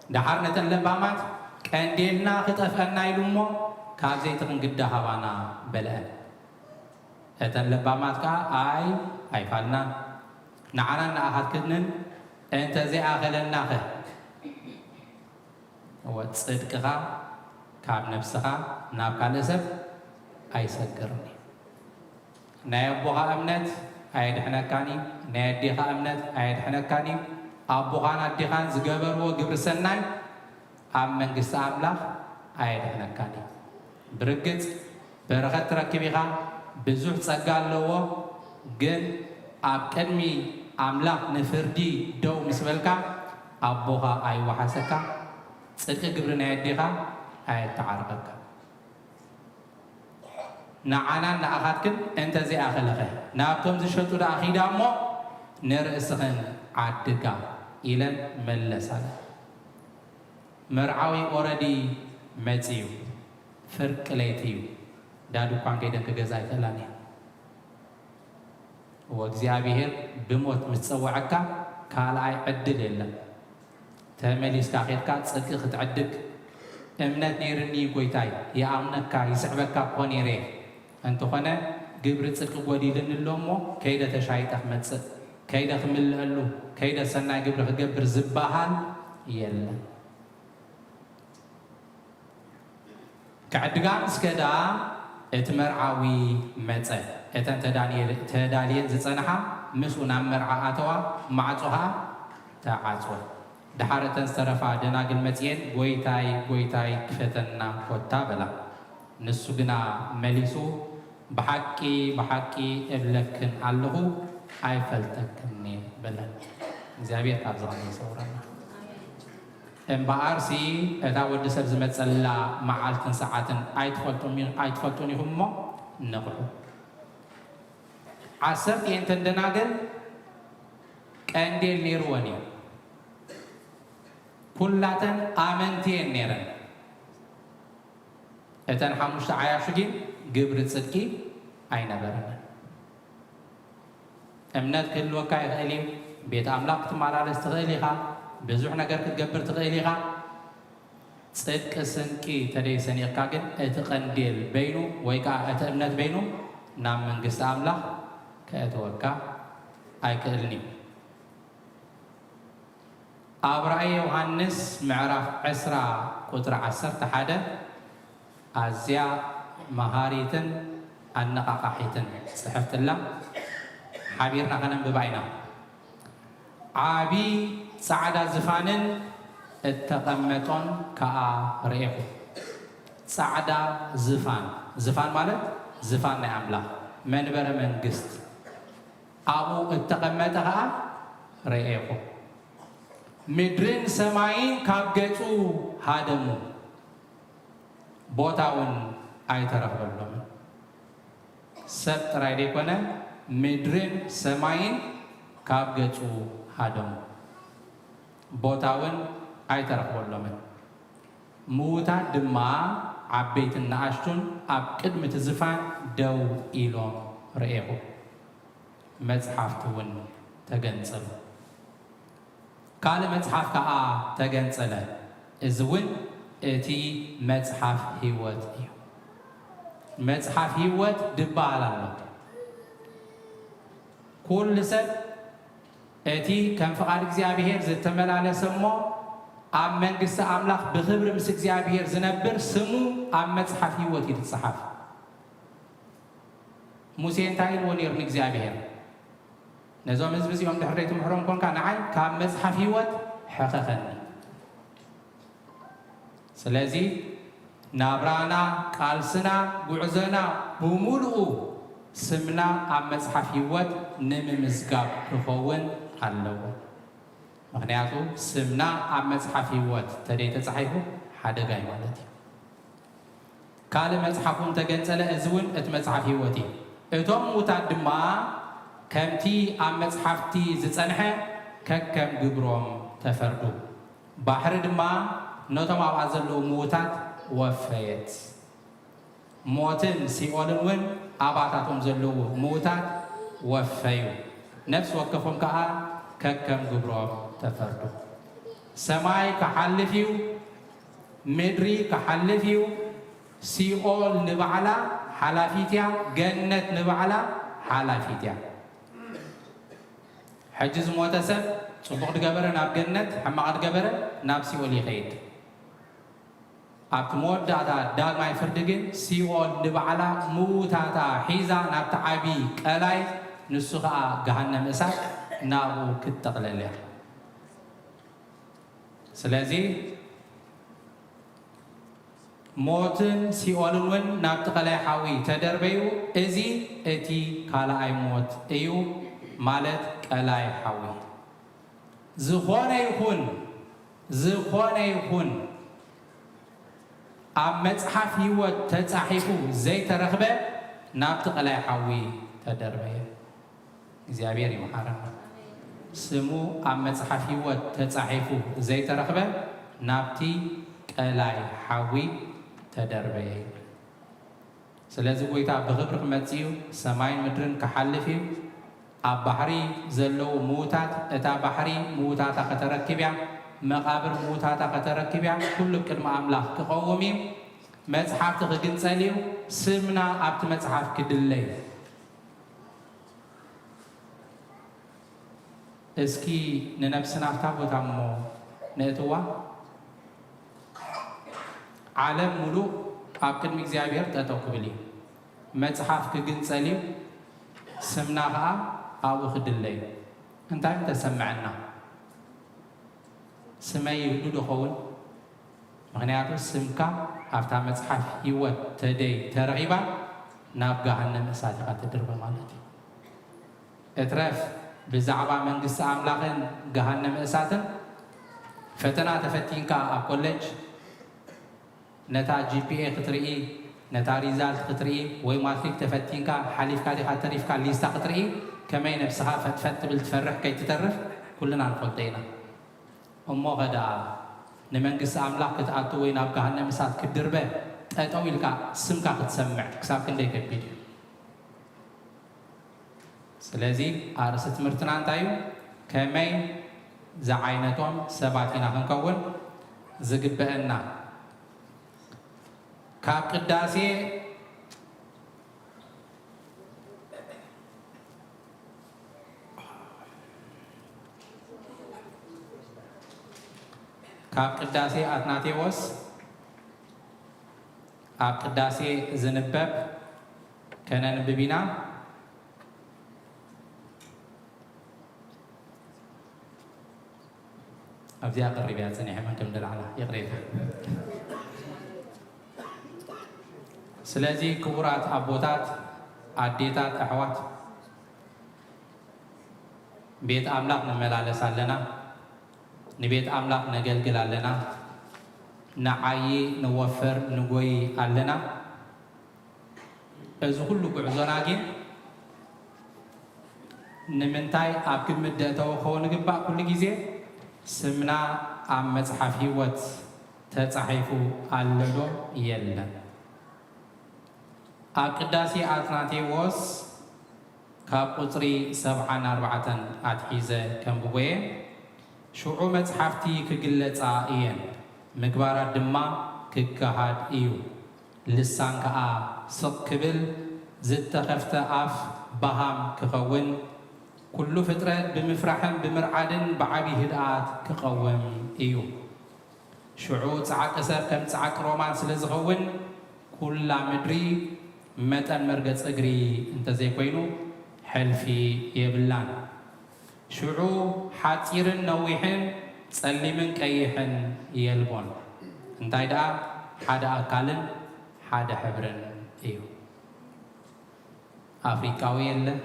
دحرنتن لبامات كانديلنا خطفنا يلمو كاب زيتن قد هبانا بلا اتن لبامات كا اي فالنا نعنا ناخذ كدنن انت زي اخلنا خ وتصدقها كاب نفسها ناب كالسب ايسكرني نايبوها امنت ايد حنكاني ناديها امنت ايد حنكاني ابوغان اديخان زغبرو غبر سناي ኣብ መንግስቲ ኣምላኽ ኣየድሕነካን እዩ ብርግጽ በረኸት ትረክብ ኢኻ ብዙሕ ጸጋ ኣለዎ ግን ኣብ ቅድሚ ኣምላኽ ንፍርዲ ደው ምስ በልካ ኣቦኻ ኣይወሓሰካ ጽድቂ ግብሪ ናይ ኣዴኻ ኣየተዓርቐካ ንዓናን ንኣኻትክን እንተዘይኣኸለኸ ናብቶም ዝሸጡ ዳ ኣኺዳ እሞ ንርእስኽን ዓድጋ ኢለን መለሳለ መርዓዊ ኦረዲ መጺኡ ፍርቂ ለይቲ እዩ ዳድኳን ከይደን ክገዛ ኣይክእላን እያ ወእግዚአብሔር ብሞት ምስ ፀዋዕካ ካልኣይ ዕድል የለን ተመሊስካ ኼድካ ጽድቂ ክትዕድግ እምነት ነይርኒ ጎይታይ ይኣምነካ ይስዕበካ እኮ ነይረ እንተኾነ ግብሪ ጽድቂ ጎዲልን ኣሎ እሞ ከይደ ተሻይጠ ክመጽእ ከይደ ክምልአሉ ከይደ ሰናይ ግብሪ ክገብር ዝበሃል የለን كعدقان اسكدا اتمرعاوي مصه اتن تدالين زصنحا مسونا مرعا اتوا معصوها تعصو دحارتن استرفا دناغل مصين غويتاي كفتنا وتا بلا نسو غنا مليسو بحقي ابلكن الله ايفلتكني بلا እግዚአብሔር ካብዛው ይሰውራና እምባአርሲ እታ ወዲ ሰብ ዝመጸላ መዓልትን ሰዓትን ኣይትፈልጡን ይሁሞ ነቕሑ ዓሰርት የንተን ደናገል ቀንዴል ነይሩወን እዩ ኩላተን ኣመንቲየን ነይረን እተን ሓሙሽተ ዓያሹ ግን ግብሪ ጽድቂ ኣይነበረን እምነት ክህልወካ ይኽእል እዩ ቤት ኣምላኽ ክትመላለስ ትኽእል ኢኻ ብዙሕ ነገር ክትገብር ትኽእል ኢኻ ጽድቂ ስንቂ ተደይሰኒቕካ ግን እቲ ቀንዴል በይኑ ወይ ከዓ እቲ እምነት በይኑ ናብ መንግስቲ ኣምላኽ ከእትወካ ኣይክእልን እዩ ኣብ ራእየ ዮሃንስ ምዕራፍ 10 ቁጥሪ 11 ኣዝያ መሃሪትን ኣነቓቓሒትን ጽሕፍትላ ሓቢርና ከነንብባ ኢና ዓቢ ጻዕዳ ዝፋንን እተቐመጦን ከዓ ርኤኹ ጻዕዳ ዝፋን ማለት ዝፋን ናይ ኣምላኽ መንበረ መንግስት ኣብኡ እተቐመጠ ከዓ ርኤኹ ምድርን ሰማይን ካብ ገጹ ሃደሙ ቦታውን ኣይተረኽበሎም ሰብ ጥራይ ደይኮነ ምድርን ሰማይን ካብ ገጹ ሃደሙ ቦታውን ኣይተረኽበሎምን ምዉታት ድማ ዓበይትን ንኣሽቱን ኣብ ቅድሚ እቲ ዝፋን ደው ኢሎም ርኤኹ መጽሓፍቲ እውን ተገንጸሉ ካልእ መጽሓፍ ከዓ ተገንጸለ እዚ እውን እቲ መጽሓፍ ህይወት እዩ መጽሓፍ ህይወት ድበሃል ኣሎ ኩሉ ሰብ እቲ ከም ፍቃድ እግዚአብሔር ዝተመላለሰ እሞ ኣብ መንግስቲ ኣምላኽ ብክብሪ ምስ እግዚአብሔር ዝነብር ስሙ ኣብ መጽሓፍ ህይወት ይትጽሓፍ ሙሴ እንታይ ኢልዎ ነይሩ ንእግዚአብሔር ነዞም ህዝቢ እዚኦም ድሕሪ ትምሕሮም ኮንካ ንዓይ ካብ መጽሓፍ ህይወት ሕኸኸኒ ስለዚ ናብራና ቃልስና ጉዕዞና ብሙሉኡ ስምና ኣብ መጽሓፍ ህይወት ንምምዝጋብ ክኸውን ኣለዎ ምክንያቱ ስምና ኣብ መጽሓፍ ህይወት ተደይ ተጻሒፉ ሓደጋ እዩ ማለት እዩ ካልእ መጽሓፉን ተገንጸለ እዚ እውን እቲ መጽሓፍ ህይወት እዩ እቶም ሙታት ድማ ከምቲ ኣብ መጽሓፍቲ ዝጸንሐ ከከም ግብሮም ተፈርዱ ባሕሪ ድማ ነቶም ኣብኣ ዘለዉ ምዉታት ወፈየት ሞትን ሲኦልን እውን ኣባታቶም ዘለዉ ምዉታት ወፈዩ ነፍሲ ወከፎም ከዓ ከከም ግብሮም ተፈርዱ ሰማይ ክሓልፍ እዩ ምድሪ ክሓልፍ እዩ ሲኦል ንባዕላ ሓላፊት እያ ገነት ንባዕላ ሓላፊት እያ ሕጂ ዝሞተ ሰብ ጽቡቕ ድገበረ ናብ ገነት ሕማቕ ድገበረ ናብ ሲኦል ይኸይድ ኣብቲ መወዳእታ ዳግማይ ፍርዲ ግን ሲኦል ንባዕላ ምዉታታ ሒዛ ናብቲ ዓብዪ ቀላይ ንሱ ከዓ ገሃነም እሳት ናብኡ ክትጠቕለል እያ ስለዚ موتن سيولن ون نابت قلاي حاوي تدربيو ازي اتي كالاي موت ايو مالت قلاي حاوي زخونه يخون اب مصحف هيوت تصحيفو زي ترخبه نابت قلاي حاوي تدربيه እግዚአብሔር ይመሐረና ስሙ ኣብ መጽሐፍ ሕይወት ተጻሒፉ ዘይተረኽበ ናብቲ ቀላይ ሓዊ ተደርበየ ስለዚ ጎይታ ብኽብሪ ክመጽኡ ሰማይን ምድርን ክሓልፍ እዩ ኣብ ባሕሪ ዘለዉ ምዉታት እታ ባሕሪ ምዉታታ ከተረክብያ መቓብር ምዉታታ ከተረክብያ ኩሉ ቅድሚ ኣምላኽ ክቐውም እዩ መጽሓፍቲ ክግንጸል እዩ ስምና ኣብቲ መጽሓፍ ክድለይ እስኪ ንነብስና ኣብታ ቦታ እሞ ነእትዋ ዓለም ሙሉእ ኣብ ቅድሚ እግዚኣብሔር ጠጠው ክብል እዩ መጽሓፍ ክግንጸል እዩ ስምና ከዓ ኣብኡ ክድለይ እዩ እንታይ ተሰምዐና ስመይ ይህሉ ድኸውን ምክንያቱ ስምካ ኣብታ መጽሓፍ ህይወት ተደይ ተረኺባ ናብ ገሃነም እሳት ኢኻ ትድርበ ማለት እዩ እትረፍ ብዛዕባ መንግስቲ ኣምላኽን ገሃነም እሳትን ፈተና ተፈቲንካ ኣብ ኮሌጅ ነታ ጂፒኤ ክትርኢ ነታ ሪዛልት ክትርኢ ወይ ማትሪክ ተፈቲንካ ሓሊፍካ ዲኻ ተሪፍካ ሊስታ ክትርኢ ከመይ ነብስኻ ፈትፈት ትብል ትፈርሕ ከይትተርፍ ኩልና ንፈልጦ ኢና እሞ ኸደኣ ንመንግስቲ ኣምላኽ ክትኣቱ ወይ ናብ ገሃነም እሳት ክትድርበ ጠጠው ኢልካ ስምካ ክትሰምዕ ክሳብ ክንደይ ከቢድ እዩ ስለዚ ኣርእስቲ ትምህርትና እንታይ እዩ ከመይ ዝዓይነቶም ሰባት ኢና ክንከውን ዝግበአና ካብ ቅዳሴ ኣትናቴዎስ ኣብ ቅዳሴ ዝንበብ ከነንብብ ኢና أبدي أقرب يا سني حمد كم دلعنا يقرب. سلازي كبرات أبوتات عديتات أحوات بيت أملاك نملالة سالنا نبيت أملاك نجلجل علينا نعاي نوفر نقوي علينا أزغل بعزناجين نمنتاي أبكي مدته وخون جبا كل جزء سمنا عم مصحف هيوت تتصحيفو عللو يلا أقداسي أتناتيوس كابوتري 74 أتحيزة كمبوي شعو مصحفتي كجلت عائين مقبارة دما ككهاد إيو لسان كا سقبل زدت خفت أف بهم كخون كل فترة بمفرحن بمرعدن بعبي هدات كقوم إيو شعوت ساعة كسر كم ساعة رومان سلزخون كل مدري متى مرقت أجري أنت زي كوينو حلفي يبلان شعو حاتيرن نويحن سلمن كيحن يلبون أنت إذا حدا أكلن حدا حبرن إيو أفريقاوي يلا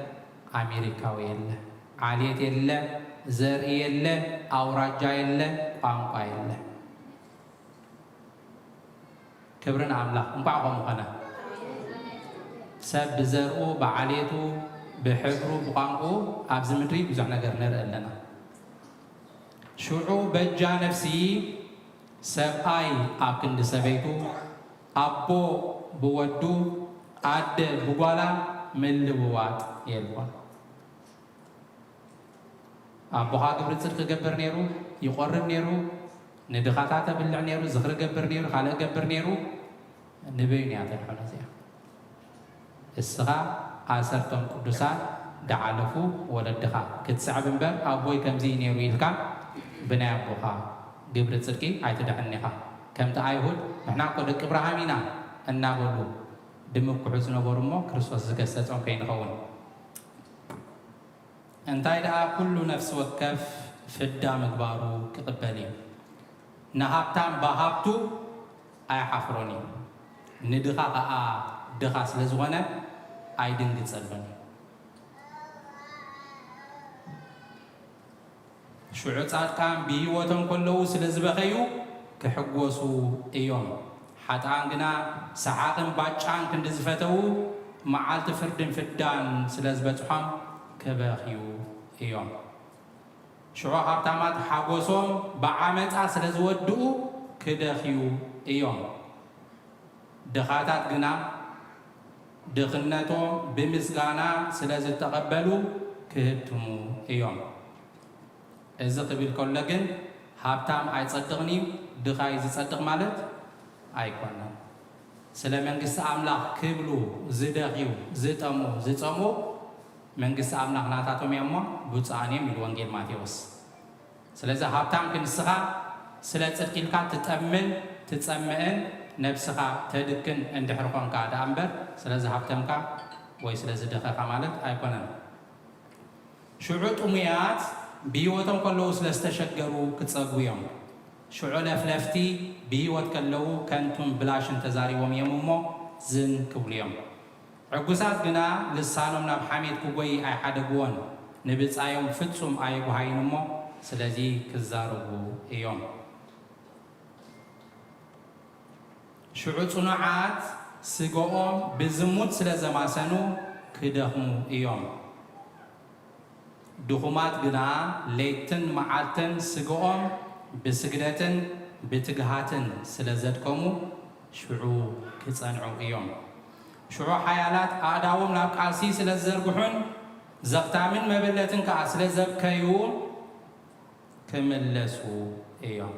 أمريكاوي يلا عالية يلا زر يلا أوراجا يلا قانقا يلا كبرنا أملاك مبعهم أنا سب زرقو بعاليتو بحبرو بقانقو أبز مدري بزعنا قرنر لنا شعو بجا نفسي سب آي أكن دسبيتو أبو بودو أد بقالا من لبوات يلوان أبوها قبل صدق قبر نيرو يقرب نيرو ندخاتات بلع نيرو زخر قبر نيرو خالق قبر نيرو نبيني هذا الحنزية السغا عسرتم قدسات دعالفو ولا الدخا كتسعب بمبر أبوي كم زي نيرو يلقى بنا أبوها قبل صدقي عيتدعنيها كم تأيهود احنا قد إبراهيمنا أننا قلو دمك حسن برمو كريستوس زكستون كين خون انتاي دا كل نفس وكف في الدم كبارو كقبلي نهابتان بهابتو اي حفروني ندخا دخا سلزغنا أيدن تسلبني شعوت كان بيوتهم كله سلزبخيو كحقوسو إيوم حتى عندنا ساعات باچان كندزفتو معالت فردن فدان سلزبتهم كبخيو إيوم شعو هبتامات حقوسهم بعامت سلزودو كدخيو إيوم دخاتات جنا دخنتهم بمسغانا سلازل تقبلوا كهبتمو إيوم إذا قبل كل جن هابتام أي تصدقني دخاي يصدق مالت أيقونا سلام جس أملاك كبلو زدقيو زتامو من جس أملاك ناتاتهم يوم بوتساني من وانجيل ماتيوس سلازا هابتام كنسخة سلازا كيلكات تتأمن نفسها تدكن عند حرقان كاد أمبر سلازا هابتام كا ويسلازا دخا مالت أيقونا شعوت أميات بيوتهم كلو سلستشجروا كتصقويهم شعول أفلفتي بيوت كلو كنتم بلاشن تزاري وميمومو زن كوليهم عقوسات جنا لسانهم ناب حميد كوي أي حدا جوان نبتس أيهم فتسهم أي بهاينمو سلازي كزارو يوم شعوت صناعات سجوهم بزموت سلازا ما سنو كدهم يوم دخومات جنا ليتن معالتن سجوم بسجدتن بتجهاتن سلزتكمو شعو كتصنعو يوم شعو حيالات أداوم لاب قاسي سلزرجحون زقتامن مبلتن كأسلزب كيوم كملسو يوم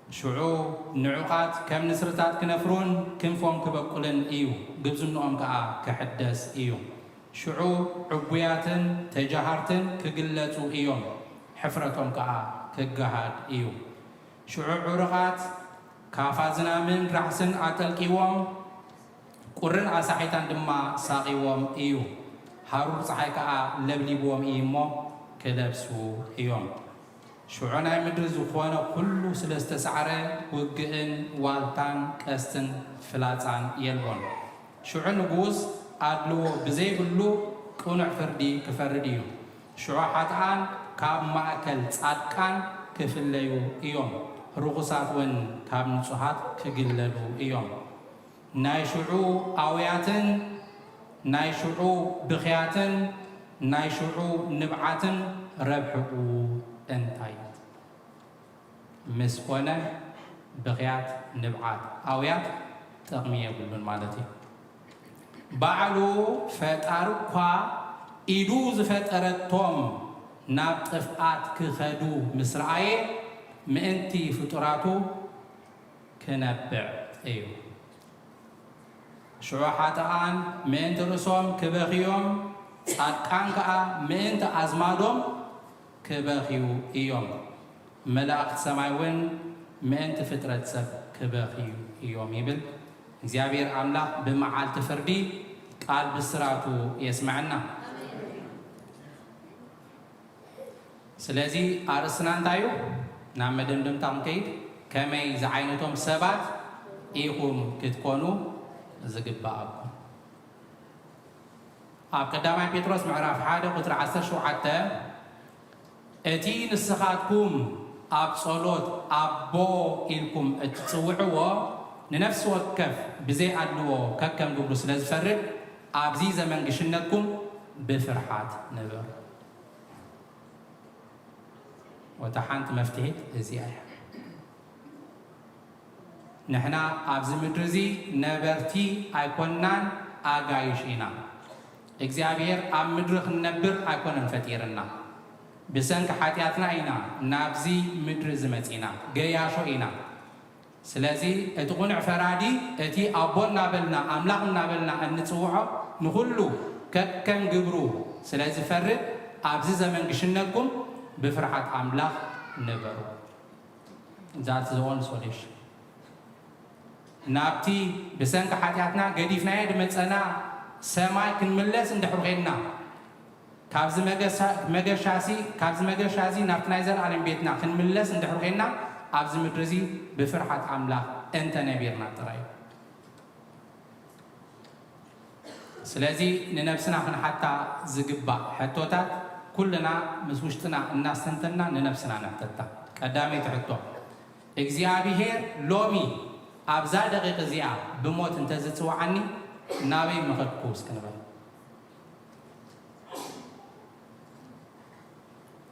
شعو نعقات كم نسرتات كنفرون كنفهم كبقولن إيو جبزنهم كحدث إيوم شعو عبوياتن تجاهرتن كقلتو إيوم حفرتهم كجهاد إيوم شعو عرقات كافازنا من رحسن عتل إيوم قرن عساحيتان دما ساقيوم إيوم هارور صحيكا لبليبوم إيمو كلبسو إيوم شعونا مدرز وخوانا كله سلستسعرة وقئن والتان كستن فلاتان يلبون شعو نقوز أدلو بزي بلو كونع فردي كفرديو شعوحات عن كاب مأكل صادقان كفليو إيوم رغصات ون كاب نصحات كقللو إيوم ناي شعو آوياتن ناي شعو بخياتن ناي شعو نبعاتن ربحو انتايت مسكونة بخيات نبعات آويات تغمية بلون مالتي بعلو فتارقا إدو زفترتهم ناب طفقات كخدو مسرعي مئنتي فطراتو كنبع أيو شروحات عن مئنت رسوم كبخيوم صادقان كا مئنت أزمادهم كبخيو إيوم ملاقت سمايون مئنت فترة سب كبخيو إيوم يبل እግዚአብሔር አምላክ በመዓልተ ፍርዲ ቃል ብስራቱ يسمعنا ስለዚህ አርስና እንታዩ ናብ መደምደምታም ከይድ ከመይ ዝዓይነቶም ሰባት ኢኹም ክትኮኑ ዝግባአኩም ኣብ ቀዳማይ ጴጥሮስ ምዕራፍ 1 ቁጥሪ 17 እቲ ንስኻትኩም ኣብ ጸሎት ኣቦ ኢልኩም እትጽውዕዎ ننفس وكف بزي أدلو ككم قبل سلاز فرد أبزي زمن قشنتكم بفرحات نبر وتحانت مفتهد زيادة نحنا أبزي مدرزي نبرتي أيكونان أغايشينا إكزيابير أم مدرخ نبر أيكونان فتيرنا بسنك حاتياتنا إينا نابزي مدرز متينا قياشو إينا سلازي اتقنع فرادي اتي أبونا بلنا أملاقنا بلنا أن نتوعه نقوله كم قبرو سلازي فرد أبزي زمن قشنكم بفرحة أملاق نبرو ذات زوان سوليش نابتي بسنك حاجاتنا قديفنا يد متسنا سماي كنملس ندحر غيرنا كابز مجاشاسي نابتنا يزر على بيتنا كنملس ندحر غيرنا أبز مدرزي بفرحة أملاق أنت نبيرنا تراي سلازي ننفسنا خن حتى زقبا حتوتات كلنا مسوشتنا الناس تنتنا ننفسنا نحتتا قدامي تحتو እግዚአብሔር ሎሚ አብዛ ደቂቅ እዚኣ ብሞት እንተዝፅዋዓኒ ናበይ መኸድኩ እስክንበል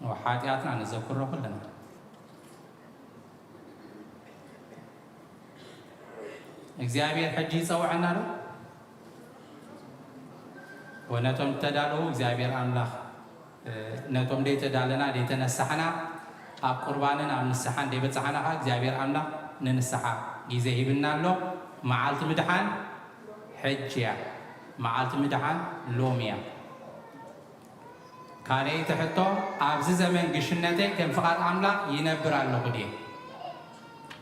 وحاتياتنا نذكره كلنا እግዚአብሔር ሕጂ ይፀውዐና ዶ ወነቶም ተዳለው እግዚአብሔር አምላኽ ነቶም ደይተዳለና ደይተነሳሕና ኣብ ቁርባንን ኣብ ንስሓን ደይበፅሓና ኸ እግዚአብሔር አምላኽ ንንስሓ ጊዜ ሂብና ኣሎ መዓልቲ ምድሓን ሕጂ እያ መዓልቲ ምድሓን ሎሚ እያ ካለይ ትሕቶ ኣብዚ ዘመን ግሽነተይ ከም ፍቓድ ኣምላኽ ይነብር ኣለኹ ድየ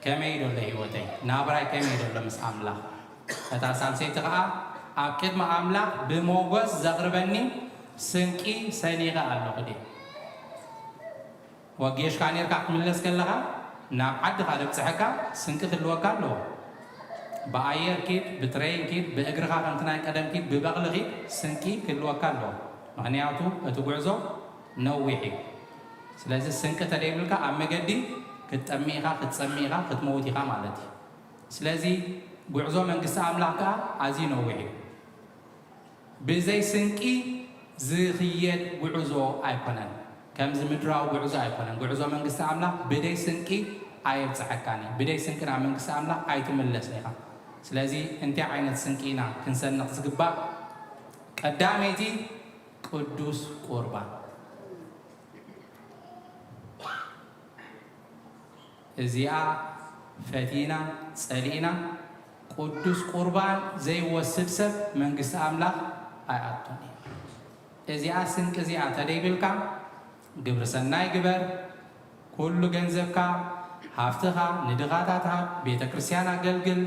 ከመይ ደሎ ህይወተይ ናብራይ ከመይ ደሎ ምስ ኣምላኽ እታ ሳልሰይቲ ከዓ ኣብ ቅድሚ ኣምላኽ ብሞጎስ ዘቕርበኒ ስንቂ ሰኒቐ ኣለኹ ድየ ወጌሽካ ነርካ ክትምለስ ከለኻ ናብ ዓድኻ ደብፅሐካ ስንቂ ክህልወካ ኣለዎ ብኣየር ኪድ ብትሬን ኪድ ብእግርኻ ከምቲ ናይ ቀደም ኪድ ብበቕሊ ኪድ ስንቂ ክህልወካ ኣለዎ ምክንያቱ እቲ ጉዕዞ ነዊሕ እዩ ስለዚ ስንቂ ተደይብልካ ኣብ መገዲ ክትጠሚኢኻ ክትፀሚኢኻ ክትመውት ኢኻ ማለት እዩ ስለዚ ጉዕዞ መንግስቲ ኣምላኽ ከዓ ኣዝዩ ነዊሕ እዩ ብዘይ ስንቂ ዝኽየድ ጉዕዞ ኣይኮነን ከምዚ ምድራዊ ጉዕዞ ኣይኮነን ጉዕዞ መንግስቲ ኣምላኽ ብደይ ስንቂ ኣየብፅሐካኒ ብደይ ስንቂ ናብ መንግስቲ ኣምላኽ ኣይትምለስን ኢኻ ስለዚ እንታይ ዓይነት ስንቂ ኢና ክንሰንቕ ዝግባእ ቀዳመይቲ ቅዱስ ቁርባን እዚኣ ፈቲና ፀሊእና ቅዱስ ቁርባን ዘይወስድ ሰብ መንግስቲ ኣምላኽ ኣይኣቱን እዚኣ ስንቂ እዚኣ ተደይብልካ ግብሪ ሰናይ ግበር ኩሉ ገንዘብካ ሃፍትኻ ንድኻታት ሃብ ቤተ ክርስቲያን ኣገልግል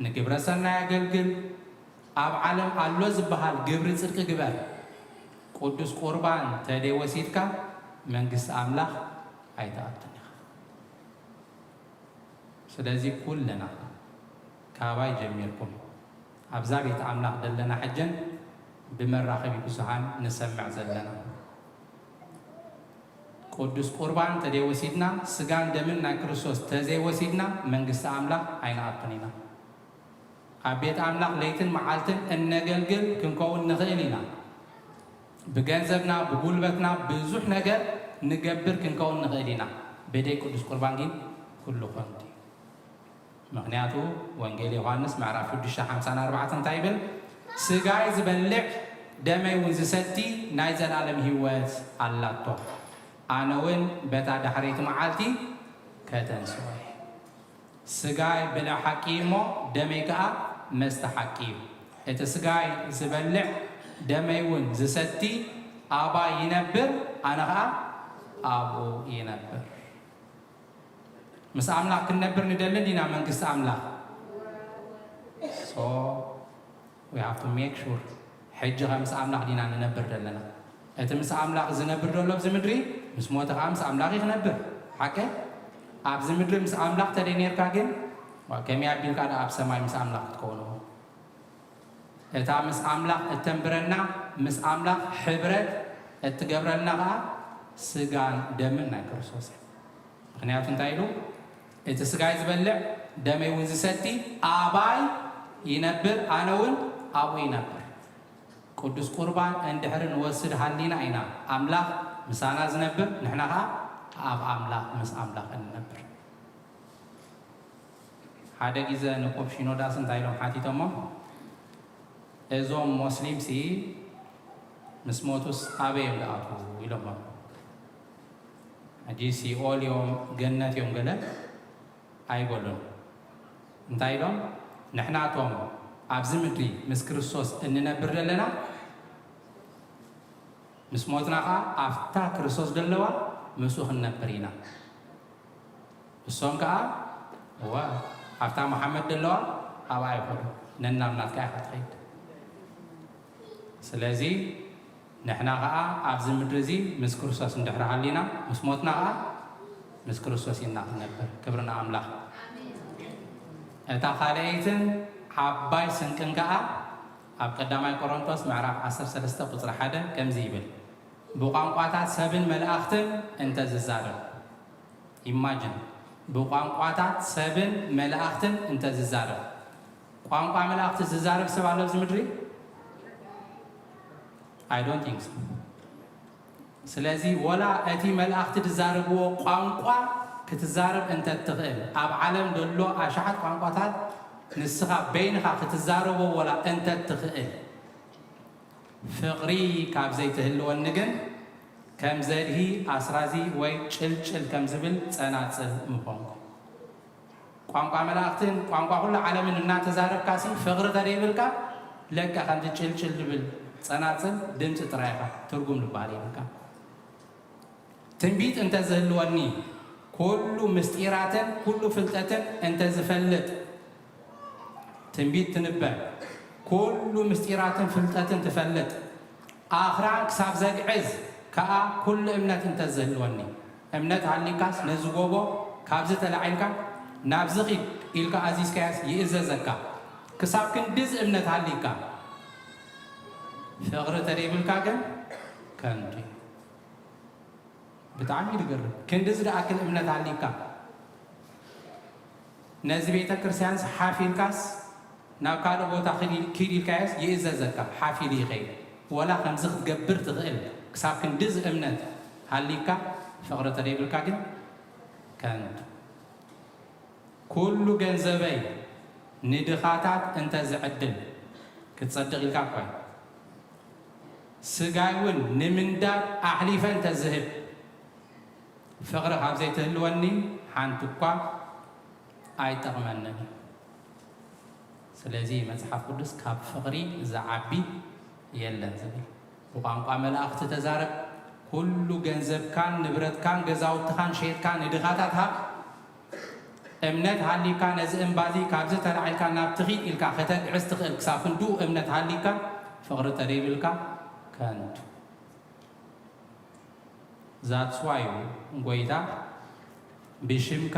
ንግብረ ሰናይ ኣገልግል ኣብ ዓለም ኣሎ ዝበሃል ግብሪ ፅድቂ ግበር ቅዱስ ቁርባን ተደይወሲድካ መንግስቲ ኣምላኽ ኣይተኣቱን ኢኻ ስለዚ ኩልና ካባይ ጀሚርኩም ኣብዛ ቤተ ኣምላኽ ዘለና ሕጀን ብመራኸቢ ብዙሓን ንሰምዕ ዘለና ቅዱስ ቁርባን ተደይወሲድና ስጋን ደምን ናይ ክርስቶስ ተዘይወሲድና መንግስቲ ኣምላኽ ኣይንኣቱን ኢና ኣብ ቤተ ኣምላኽ ለይትን መዓልትን እነገልግል ክንከውን ንኽእል ኢና ብገንዘብና ብጉልበትና ብዙሕ ነገር ንገብር ክንከውን ንኽእል ኢና ብደይ ቅዱስ ቁርባን ግን ኩሉ ኮንቲ ምክንያቱ ወንጌል ዮሃንስ ምዕራፍ 6:54 እንታይ ይብል ስጋይ ዝበልዕ ደመይ እውን ዝሰቲ ናይ ዘላለም ህይወት ኣላቶ ኣነ እውን በታ ዳሕረይቲ መዓልቲ ከተንስኦ ስጋይ ብልዕ ሓቂ እሞ ደመይ ከዓ መስተ ሓቂ እዩ እቲ ስጋይ ዝበልዕ ደመይ እውን ዝሰቲ ኣባ ይነብር ኣነ ከዓ ኣብኡ ይነብር ምስ ኣምላኽ ክንነብር ንደልን ዲና መንግስቲ ኣምላኽ so we have to make sure ሕጂ ከምስ ኣምላኽ ዲና ንነብር ዘለና እቲ ምስ ኣምላኽ ዝነብር ደሎ ኣብዚ ምድሪ ምስ ሞተ ከዓ ምስ ኣምላኽ ክነብር ሓቀ ኣብዚ ምድሪ ምስ ኣምላኽ ተደይ ነርካ ግን ከመይ ኣቢልካ ኣብ ሰማይ ምስ ኣምላኽ ክትከውኑ እታ ምስ ኣምላኽ እተንብረና ምስ ኣምላኽ ሕብረት እትገብረልና ከዓ ስጋን ደምን ናይ ክርስቶስ እዩ ምክንያቱ እንታይ ኢሉ እቲ ስጋይ ዝበልዕ ደመይ እውን ዝሰቲ ኣባይ ይነብር ኣነ እውን ኣብኡ ይነብር ቅዱስ ቁርባን እንድሕር ንወስድ ሃሊና ኢና ኣምላኽ ምሳና ዝነብር ንሕና ከዓ ኣብ ኣምላኽ ምስ ኣምላኽ እንነብር ሓደ ግዜ ንፖፕ ሽኖዳስ እንታይ ኢሎም ሓቲቶሞ እዞም ሞስሊምሲ ምስ ሞቱስ ኣበዮም ዝኣትዉ ኢሎሞ ሕጂ ሲኦል እዮም ገነት እዮም ገለ ኣይበሉን እንታይ ኢሎም ንሕናቶም ኣብዚ ምድሪ ምስ ክርስቶስ እንነብር ዘለና ምስ ሞትና ከዓ ኣፍታ ክርስቶስ ዘለዋ ምስኡ ክንነብር ኢና እሶም ከዓ ኣፍታ መሓመድ ዘለዋ ኣብኣ ይኸዱ ነናብናትካ ኢኻ ትኸይድ ስለዚ ንሕና ከዓ ኣብዚ ምድሪ እዚ ምስ ክርስቶስ እንድሕር ሃሊና ምስ ሞትና ከዓ ምስ ክርስቶስ ኢና ክንነብር ክብርና ኣምላኽ እታ ካልአይትን ዓባይ ስንቅን ከዓ ኣብ ቀዳማይ ቆሮንቶስ ምዕራፍ 13 ቁፅሪ 1 ከምዚ ይብል ብቋንቋታት ሰብን መላእኽትን እንተዝዛረብ ኢማጅን ብቋንቋታት ሰብን መላእኽትን እንተዝዛረብ ቋንቋ መላእኽት ዝዛረብ ሰብ ኣሎ ኣብዚ ምድሪ I don't think so ስለዚ ወላ እቲ መላእኽት ዝዛረብዎ ቋንቋ ክትዛረብ እንተ ትኽእል ኣብ ዓለም ዘሎ ኣሽሓት ቋንቋታት ንስኻ በይንኻ ክትዛረቦ ወላ እንተ ትኽእል ፍቕሪ ካብ ዘይትህልወኒ ግን ከም ዘድሂ ኣስራዚ ወይ ጭልጭል ከም ዝብል ፀናፅል ምኾንኩ ቋንቋ መላእኽትን ቋንቋ ኩሉ ዓለምን እናተዛረብካሲ ፍቕሪ ተደይብልካ ለካ ከምቲ ጭልጭል ዝብል ፀናፅል ድምፂ ጥራይኻ ትርጉም ልባል ይብልካ ትንቢት እንተ ዝህልወኒ ኩሉ ምስጢራትን ኩሉ ፍልጠትን እንተ ዝፈልጥ ትንቢት ትንበብ ኩሉ ምስጢራትን ፍልጠትን ትፈልጥ ኣኽራን ክሳብ ዘግዕዝ ከዓ ኩሉ እምነት እንተ ዝህልወኒ እምነት ሃሊካስ ነዚ ጎቦ ካብዚ ተላዒልካ ናብዚ ኺድ ኢልካ ኣዚዝካያስ ይእዘዘካ ክሳብ ክንድዝ እምነት ሃሊካ ፍቕሪ ተደይብልካ ግን ከንቱ ብጣዕሚ ይድገርም ክንድዝ ደኣክል እምነት ሃሊካ ነዚ ቤተ ክርስቲያንስ ሓፊልካስ ናብ ካልእ ቦታ ኪድ ኢልካያስ ይእዘዘካ ሓፊል ይኸይድ ወላ ከምዚ ክትገብር ትኽእል ክሳብ ክንድዝ እምነት ሃሊካ ፍቕሪ ተደይብልካ ግን ከንቱ ኩሉ ገንዘበይ ንድኻታት እንተ ዝዕድል ክትጸድቕ ኢልካ ኮይ ስጋይ እውን ንምንዳድ ኣሕሊፈ እንተ ዝህብ ፍቕሪ ካብ ዘይትህልወኒ ሓንቲ እኳ ኣይጠቕመንን ስለዚ መጽሓፍ ቅዱስ ካብ ፍቕሪ ዝዓቢ የለን ዝብል ብቋንቋ መላእኽቲ ተዛረብ ኩሉ ገንዘብካን ንብረትካን ገዛውትኻን ሸየጥካ ንድኻታት ሃብ እምነት ሃሊካ ነዚ እምባዚ ካብዚ ተላዒልካ ናብ ትኺድ ኢልካ ከተግዕዝ ትኽእል ክሳብ ክንድኡ እምነት ሃሊካ ፍቕሪ ተደይብልካ ከንቱ ዛትስዋዩ ጎይታ ብሽምካ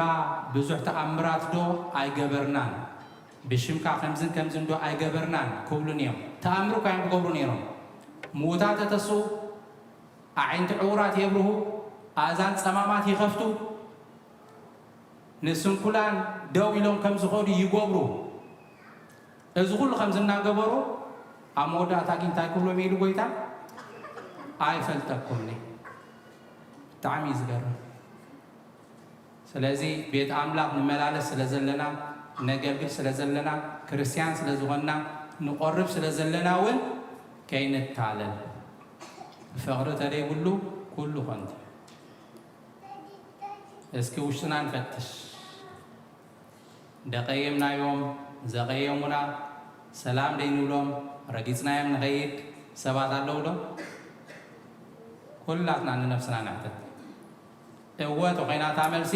ብዙሕ ተኣምራት ዶ ኣይገበርናን ብሽምካ ከምዝን ከምዝን ዶ ኣይገበርናን ክብሉን እዮም ተኣምሩ ካዮም ክገብሩ ነይሮም ምዉታት ተተሱ ኣዒንቲ ዕውራት የብርሁ ኣእዛን ፀማማት ይኸፍቱ ንስንኩላን ደው ኢሎም ከም ዝኸዱ ይገብሩ እዚ ኩሉ ከምዚ እናገበሩ ኣብ መወዳእታ ግን እንታይ ክብሎም ኢሉ ጎይታ ኣይፈልጠኩምኒ ብጣዕሚ ዝገርም ስለዚ ቤት ኣምላኽ ንመላለስ ስለ ዘለና ነገልግል ስለ ዘለና ክርስቲያን ስለ ዝኾንና ንቆርብ ስለ ዘለና እውን ከይንታለል ፍቕሪ ተደይብሉ ኩሉ ኾንቲ እስኪ ውሽጥና ንፈትሽ ደቀየምናዮም ዘቀየሙና ሰላም ደይንብሎም ረጊፅናዮም ንኸይድ ሰባት ኣለዉ ዶ ኩላትና ንነፍስና ንዕትት እወ ተኾይናታ መልሲ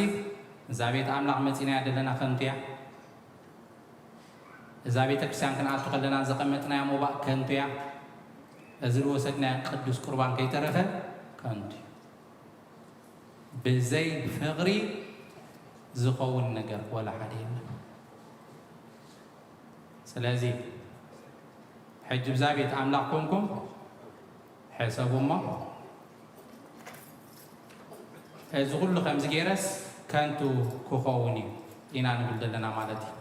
እዛ ቤት ኣምላኽ መፂና ያደለና ከንቱ እያ እዛ ቤተ ክርስቲያን ክንኣቱ ከለና ዘቐመጥናያ ሞባእ ከንቱ እያ እዚ ዝወሰድናያ ቅዱስ ቁርባን ከይተረፈ ከንቱ ብዘይ ፍቕሪ ዝኸውን ነገር ወላ ሓደ የለን ስለዚ ሕጂ ብዛ ቤት ኣምላኽ ኮንኩም ሕሰቡ እሞ እዚ ኩሉ ከምዚ ገይረስ ከንቱ ክኸውን እዩ ኢና ንብል ዘለና ማለት እዩ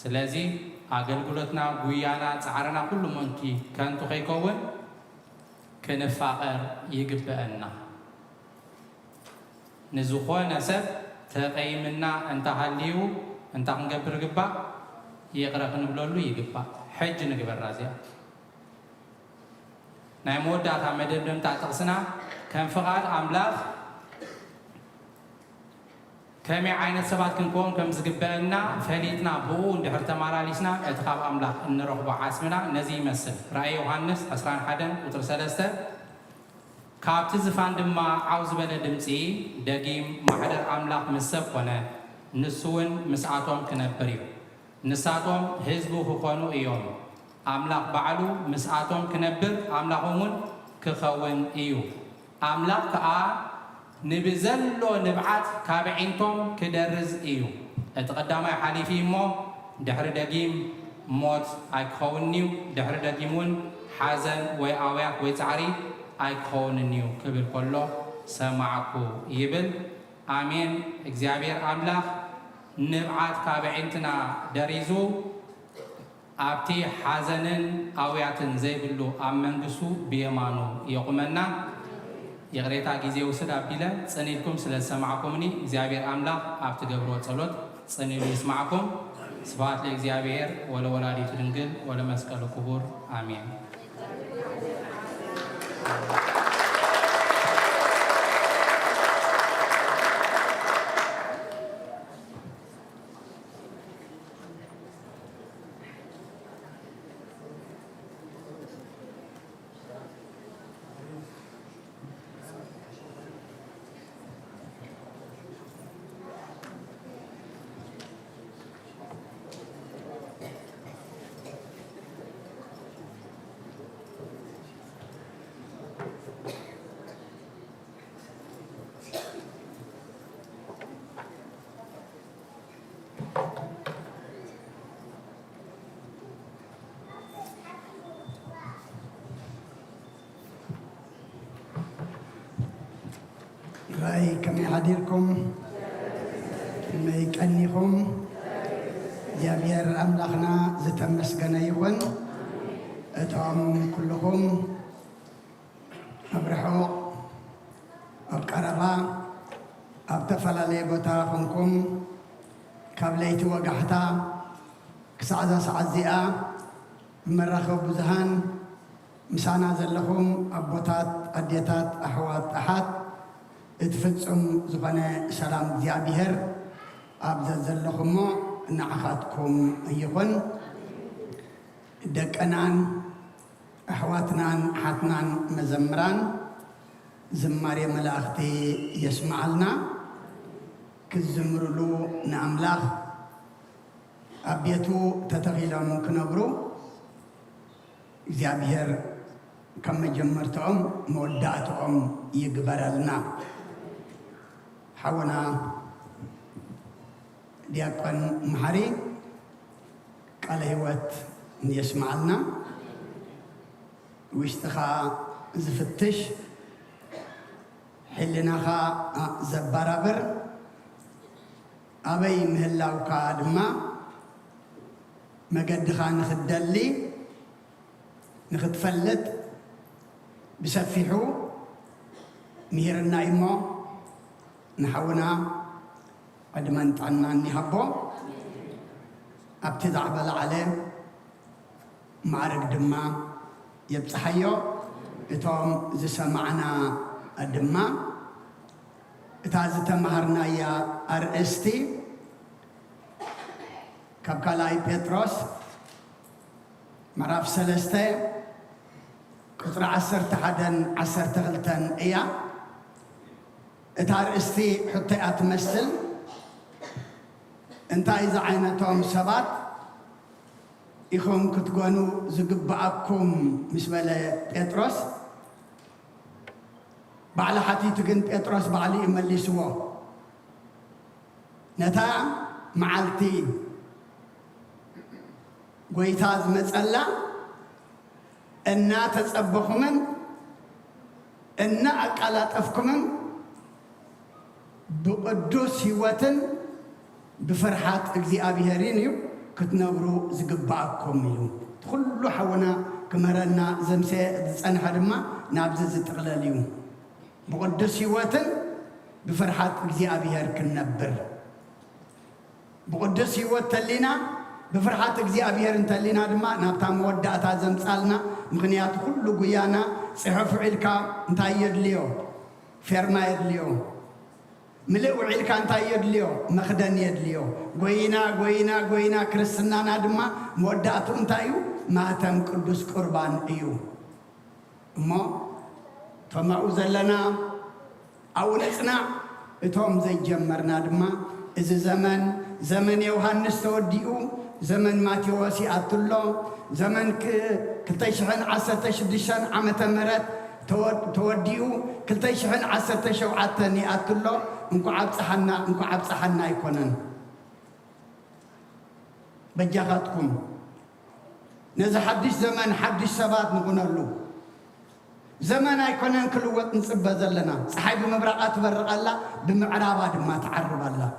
ስለዚ ኣገልግሎትና ጉያና ፃዕርና ኩሉ ምእንቲ ከንቱ ከይከውን ክንፋቐር ይግብአና ንዝኾነ ሰብ ተቐይምና እንተሃልዩ እንታ ክንገብር ግባእ ይቕረ ክንብለሉ ይግባእ ሕጂ ንግበራ እዚኣ ናይ መወዳእታ መደምደምታ ጥቕስና ከም ፍቓድ ኣምላኽ ከመይ ዓይነት ሰባት ክንከውን ከም ዝግበአና ፈሊጥና ብኡ እንድሕር ተመላሊስና እቲ ካብ ኣምላኽ እንረኽቦ ዓስምና ነዚ ይመስል ራእይ ዮሃንስ 11:3 ካብቲ ዝፋን ድማ ዓው ዝበለ ድምፂ ደጊም ማሕደር ኣምላኽ ምስ ሰብ ኮነ ንሱ እውን ምስኣቶም ክነብር እዩ ንሳቶም ህዝቡ ክኾኑ እዮም ኣምላኽ ባዕሉ ምስኣቶም ክነብር ኣምላኾም እውን ክኸውን እዩ ኣምላኽ ከዓ ንብዘሎ ንብዓት ካብ ዒንቶም ክደርዝ እዩ اتقدم حليفي مو دحر دقيم موت ايكونيو دحر دقيمون حزن ويعويات ويتعري ايكونيو كبر كله سمعكو يبل امين እግዚአብሔር አምላክ ንብዓት ካብዒንትና ደሪዙ ኣብቲ ሓዘንን ኣውያትን ዘይብሉ ኣብ መንግስቱ ብየማኑ የቁመና የቅሬታ ጊዜ ውስድ ኣቢለ ጸኒልኩም ስለ ሰማዕኩምኒ እግዚአብሔር አምላክ ኣብቲ ገብሮ ጸሎት ጸኒሉ ይስማዕኩም ስብሐት ለእግዚአብሔር ወለወላዲቱ ድንግል ወለመስቀሉ ክቡር አሜን። رأي كم يحضركم ما يكنيكم جابير أملاخنا زتمسكنا يكون أتعم كلكم أبرحوا أبقربا أبتفل لي بتاعكم كابليت وقحتا كسعزة سعزيئة مرخب بزهان مسانا زلكم أبوتات أديتات أحوات أحات اتفصم زبانه سلام እግዚአብሔር አብዘ ዘለኹሞ ንዓኻትኩም ይኹን ደቀናን ኣሕዋትናን ሓትናን መዘምራን ዝማሬ መላእኽቲ የስማዓልና ክዝምርሉ ንኣምላኽ ኣብ ቤቱ ተተኺሎም ክነብሩ እግዚአብሔር ከም መጀመርትኦም መወዳእትኦም ይግበረልና። حونا دياقون محري قال هيوت يسمع لنا ويشتخا زفتش حلناخا زبارابر أبي مهلاو كادما مقدخا نخدلي نخدفلت بسفحو مهير النايمو نحونا قد ما نتعنا نهبو ابتدع بالعلم معرق دما يبصحيو اتوم زي سمعنا الدما اتازي تمهرنا يا ارستي كابكالاي بيتروس مراف سلسته قطر 11 ايا اتار استي حتى اتمثل انت اذا عينتهم سبات يخون كتقونوا زقبعكم مش بلا بيتروس بعلى حتي تقن بيتروس بعلي املي سوا نتا معلتي قويتاز مسألة انا تتصبخمن انا اقالات افكمن بقدوس هيوتن بفرحات እግዚአብሔርን እዩ ክትነብሩ ዝግባአኩም እዩ ኩሉ ሓወና ክመረና ዘምሴ ዝጸንሐ ድማ ናብዚ ዝጥቕለል እዩ بقدوس هيوتن بفرحات እግዚአብሔር ክንነብር بقدوس هيوت ተሊና بفرحات እግዚአብሔር ተሊና ድማ ናብታ መወዳእታ ዘምጻልና ምክንያቱ ኩሉ ጉያና ጽሑፍ ዒልካ እንታይ የድልዮ ፌርማ የድልዮ ملء وعيلك أنت يدليو مخدن يدليو قوينا كريستنا نادما مودعتو انتايو ماتم قدس قربان ايو ما فما أزلنا أو نسنا اتهم زي جمرنا دما إذا زمن يوحنس توديو زمن ماتيوسي أتلو زمن كتشحن 16 عام مرت توديو كلتيشحن 17 أتلو انكو عبصحنا يكونن بجاغاتكم نزا حدش زمان حدش سبات نقولوا زمان يكونن كل وقت نصب زلنا صحيح بمبرقات برق الله بمعرابات ما تعرب الله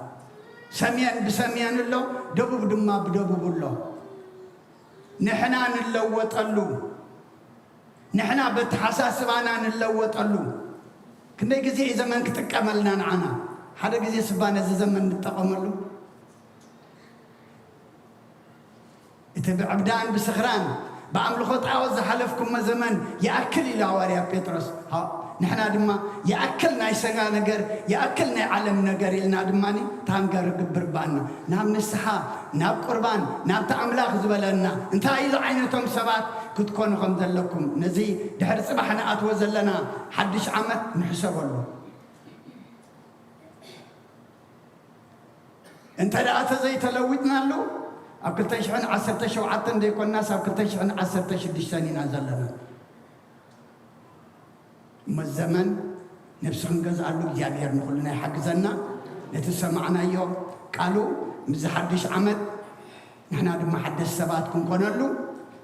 سميان بسميان الله دبوب دما بدبوب الله نحنا نلوط الله نحنا بتحساس بانا نلوط الله كنا جزء زمان كتكملنا معنا هذا جزء سبانا زمن نتقمله يتبع بدان بسخران بعملوا عاوز حلفكم زمان ياكل الى واريا بطرس ها نحنا دما ياكلنا يسغا نجر ياكلنا علم نجر لنا دماني تانغر قبربانا نام نسحا ناب قربان ناب تعملاخ زبلنا انت اذا عينتهم سبات كتكونكم ذلكم نزي دحر صباحنا اتوزلنا حدش عمت نحسب له انت لا تزي تلوتنا له أكل تشحن 10 شوعات ديكون الناس أكل تشحن 10 شديشتاني نازلنا ما الزمن نفسهم قزعلوا جابير نقولنا حق زنا نتسمعنا يوم قالوا مزحدش عمد نحن ما حد السبات كن كنلو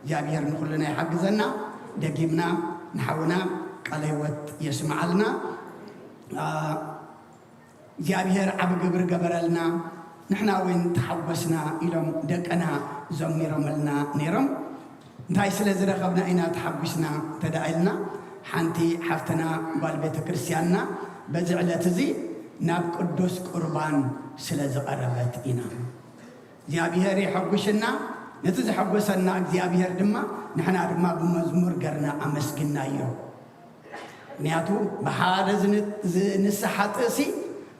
جابير نقولنا حق زنا دقيمنا نحونا قال يوت يسمع لنا جابير عبد قبر لنا نحنا وين تحبسنا إلهم دقنا زميرهم لنا نيرم نتاي سلازي رخبنا إنا تحبسنا تدايلنا حانتي حفتنا بالبيت كريستياننا بزعلة زي ناب قدوس قربان سلازي قربت إنا زيابيهر يحبسنا نتزي حبسنا زيابيهر دما نحنا دما بمزمور قرنا أمسكنا يو نياتو بحادة نسحات أسي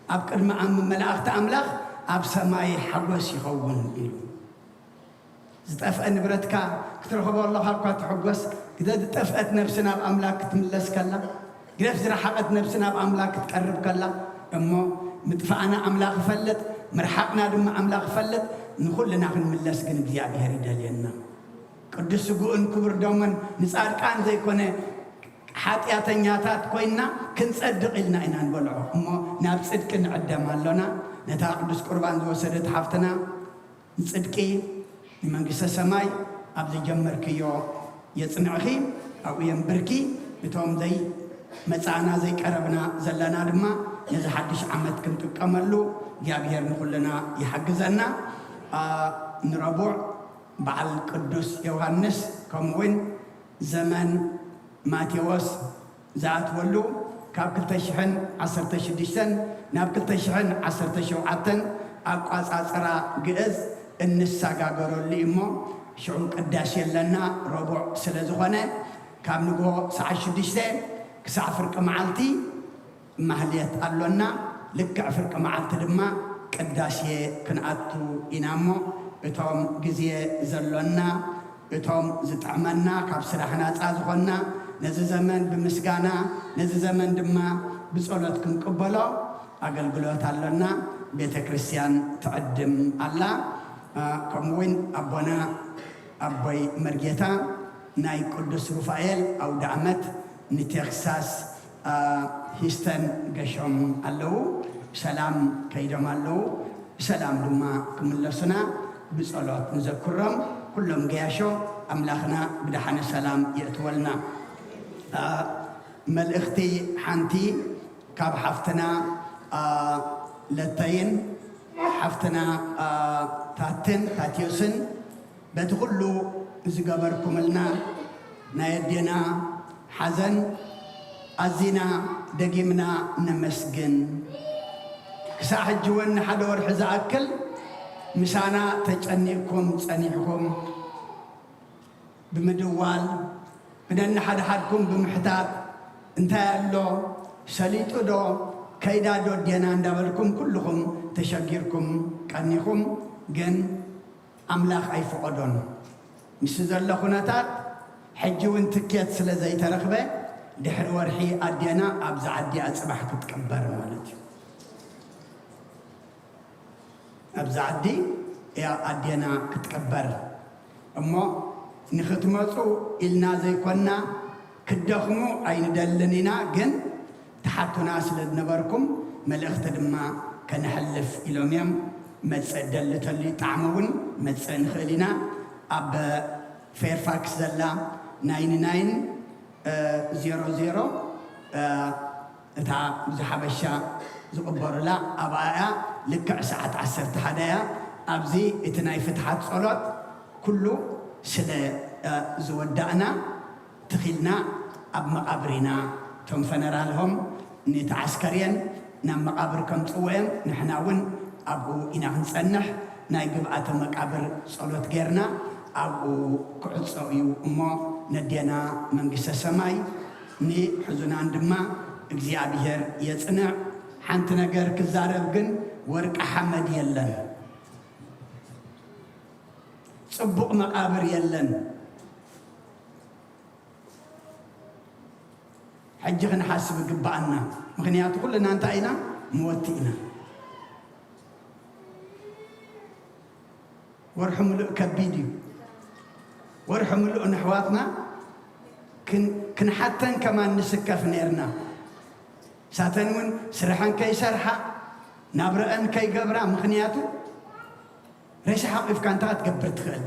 أبقر ما ملاخت أملاخ أب سماي حبس يخون إلو زتفقد نبرتك كترخب الله حقات حبس كده تفقد نفسنا بأملاك تملس كلا كده زرحقت نفسنا بأملاك تقرب كلا أمو مدفعنا أملاك فلت مرحقنا دم أملاك فلت نقول لنا خن ملس كن بيابي هريدا لنا قدس سجون كبر دومن نسأل كان زي كونه حاتياتنياتات كوينا كنصدق لنا إن نبلعه أمو نابصدق نعدم لنا نتا قدس قربان وسدت حفتنا نصدقي لمنجس السماي أبدي جمر كيو يصنعخي أو ينبركي بتوم زي متعنا زي قربنا زلنا دما يز حدش عمد كنت كملو جابير نقول لنا يحجزنا نربع بعل قدس يوحنس كموين زمن ماتيوس زات ولو كاب كلتشحن 10 شديشتن ناب كلتشحن 10 شوعتن أقاس عصرا جئز النساقاقرو اللي إمو شعون قداش يلنا ربع سلازغانا كاب نقو ساعة شديشتن كساعة فرق معالتي مهلية قالونا لك فرق معالتي لما قداش كنعاتو إنامو بتوم جزية زلونا بتوم زتعملنا كاب سلاحنا تازغنا نزي زمن بمسقانا نزي زمن دما بصولتكم قبلو أقلقلوت علونا بيت كريستيان تقدم الله كموين أبونا أبوي مرجيتا ناي قدس رفائيل أو دعمت نتيخساس هستن قشم اللو سلام كيدم اللو سلام دما كملسنا بصولت نذكرهم كلهم قياشو أملاخنا بدحن السلام يأتولنا ملእኽቲ ሓንቲ ካብ ሓፍትና ለተይን ሓፍትና ታትን ታትዮስን በቲ ኩሉ ዝገበርኩምልና ናይ ኣዴና ሓዘን ኣዚና ደጊምና ነመስግን ክሳብ ሕጂ እውን ሓደ ወርሒ ዝኣክል ምሳና ተጨኒቕኩም ፀኒሕኩም ብምድዋል بدنا حدا حدكم بمحتاج انتهى له سليتو دو كيدا دو دينا ندبلكم كلكم تشكركم كانيكم جن أملاك أي فقدون مسجل لخناتات حجي وانتكيت سلا زي ترخبه دحر ورحي أدينا أبزع أدي أصبح تتكبر مالتي أبزع أدي يا أدينا تتكبر أما نختمتو إلنا زي كنا كدخمو أين دلنينا جن تحتنا سلد نبركم ملأخت دما كنحلف إلهم يم መፅእ ደልተሉ ጣዕሚ እውን መፅእ ንኽእል ኢና ኣብ ፌርፋክስ ዘላ 9900 እታ ዝሓበሻ ዝቕበሩላ ኣብኣ እያ ልክዕ ሰዓት 11 እያ ኣብዚ እቲ ናይ ፍትሓት ጸሎት ኩሉ ስለ ዝወዳእና ትኺልና ኣብ መቓብር ኢና እቶም ፈነራልሆም ነቲ ዓስከርየን ናብ መቓብር ከምፅውኦም ንሕና እውን ኣብኡ ኢና ክንጸንሕ ናይ ግብኣተ መቃብር ጸሎት ጌርና ኣብኡ ክዕፆ እዩ እሞ ነዴና መንግስተ ሰማይ ንሕዙናን ድማ እግዚኣብሔር የጽንዕ ሓንቲ ነገር ክዛረብ ግን ወርቂ ሓመድ የለን ጽቡቕ መቃብር የለን ሕጂ ክንሓስብ ግባአና ምክንያቱ ኩልና እንታይ ኢና መወቲ ኢና ወርሒ ሙሉእ ከቢድ እዩ ወርሒ ሙሉእ ንሕዋትና ክንሓተን ከማን ንስከፍ ነርና ሳተን እውን ስራሐን ከይሰርሓ ናብረአን ከይገብራ ምክንያቱ ረሽ ሓቂፍካ እንታይ ትገብር ትኽእል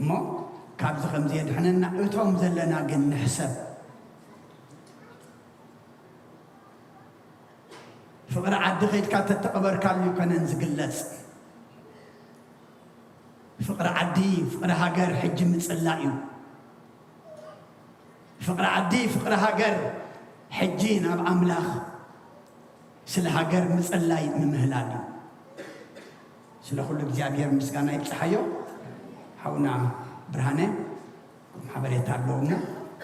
እሞ ካብዚ ከምዚ የድሕነና እቶም ዘለና ግን ንሕሰብ ፍቕሪ ዓዲ ኸይድካ ተተቐበርካሉ ይኮነን ዝግለጽ ፍቕሪ ዓዲ ፍቕሪ ሃገር ሕጂ ምጽላእ እዩ ፍቕሪ ዓዲ ፍቕሪ ሃገር ሕጂ ናብ ኣምላኽ ስለ ሃገር ምጽላይ ምምህላል እዩ ስለ ኩሉ እግዚኣብሔር ምስጋና ይብፅሓዮ ሓውና ብርሃነ ሓበሬታ ኣለውና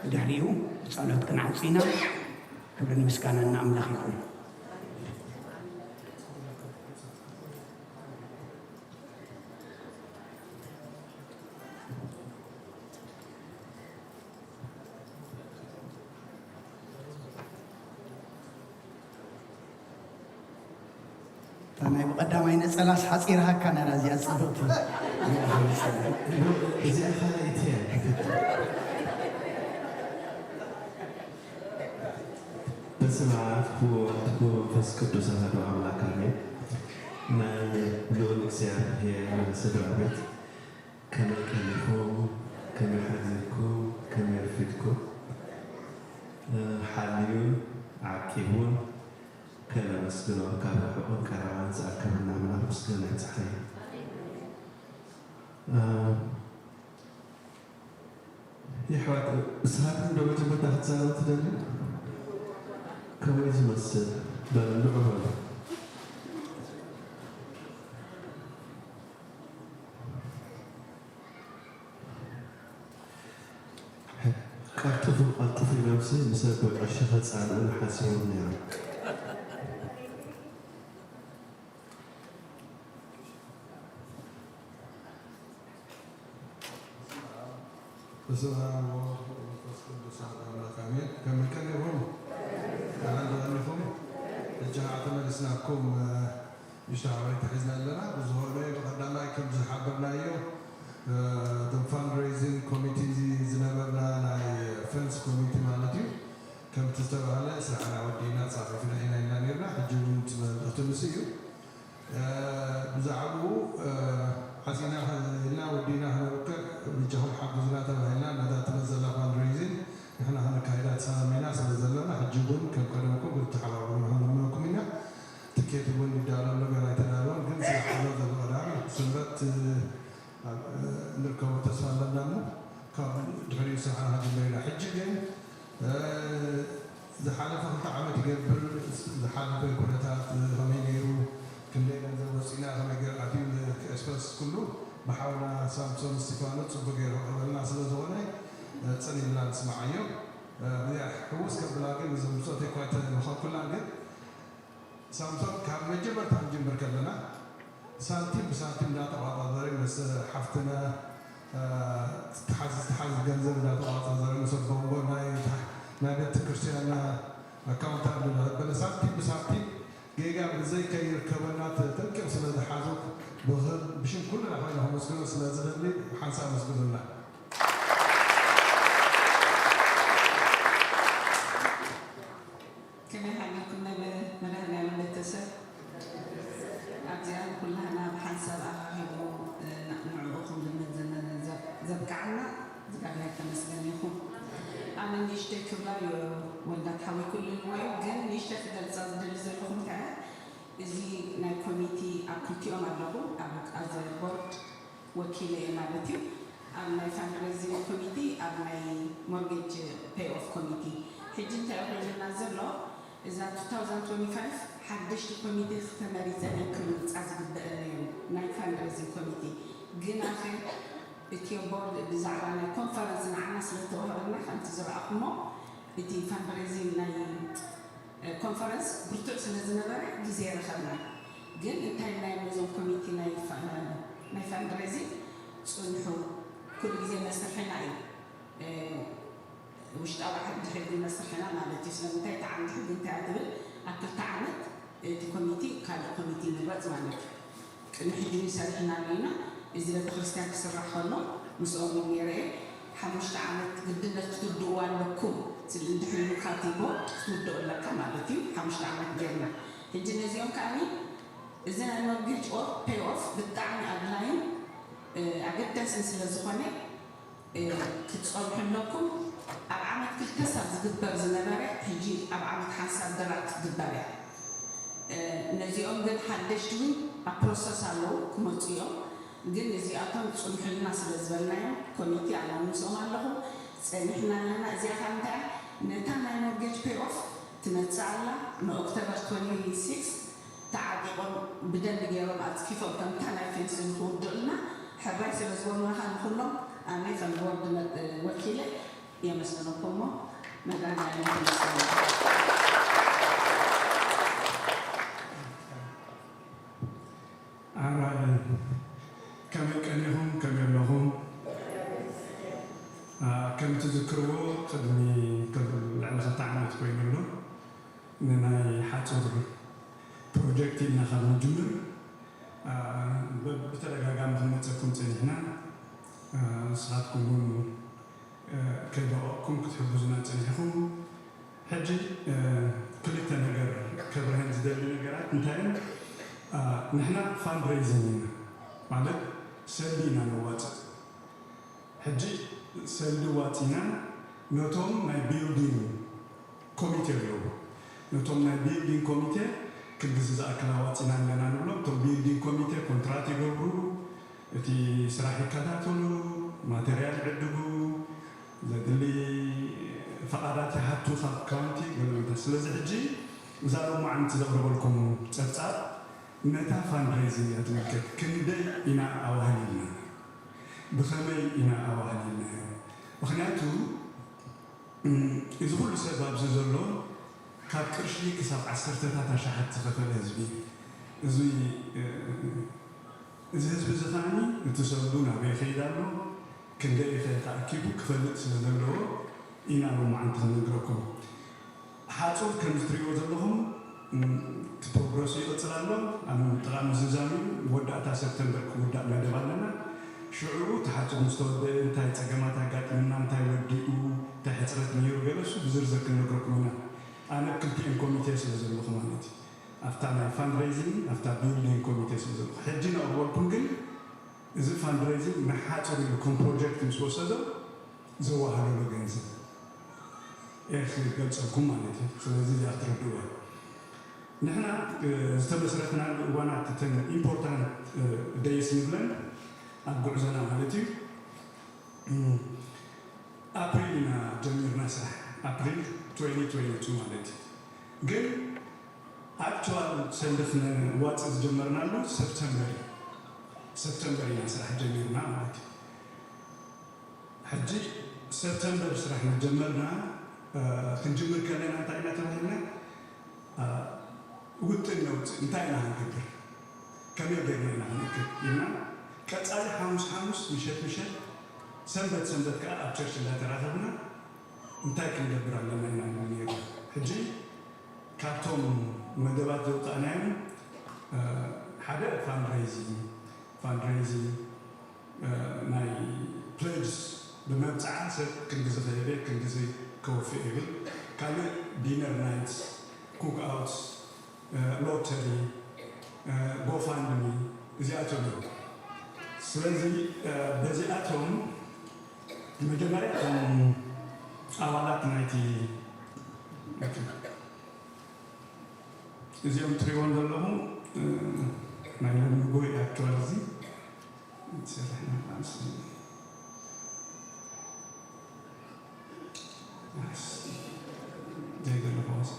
ብድሕሪኡ ጸሎት ክንዓፂ ኢና ክብሪ ምስጋና ንኣምላኽ ይኹን أنا بقدام عين الثلاث حصيرها كان رازي أصدقتي. إذا خليتها. بس معك هو فسكت وسهل وعمل كامل. ما لون كسر هي سدرابت. كم يكلفهم كم يحذركم كم يرفدكم. حاليون عكيبون. كلا مسكنا كلا حقن كروان زاكرنا من مسكنا تحيي يحوات سهاب لو جبت تحت سنة تدري كم يزمسل باللعبة قطفي نفسي بسبب عشرة سنة الحاسين يعني بسم الله والمنفس قدس أملاك آمين كم نكلمهم كان لهم الجماعة مجلسناكم يشتغل تحزنا لنا بظهورنا بقدامنا كم زحبرنا يوم the fundraising committee زنبرنا ناي فنس committee مالتي كم تستوعب سرعنا ودينا صافينا هنا هنا نرنا حجون تمسيو بزعبوا حسنا هنا ودينا هنا بجهل حافظنا تبعنا ندا تنزل فاندريزين احنا هنا كايدات سامينا سنزلنا حجبون كم كلامكم قلت حلوة منكم هنا تكتبون الدار اللي يتناولون كل شيء حلوة الغرام سنبت نركب تسمع لنا كابل دغري ساعة هذه الليلة حجين إذا حالة فقط عملت قبل إذا حالة بكرتات غمينيرو كل ليلة زوجنا هم قاعدين كأساس كله بحاولنا سامسون استفانة وبقي الناس اللي زوجنا تسني لنا نسمع يوم بدي حوس قبل لكن إذا مصطفى كويت المخاط كلنا قد سامسون كان مجبر تنجم بركلنا سنتيم بسنتيم لا تبغى تظهرين بس حفتنا تحز جنزل لا تبغى تظهرين بس بونبون ناي بيت كريستيانا أكاونت عندنا بس سنتيم بسنتيم جيجا زي كي يركبنا تركب سنة حاجة بغض بشين كلنا حوالي هم مسكون سنة زلمي حنسا مسكون لنا. كنا كنا من التسع أبزان كلها أنا نشتري كبار ولا تحوي كل المويه وجن نشتري في الزاز دلزلهم كذا زي نا كوميتي أبكتي أم أبلغو أبك أزر بورد وكيل مالتيو أم نا فانريزين كوميتي أم نا مورجيج باي أوف كوميتي حجين تأخذ النازل له إذا 2025 حدش الكوميتي اختماري زمان كنت أزبط نا فانريزين كوميتي جينا في إتيو بورد بزعلنا كونفرنس معنا سلطة وهرنا خمسة زرعكمو إتي فانريزين نا كونفرنس برتقس لزنبرة جزيرة خلنا جن إنتاي نا مزون كوميتي نا فانريزين صنحو كل جزيرة نسترحنا وش طبعا حد حد نسترحنا ما بتجسنا إنتاي تعمل حد إنتاي عدل أكل تعمل كوميتي كان كوميتي نبات مالك نحن نسالحنا علينا إذا الخريستيان كسرح خلنا مسؤول من يرى حمش تعمد بدنا تدوا لكم تلندحين كاتبو تدوا لك مالتي حمش تعمد جرنا الجنة زيهم كاني إذا أنا نرجع أو pay off بالتعامل أونلاين أجد سلسلة زخانة تتصرف لكم أبعمد كل كسر تدبر زنبرة هجي أبعمد حسب درات تدبر نزيهم قد حدشتوي أبروسس على كمتيو جن زيادة تصلح لنا سلسلة كوميتي على مسؤول الله سنحنا لنا زيادة عندها نتانا نرجع pay off تنتسأل من أكتوبر 26 تعاقب بدل جيران كيف كم تانا في سنة دولنا حبايب سلسلة ما هنقولهم أنا في البورد وكيلة يا مسنا كومو مدام أنا كم كانهم كم يبلغون كم تذكروا قدمي قبل العلاقة تعمل بين له إننا حاطر بروجكتي نخل نجمر بترجع جام خدمتكم تنهنا صحتكم كباكم كتحبوا زنا تنهكم حجي كلتا نجار كبرهن زدل نجارات نتاين نحنا فاندريزنج ማለት ሰሊና ነዋት ሕጂ ሰልዋቲና ነቶም ናይ ቢልዲንግ ኮሚቴ ኣለዎ ነቶም ናይ ቢልዲንግ ኮሚቴ ክግዝ ዝኣክላዋቲና ኣለና ንብሎ እቶም ቢልዲንግ ኮሚቴ ኮንትራት ይገብሩ እቲ ስራሕ ይከታተሉ ማቴርያል ይዕድጉ ዘድሊ ፈቃዳት ይሓቱ ካብ ካውንቲ ገለመንታ ስለዚ ሕጂ እዛ ሎማዓንቲ ዘቕርበልኩም ፀብፃብ نتا فاندريزنج أتمكن كندي إنا أوهلنا بخمي إنا أوهلنا وخناتو إذا كل سبب زلوا كابكرشلي كسب عسكرت تاتا شحت خفل هزبي زي هزب زخاني نتسولونا بخيدانو كندي خير تأكيد كفلت زلوا إنا لو ما عندهم نقرأكم حاطوا كنستريو زلهم تبروسي أتصلوا أنا ترى مززامي ودعت سبتمبر كودا مدبلنا شعور تحت مستوى انتهى تجمعات قات من انتهى وديو تحت رت ميرو جلس بزرزر كنقرأكمنا أنا كنت إن كوميتي سلزل خمانتي after my fundraising after building committee سلزل حجنا أول كونجل إذا fundraising نحاتر لكم project مسوسة زوها له جنزة إخي قلت لكم مانتي سلزل يأتردوا نحن استمسرتنا وانا تتن important days نبلن أبغزنا مالتي أبريل جميرنا سح أبريل 2022 مالتي قل actual سندفنا وات جمرنا له سبتمبر سح جميرنا مالتي حجي سبتمبر سح جمرنا كنجمر كلنا تاينا تمهلنا وتنوت انتهينا هنكبر كم يقدرنا هنكبر إنا كتالي حامس مشت سنبت كأ أبشرش اللي تراثبنا انتهي كنجبر على لنا نيجي حجي كابتوم مدبات يوطعناهم حدا فاندريزي ناي بليجز بمبتعان سب كنجز خيبه كنجز كوفي إبل كان دينر نايتس كوك أوتس لوتري GoFundMe እዚኣቶም ስለዚ በዚኣቶም መጀመርያ ኣባላት ናይቲ እዚኦም ትሪእዎም ዘለኹም ናይ ጎይ ኣክቹዋሊ እዚ ትሰርሕና ዘይገለፈወስ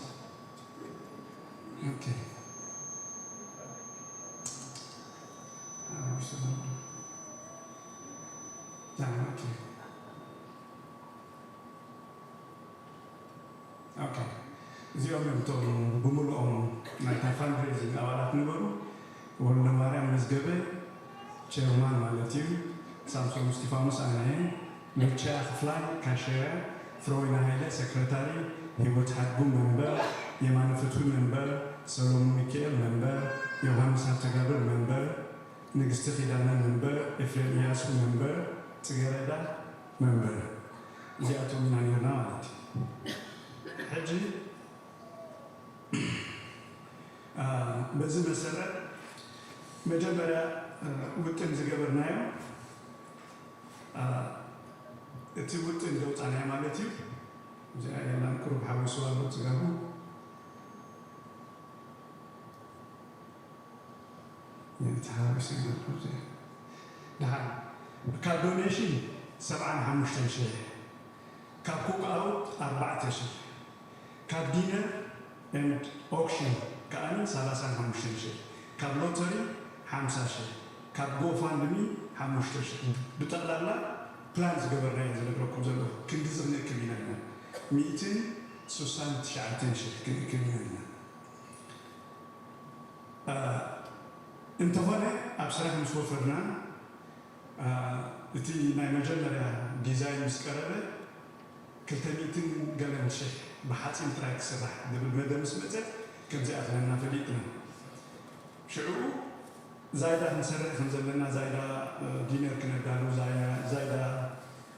ኦኬ ኦኬ እዚኦም እቶም ብምልኦም ናይታ ፋንድሬዚንግ ኣባላት ነበሩ ወልደ ማርያም መዝገበ ቸርማን ማለት እዩ ሳምሶን እስጢፋኖስ ኣናየ ምርቻያ ክፍላይ ካሸያ ፍሮይና ሃይለ ሰክረታሪ ህይወት ሓድጉም መንበር የማነ ፍትሑ መንበር ሰሎሞን ሚካኤል መንበር ዮሃንስ ሃብተጋብር መንበር ንግስቲ ኪዳነ መንበር ኤፍሬም ኢያሱ መንበር ጽጌረዳ መንበር እዚኣቶም ኢና ነርና ማለት እዩ ሕጂ በዚ መሰረት መጀመርያ ውጥን ዝገበርናዮ እቲ ውጥን ዘውፃናዮ ማለት እዩ እዚኣ የላን ቁሩብ ሓዊሱ ኣሎ ዝገቡ የተሓዊሱ ይገቡ ድሓር ካብ ዶኔሽን 75,000 ካብ ኩክኣውት 4,000 ካብ ዲነር ኤንድ ኦክሽን ከኣኒ 35,000 ካብ ሎተሪ 50,000 ካብ ጎፋንድሚ 5,000 ብጠቕላላ ፕላን ዝገበርናዮ ዝነግረኩም ዘለኹ ክንዲ ዝኽንእክብ ኢና ኢና 169,000 ክንእክብ ኢና ኢና እንተኾነ ኣብ ስራሕ ምስ ወፈርና እቲ ናይ መጀመርያ ዲዛይን ምስ ቀረበ 200 ገለን ሽሕ ብሓፂን ጥራይ ክስራሕ ዝብል መደብ ምስ መፀ ከምዚኣ ክለና ፈሊጥና ሽዑ ዛይዳ ክንሰርሕ ከም ዘለና ዛይዳ ዲነር ክነዳሉ ዛይዳ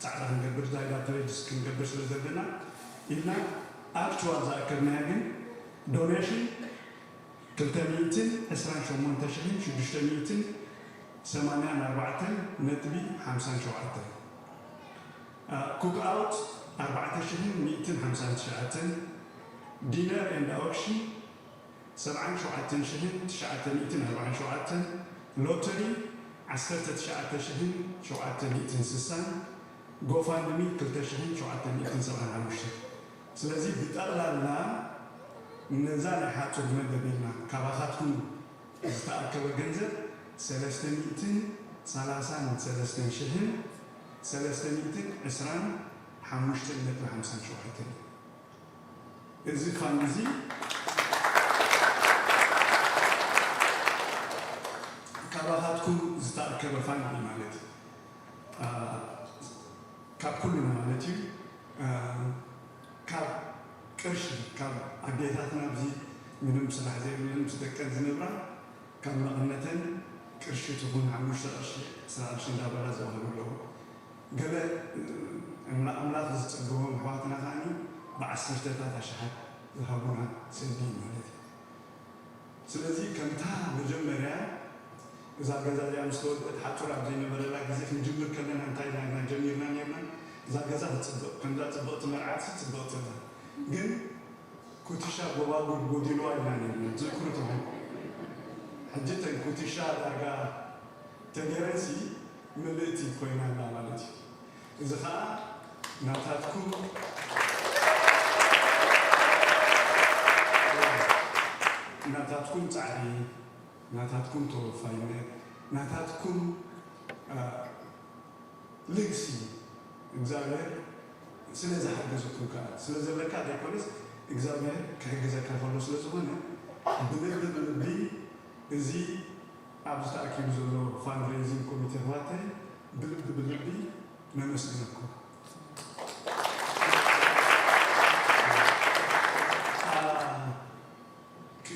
ፃዕዳ ክንገብር ዛይዳ ትሬድስ ክንገብር ስለ ዘለና ኢልና ኣክቹዋል ዝኣከብናያ ግን ዶኔሽን 229,684.57 ኩክኣውት 4,159 ዲነር ኤንድ ኦክሽን 77,947 ሎተሪ 19,760 ጎፋንድሚ 2,775 ስለዚ ብጠቕላላ ነዛ ናይ ሓፁር መደብ ኢልና ካባኻትኩም ዝተኣከበ ገንዘብ 333,325.57 እዚ ፋንድ እዚ ካባኻትኩም ዝተኣከበ ፋንድ እዩ ማለት እዩ ካብ ኩሉና ማለት እዩ ካብ ቅርሺ ካብ ኣዴታትና ኣብዚ ምንም ስራሕ ዘይብለን ምስ ደቀን ዝነብራ ካብ መቕነተን ቅርሺ ትኹን 5 ቅርሺ 10 ቅርሺ እንዳበላ ዝወሃቡ ኣለዉ ገለ ኣምላኽ ዝፀግቦም ኣሕዋትና ከዓኒ ብ10ታት ኣሽሓት ዝሃቡና ስእኒ ማለት እዩ ስለዚ ከምታ መጀመርያ እዛ ገዛ እዚኣ ምስ ተወድአት ሓፁር ኣብ ዘይነበረላ ግዜ ክንጅምር ከለና እንታይ ኢና ጀሚርና ነርና እዛ ገዛ ትፅብቕ ከምዛ ፅብቕቲ መርዓት ፅብቕቲ ግን ኩትሻ ጎባጉብ ጎዲልዋ ኢና ነርና ዝክሩ ትሆን ሕጂ ተን ኩትሻ ዳርጋ ተገረሲ ምልእቲ ኮይና ኣላ ማለት እዩ እዚ ከዓ ናታትኩም ናታትኩም ፃዕሪ ናታትኩም ተወፋይነት ናታትኩም ልግሲ እግዚአብሔር ስለ ዝሓገዘኩም ከዓ ስለ ዘለካ ዳይኮንስ እግዚአብሔር ክሕግዘካ ከሎ ስለ ዝኾነ ብልቢ እዚ ኣብ ዝተኣኪቡ ዘሎ ፋንድሬዚንግ ኮሚቴ ኣሕዋተይ ብልቢ ነመስግነኩም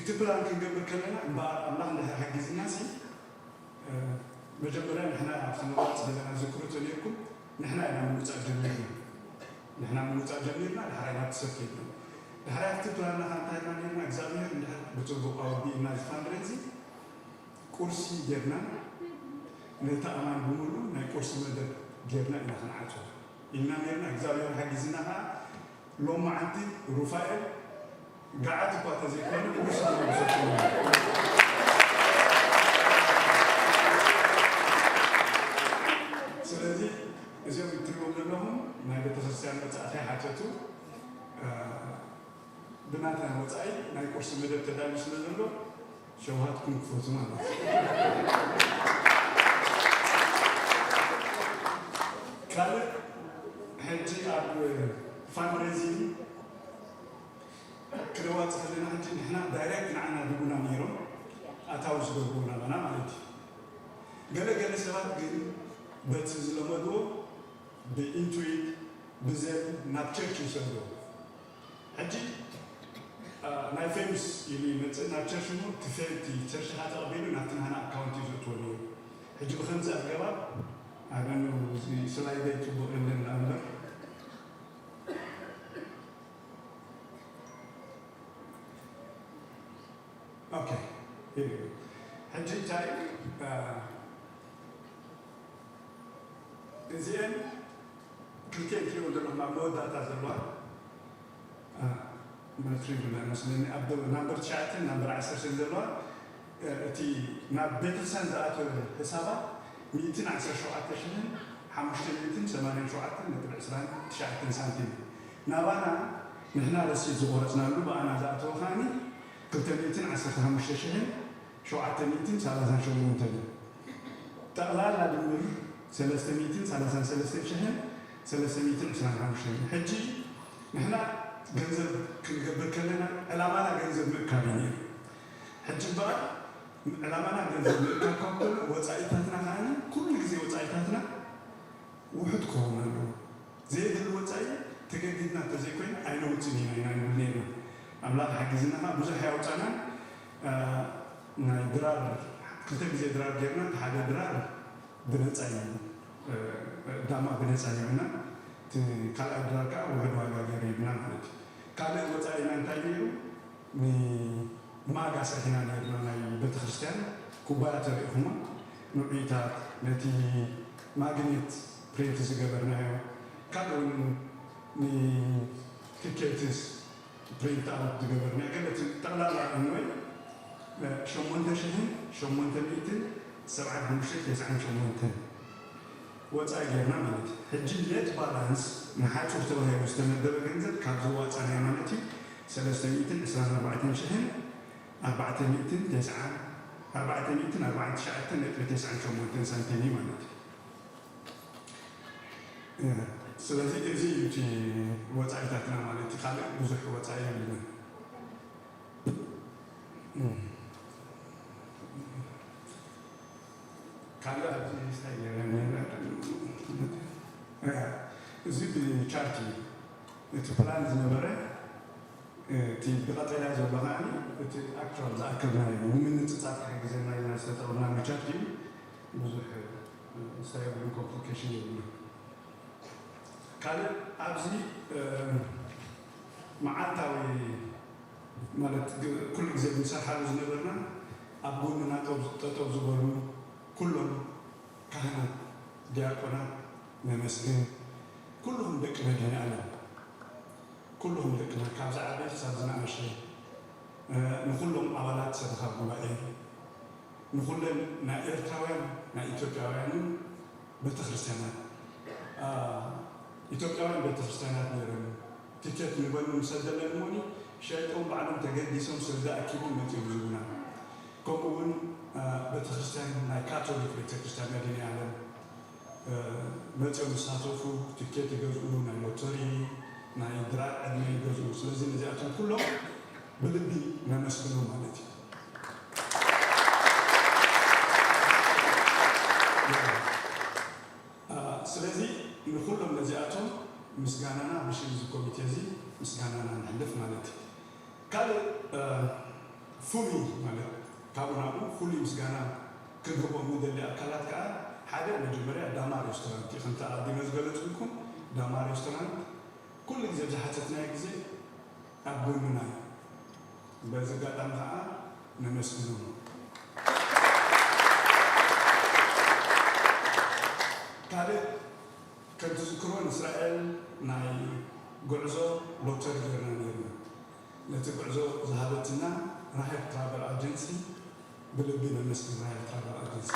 እቲ ፕላን ክንገብር ከለና እምበኣር ኣምላኽ እንዳሓጊዝና ሲ መጀመርያ ንሕና ኣብቲ ንዋፅ ዘለና ዝክሩቶ ነርኩም ንሕና ኢና ምውፃእ ጀሚርና ንሕና ምውፃእ ጀሚርና ድሕራይ ናብቲ ሰብ ከይድና ድሕራይ ኣብቲ ፕላንና እንታይ ኢልና ነርና እግዚኣብሔር እንድሕር ብፅቡቅ ኣወዲእና እዚ ፋንድሬዚንግ ቁርሲ ጌርና ነቲ ኣማን ብምሉ ናይ ቁርሲ መደብ ጌርና ኢና ክንዓፅዎ ኢልና ነርና እግዚኣብሔር ሓጊዝና ከዓ لما عندي رفائل قاعد باتزيكون وش اللي سلازي إذا بتقول لهم ما بتخسران بتأتي حاجته بناتنا وتأي ما يكورس مدة تدالي سلازلو شوهاتكم فوزنا كله هنجي أب فانريزين كروات خلينا هنجي نحنا دايركت نعنا بقولنا ميرو أتاوش بقولنا بنا مالتي قال سبات قل بتزلمدو بإنتويت بزل نابتشرش يسوي هنجي ناي فيمس يلي مثل نابتشرش مو تفهمتي تشرش هذا قبيله نحن هنا أكاونتي زوتوني هنجي بخمسة أجابة أنا سلايد يجيبوا لنا الأمر. Okay, here we go. هنجي تايم زين كل كيلو دولار معمول داتا زلوا ما تريد ولا مثلا أبدو نمبر شات نمبر 10 زلوا تي ما بيتسان داتو حسابه 210 شعات شهر 580 سنتيم نابانا نحنا رسيد زغورتنا له بأنا ذاته خاني كنت 215 شهر شعات 230 شهر تقلال دمر 333 شهر 325 شهر حجي نحنا جنزب كنقبل كلنا علامنا جنزب مكانين حجي بقى علامنا جنزب مكان وصايتاتنا خاني كل جزء وصايتاتنا وحد كونا له زي الوصاي تجددنا تزيكوين أين وصلنا أين ولينا أملاك حجزنا ما بزح يوصلنا درار كتب زي درار جبنا حاجة درار بنتصاي داما بنتصاي منا كلا درار كا وحد ما غيرنا هذا كلا وصاي نانتايو ما قاسنا نرنا بتخرجتان كوبات رئيهما نبيتات التي ماجنيت بريتس جبرناها كانوا تيكيتس برينت اوت جبرناها قالت طلع انه شمونت شهر شمونت ميتين 7 شمونت وصايرنا مالت حجيت بالانس نحاچو توهي مستمدب ገንዘብ ካብዚ ወጻና ማለት 324 شهر 449 سنتين ማለት ስለዚህ እዚህ ይቺ ወጻይታትና ማለት ካለ ብዙ ወጻይ ያለና ካለ እዚህ ስታይል እዚህ ቻርቲ ፕላን ዝነበረ እቲ ብቀጠልያ ዘሎ ኸዓኒ እቲ ኣክቹዋል ዝኣከብናዮ ንምንፅፃት ግዜና ኢና ዝተጠቕምና ቻርቲ ብዙሕ ስታይል ኮምፕሊኬሽን የብሉ كله أبزي معتاوي مالت كل جزء من سحاب زنبرنا أبونا تطوزبرو كلهم كهنة دياقنا ممسكين كلهم ذكرنا جنانا كلهم ذكرنا كابز عبيد سازنا عشري نقولهم أولاد سدخلوا بعدين نقولهم نا إيرتراوين نا إثيوبياوين بتخرسنا ኢትዮጵያውያን ቤተክርስቲያናት ነረን ትኬት ንበሉ ሰደለን ሞኒ ሸይጦም ባዕሎም ተገዲሶም ስለዝኣኪቦም መፅኦም ዝብና ከምኡውን ቤተክርስቲያን ናይ ካቶሊክ ቤተክርስቲያን መዲና ዓለም መፅኦም ዝሳተፉ ትኬት ይገዝኡ ናይ ሎተሪ ናይ ድራር ዕድመ ይገዝኡ ስለዚ ነዚኣቶም ኩሎም ብልቢ ነመስግኑ ማለት እዩ ስለዚ نخلهم نزياتهم مسجاننا بشيء كوميتيزي مسجاننا نحلف مالتي قال فولي مالت كابونابو فولي مسجانا كجوبو موديل أكلات كا حاجة مجمرة دامار ريستورانت خنت أرضي مزجلت لكم دامار ريستورانت كل جزء جهتنا جزء أبونا بزجاج أمها نمسكونه قال كنت تذكرون إسرائيل ناي ጉዕዞ ሎተሪ ገርና ነርና ነቲ ጉዕዞ ዝሃበትና ራሄብ ትራቨል ኤጀንሲ ብልቢ ነመስግን ራሄብ ትራቨል ኤጀንሲ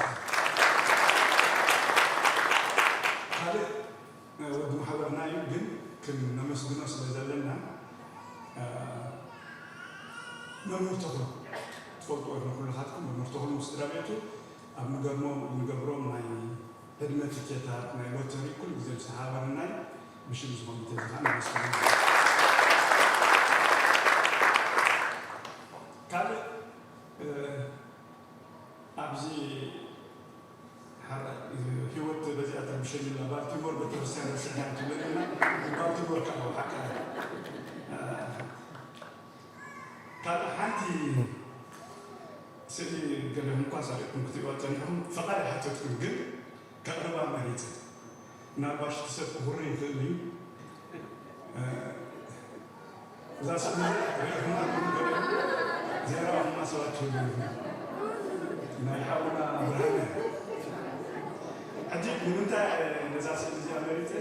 ካልእ ወዲ ማሕበርና እዩ ግን ነመስግኖ ስለ ዘለና መምህር ተኽሉ ትፈልጥዎ ኢኹም ኩልኻትኩም መምህር ተኽሉ ምስ ስድራ ቤቱ ኣብ ንገብሮም ናይ ዕድመ ትኬታት ናይ ሎተሪ ኩሉ ግዜ ዝሓበረና እዩ ብሽም ዝኾኑ ተዝኻ ነመስግኖ ካልእ ኣብዚ ህይወት በዚኣ ተብሸኝና ባልቲሞር ቤተክርስትያን ረስሕና ትብለና ባልቲሞር ካብ ሓቂ ካልእ ሓንቲ ስእሊ ገለኹም እኳ ሳሪእኩም ክትሪእዋ ፀኒሕኩም ፈቓድ ኣይሓተትኩም ግን ከቕርባ መሪፅ ምናልባሽ ትሰብ ክሁሪ ይኽእል እዩ እዛ ስእሊ ሪእኹማ ዜራኹማ ሰባት ትህሉ ናይ ሓውና ብርሃነ ሕጂ ንምንታይ ነዛ ስእሊ እዚኣ መሪፀ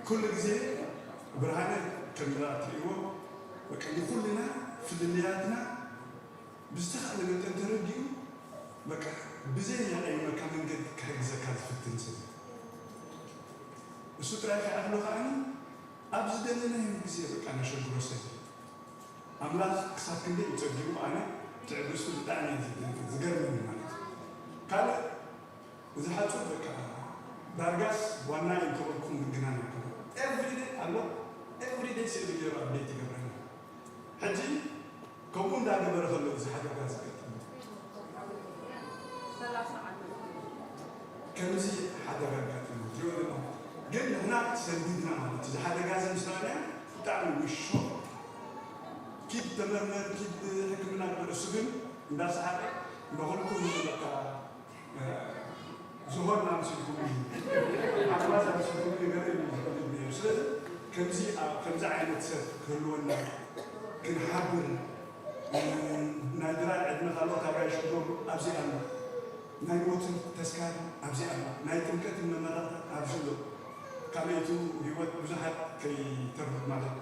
ኩሉ ግዜ ብርሃነ ከምዛ ትሪእዎ በቃ ንኩልና ፍልልያትና ብዝተኻእለ መጠን ተረዲኡ በቃ ብዘይ ያዕይመካ መንገዲ ክሕግዘካ ዝፍትን ሰብ እሱ ጥራይ ከኣፍሎ ከዓኒ ኣብ ዝደለናዮ ግዜ በቃ ነሸግሮ ሰብ ኣምላኽ ክሳብ ክንደይ ይፀጊሙ ኣነ ትዕግስቱ ብጣዕሚ ዝገርመኒ ማለት እዩ ካልእ እዚ ሓፁር በቃ ዳርጋስ ዋና ይተወልኩም ምግናን ይኮነ ኤቭሪዴይ ኣሎ ኤቭሪዴይ ስእሊ ገይሩ ኣብዴት ይገብረና ሕጂ ከምኡ እንዳገበረ ከሎ እዚ ሓደጋ ዝገጥም ከምዚ ሓደጋ ጋጥም ትሪኦ ድማ ግን ንሕና ሰንዲድና ማለት እዚ ሓደጋ እዚ ምስራናዮ ብጣዕሚ ውሾ ኪድ ተመርመር ኪድ ሕክምና ግበር እሱ ግን እንዳሰሓቀ ንኹልኩም በቃ ዝሆን ኣምሲልኩም ኣክባዝ ኣምሲልኩም ነገር ዝፈልግ ነይሩ ስለዚ ከምዚ ዓይነት ሰብ ክህልወና ክንሓብር ናይ ድራይ ዕድመ ካልኦት ኣብያ ሽዶም ኣብዚ ኣሎ ናይ ሞትን ተስካር ኣብዚ ኣሎ ናይ ጥምቀትን መመራቕታት ኣብዚ ኣሎ ካልኦቱ ህይወት ብዙሓት ከይተርፍ ማለት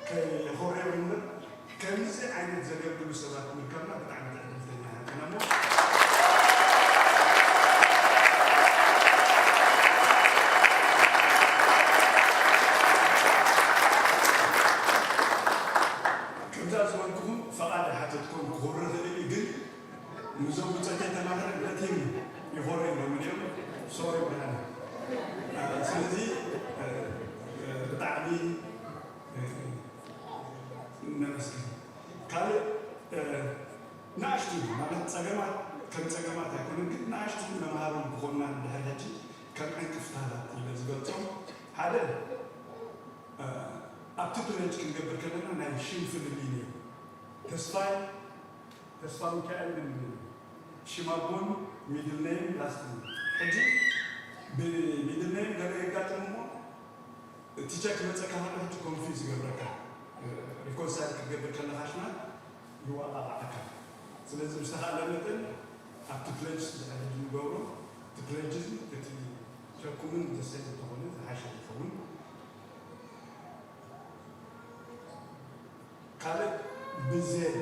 ከይኮርዮ እምበር ከምዚ ዓይነት ዘገልግሉ ሰባት ምርከብና ብጣዕሚ ተዕድልተኛ ኢና እሞ ከምዛ ዝበልኩኹም ፈቓድ ሓተትኩም ክኮሪ ዝኽእል ግን ንዞም ውፀተ ተማሃረ ነቲም ይኮሪ ኢሎም እዮም ሶሪ ብርሃነ ስለዚ ብጣዕሚ ነመስግን ካልእ ንኣሽቱ ማለት ፀገማት ከም ፀገማት ኣይኮነን ግን ንኣሽቱ መምሃሮም ክኾኑና እንድሕር ሕጂ ከም ዕንቅፍታታት ኢለ ዝገልፆም ሓደ ኣብቲ ፕሬጅ ክንገብር ከለና ናይ ሽም ፍልልይ ነዩ ተስፋ ሚካኤል ሽማጎን ሚድል ኔም ላስት ሕጂ ብሚድል ኔም ገለ የጋጥም እሞ እቲ ቸክ መፀካ ካለ ሕጂ ኮንፊዝ ይገብረካ ሪኮንሳይል ክትገብር ከለካ ሽማ ይዋቃቃዓካ ስለዚ ምስተኻእለ መጠን ኣብቲ ፕሌጅ ንገብሮ እቲ ፕሌጅ እቲ ቸኩምን ዘሰይ ዝተኾነ ዝሓሸ ይኸውን ካልእ ብዜር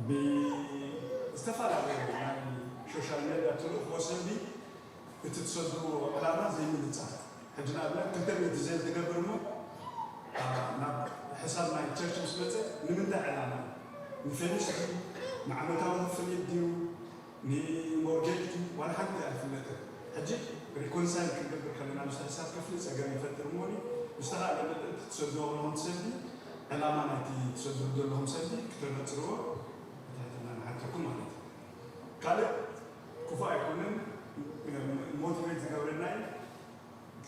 ብዝተፈላለዩ ናይ ሶሻል ሚድያ ትልእኽዎ ሰንዲ እቲ ትሰድዎ ዕላማ ዘይምልፃፍ ሕጂ ንኣብነት 200 ዜር ትገብር እሞ ናብ ሕሳብ ናይ ቸርች ምስ መፀ ንምንታይ ዕላማ ንፌሚስ ድዩ ንዓመታዊ ክፍልት ድዩ ንሞርጌጅ ድዩ ዋላ ሓንቲ ኣይፍለጥን ሕጂ ሪኮንሳይል ክንገብር ከለና ምስ ሕሳብ ክፍሊ ፀገም ይፈጥር እሞኒ ዝተኻእለ መጠን ትሰድዎ ለኹም ሰንዲ ዕላማ ናይቲ ትሰድዎ ዘለኹም ሰንዲ ክተነፅርዎ እታሕትና ንሓተኩም ማለት እዩ ካልእ ክፉእ ኣይኮነን ሞቲቬት ዝገብረና እዩ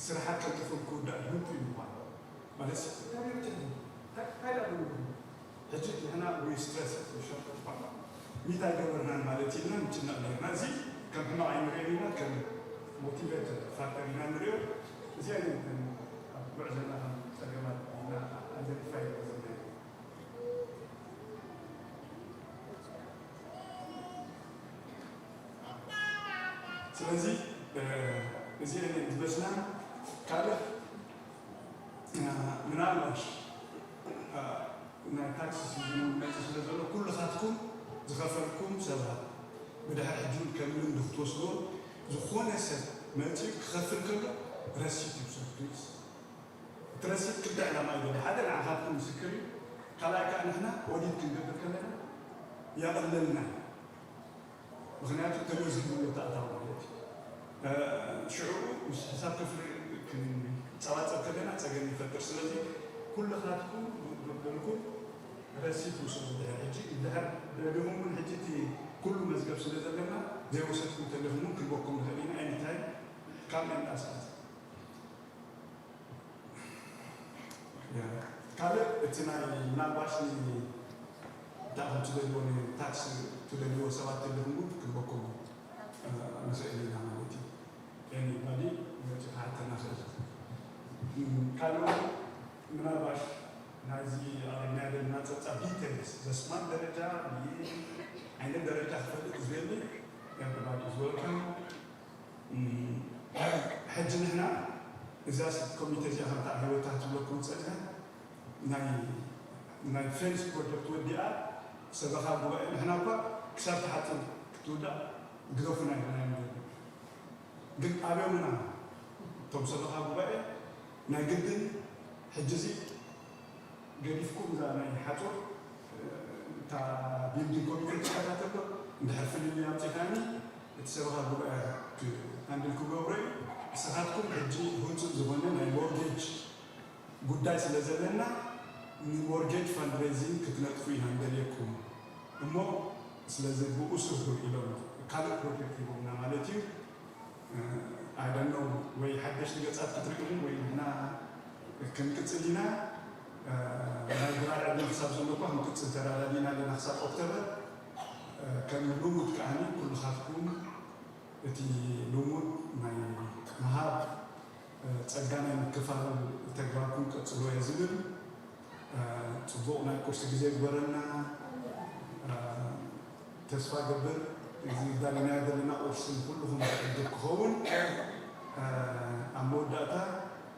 ስራሓት ቀልጢፎም ክውዳእ ይህቱ እዩ ምኳኑ ማለት ሕጂ ንሕና ወይ ስትረስ ሚታይ ገበርናን ማለት ኢልና ንጭነቕ ነርና እዚ ከም ሕማቕ ኣይንሪኦ ኢና ከም ሞቲቬት ፋክተር ኢና ንሪኦ እዚ ዓይነት ኣብ ጉዕዞና ፀገማት ኢና ኣይደሪፋይ ዘለና ስለዚ እዚ ዓይነት بسنا كله من علاش تاكسي من نزلوا كل خاتكم زخفركم سبعة بدها حجون كاملين دكتور دول زخون هسه ما تيجي خفر كله رسيت بسكريس ترسيت كده على ما يقول هذا اللي عهدكم سكري قال كأن احنا وديت كنا كلنا يا قللنا مخنات التمييز اللي تعطوا شعور مش حساب كفر سواء كلنا تجني فتر سلسلة كل خاتكم لكم رسيت وصل ده هيجي الذهب بهم من حجتي كل مزقب سلسلة لنا زي وصلتكم تلفون كل بكم خلينا أي تايم كامل الأساس كله اتنا ناباشني دعوة تدلوني تاكس تدلوا سواء تدلون كل بكم مسائل عملتي يعني بدي حتى نخرج كانوا مناباش نازي على الناس تبيتس زسمان درجة بي عند درجة خفض زيني يعني بعد زوجهم حجنا هنا إذا كوميتي جاهم تعهوا تحتلكم سجنا ناي فينس بروجكت وديا سبخا بوا هنا با كسبت حتى تودا غروفنا هنا قد أبينا توم سبخا بوا ناي قدن حجزي قريفكم ذا ناي حتور تا بيمدي كوميتي تحتلكم نحرف اللي يعطيكاني تسبخا بوا عندكم بوري ساعتكم حجي هونس زبوننا ناي مورجيج ጉዳይ ስለዘለና ሞርጌጅ ፈንድሬዚንግ ክትነጥፉ ይሃንደልኩም እሞ ስለዚህ ብኡሱህ ኢሎም ካልእ ፕሮጀክት ይቦና ማለት እዩ አይ ዶንት ኖ ወይ ሓደሽቲ ገጻት ክትሪእዎም ወይ እና ክንቅፅል ኢና ናይ ግራር ዕድል ክሳብ ዘለኩ ክንቅፅል ተራዳዲና ኣለና ክሳብ ኦክቶበር ከም ልሙድ ከዓኒ ኩልኻትኩም እቲ ልሙድ ናይ መሃብ ጸጋና ምክፋል ተግባርኩም ቀጽሎ የዝብል ጽቡቅ ናይ ቁርሲ ጊዜ ግበረና ተስፋ ገብር እዚ ዳልና ያደልና ቁርስን ኩልኩም ተቀድር ክኸውን ኣብ መወዳእታ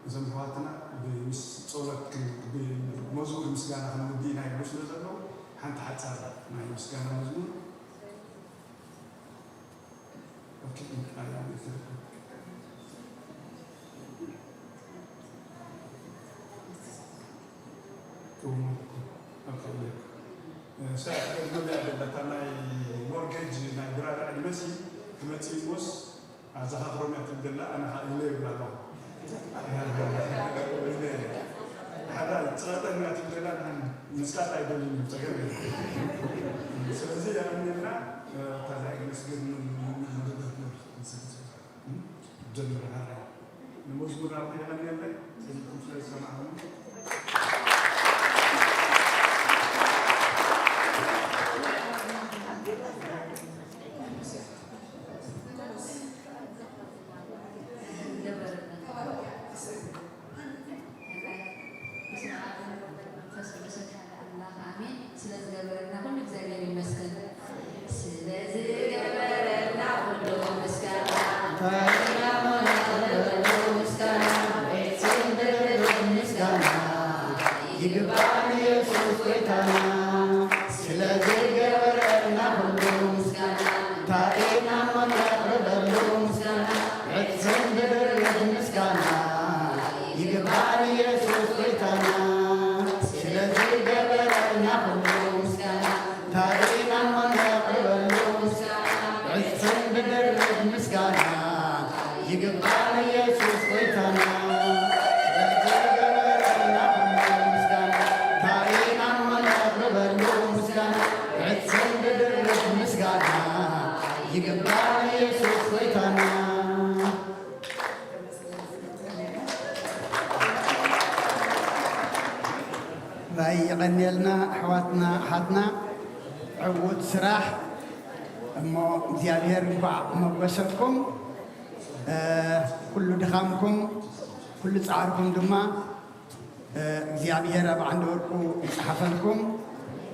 እዞም ኣሕዋትና ብምስ ጸሎት ብመዝሙር ምስጋና ክንውዲእና ይብሉ ስለ ዘለዉ ሓንቲ ሓፃር ናይ ምስጋና መዝሙር سأقول لك مورجيج نقرأ المسي كمتي موس زهق رمية الدلة أنا هايلي ولا لا هذا تصادق رمية الدلة عن مسكات أيدولين تقريبا سلزي أمنينا تلاقي مسجد جنور هذا المزمور هذا أمنينا سيكون في السماء يغنيلنا حواتنا حدنا عود سراح اما زيادير نبع مبسطكم كل دخامكم كل صعاركم دما زيادير عنده ورقو حفلكم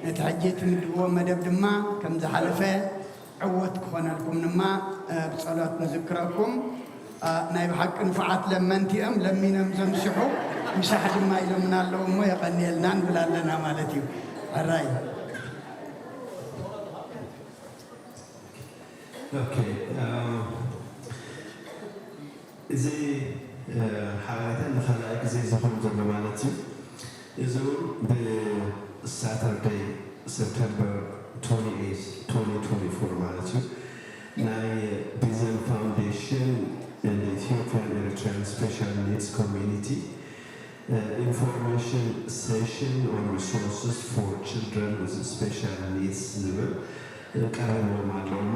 نتحجيت مدبو مدب دما كم زحلفه عود كفنا لكم نما بصلاة نذكركم ናይ ብሓቂ ንፉዓት ለመንቲኦም ለሚኖም ዘምስሑ ምሳሕ ድማ ኢሎምና ኣለዉ እሞ የቐኒየልና ንብል ኣለና ማለት እዩ ኣራይ እዚ ሓበሬታ ንኻልኣይ ግዜ ዝኸውን ዘሎ ማለት እዩ እዚ ብሳተርደይ ሰፕተምበር 28 2024 ማለት እዩ ናይ ቢዘን ፋውንዴሽን and the Ethiopian Eritrean Special Needs Community information session on resources for children with special needs ዝብል ቀሪቦም ኣለውሞ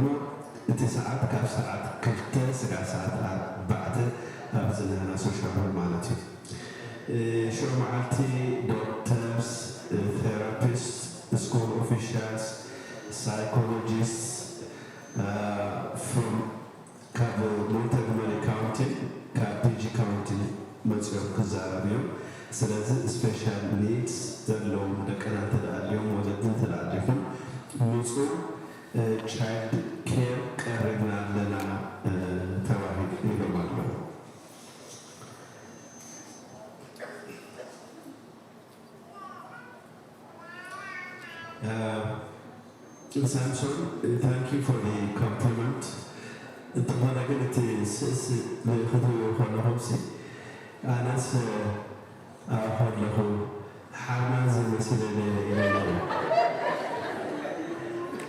እቲ ሰዓት ካብ ሰዓት 2 ስጋዕ ሰዓት 4 ኣብ ዝንህና ሶሻል ሆል ማለት እዩ ሽዑ መዓልቲ ዶክተርስ ቴራፒስት ስኩል ኦፊሻልስ ሳይኮሎጂስት from ካብ ሞንተጎመሪ ካውንቲ ካብ ፒጂ ካውንቲ መፅኦም ክዛረብ እዮም ስለዚ ስፔሻል ኒድስ ዘለዎም ደቀና እንተደኣልዮም ወለዲ እንተደኣሊኹም ንፁር ቻይልድ ኬር ቀሪብና ኣለና ተባሂሉ ኢሎም ኣለዉ Samson, thank you for the compliment. طبعا قلت سس لخذوا خلنا همسي أنا أقول له حماز مثل إلى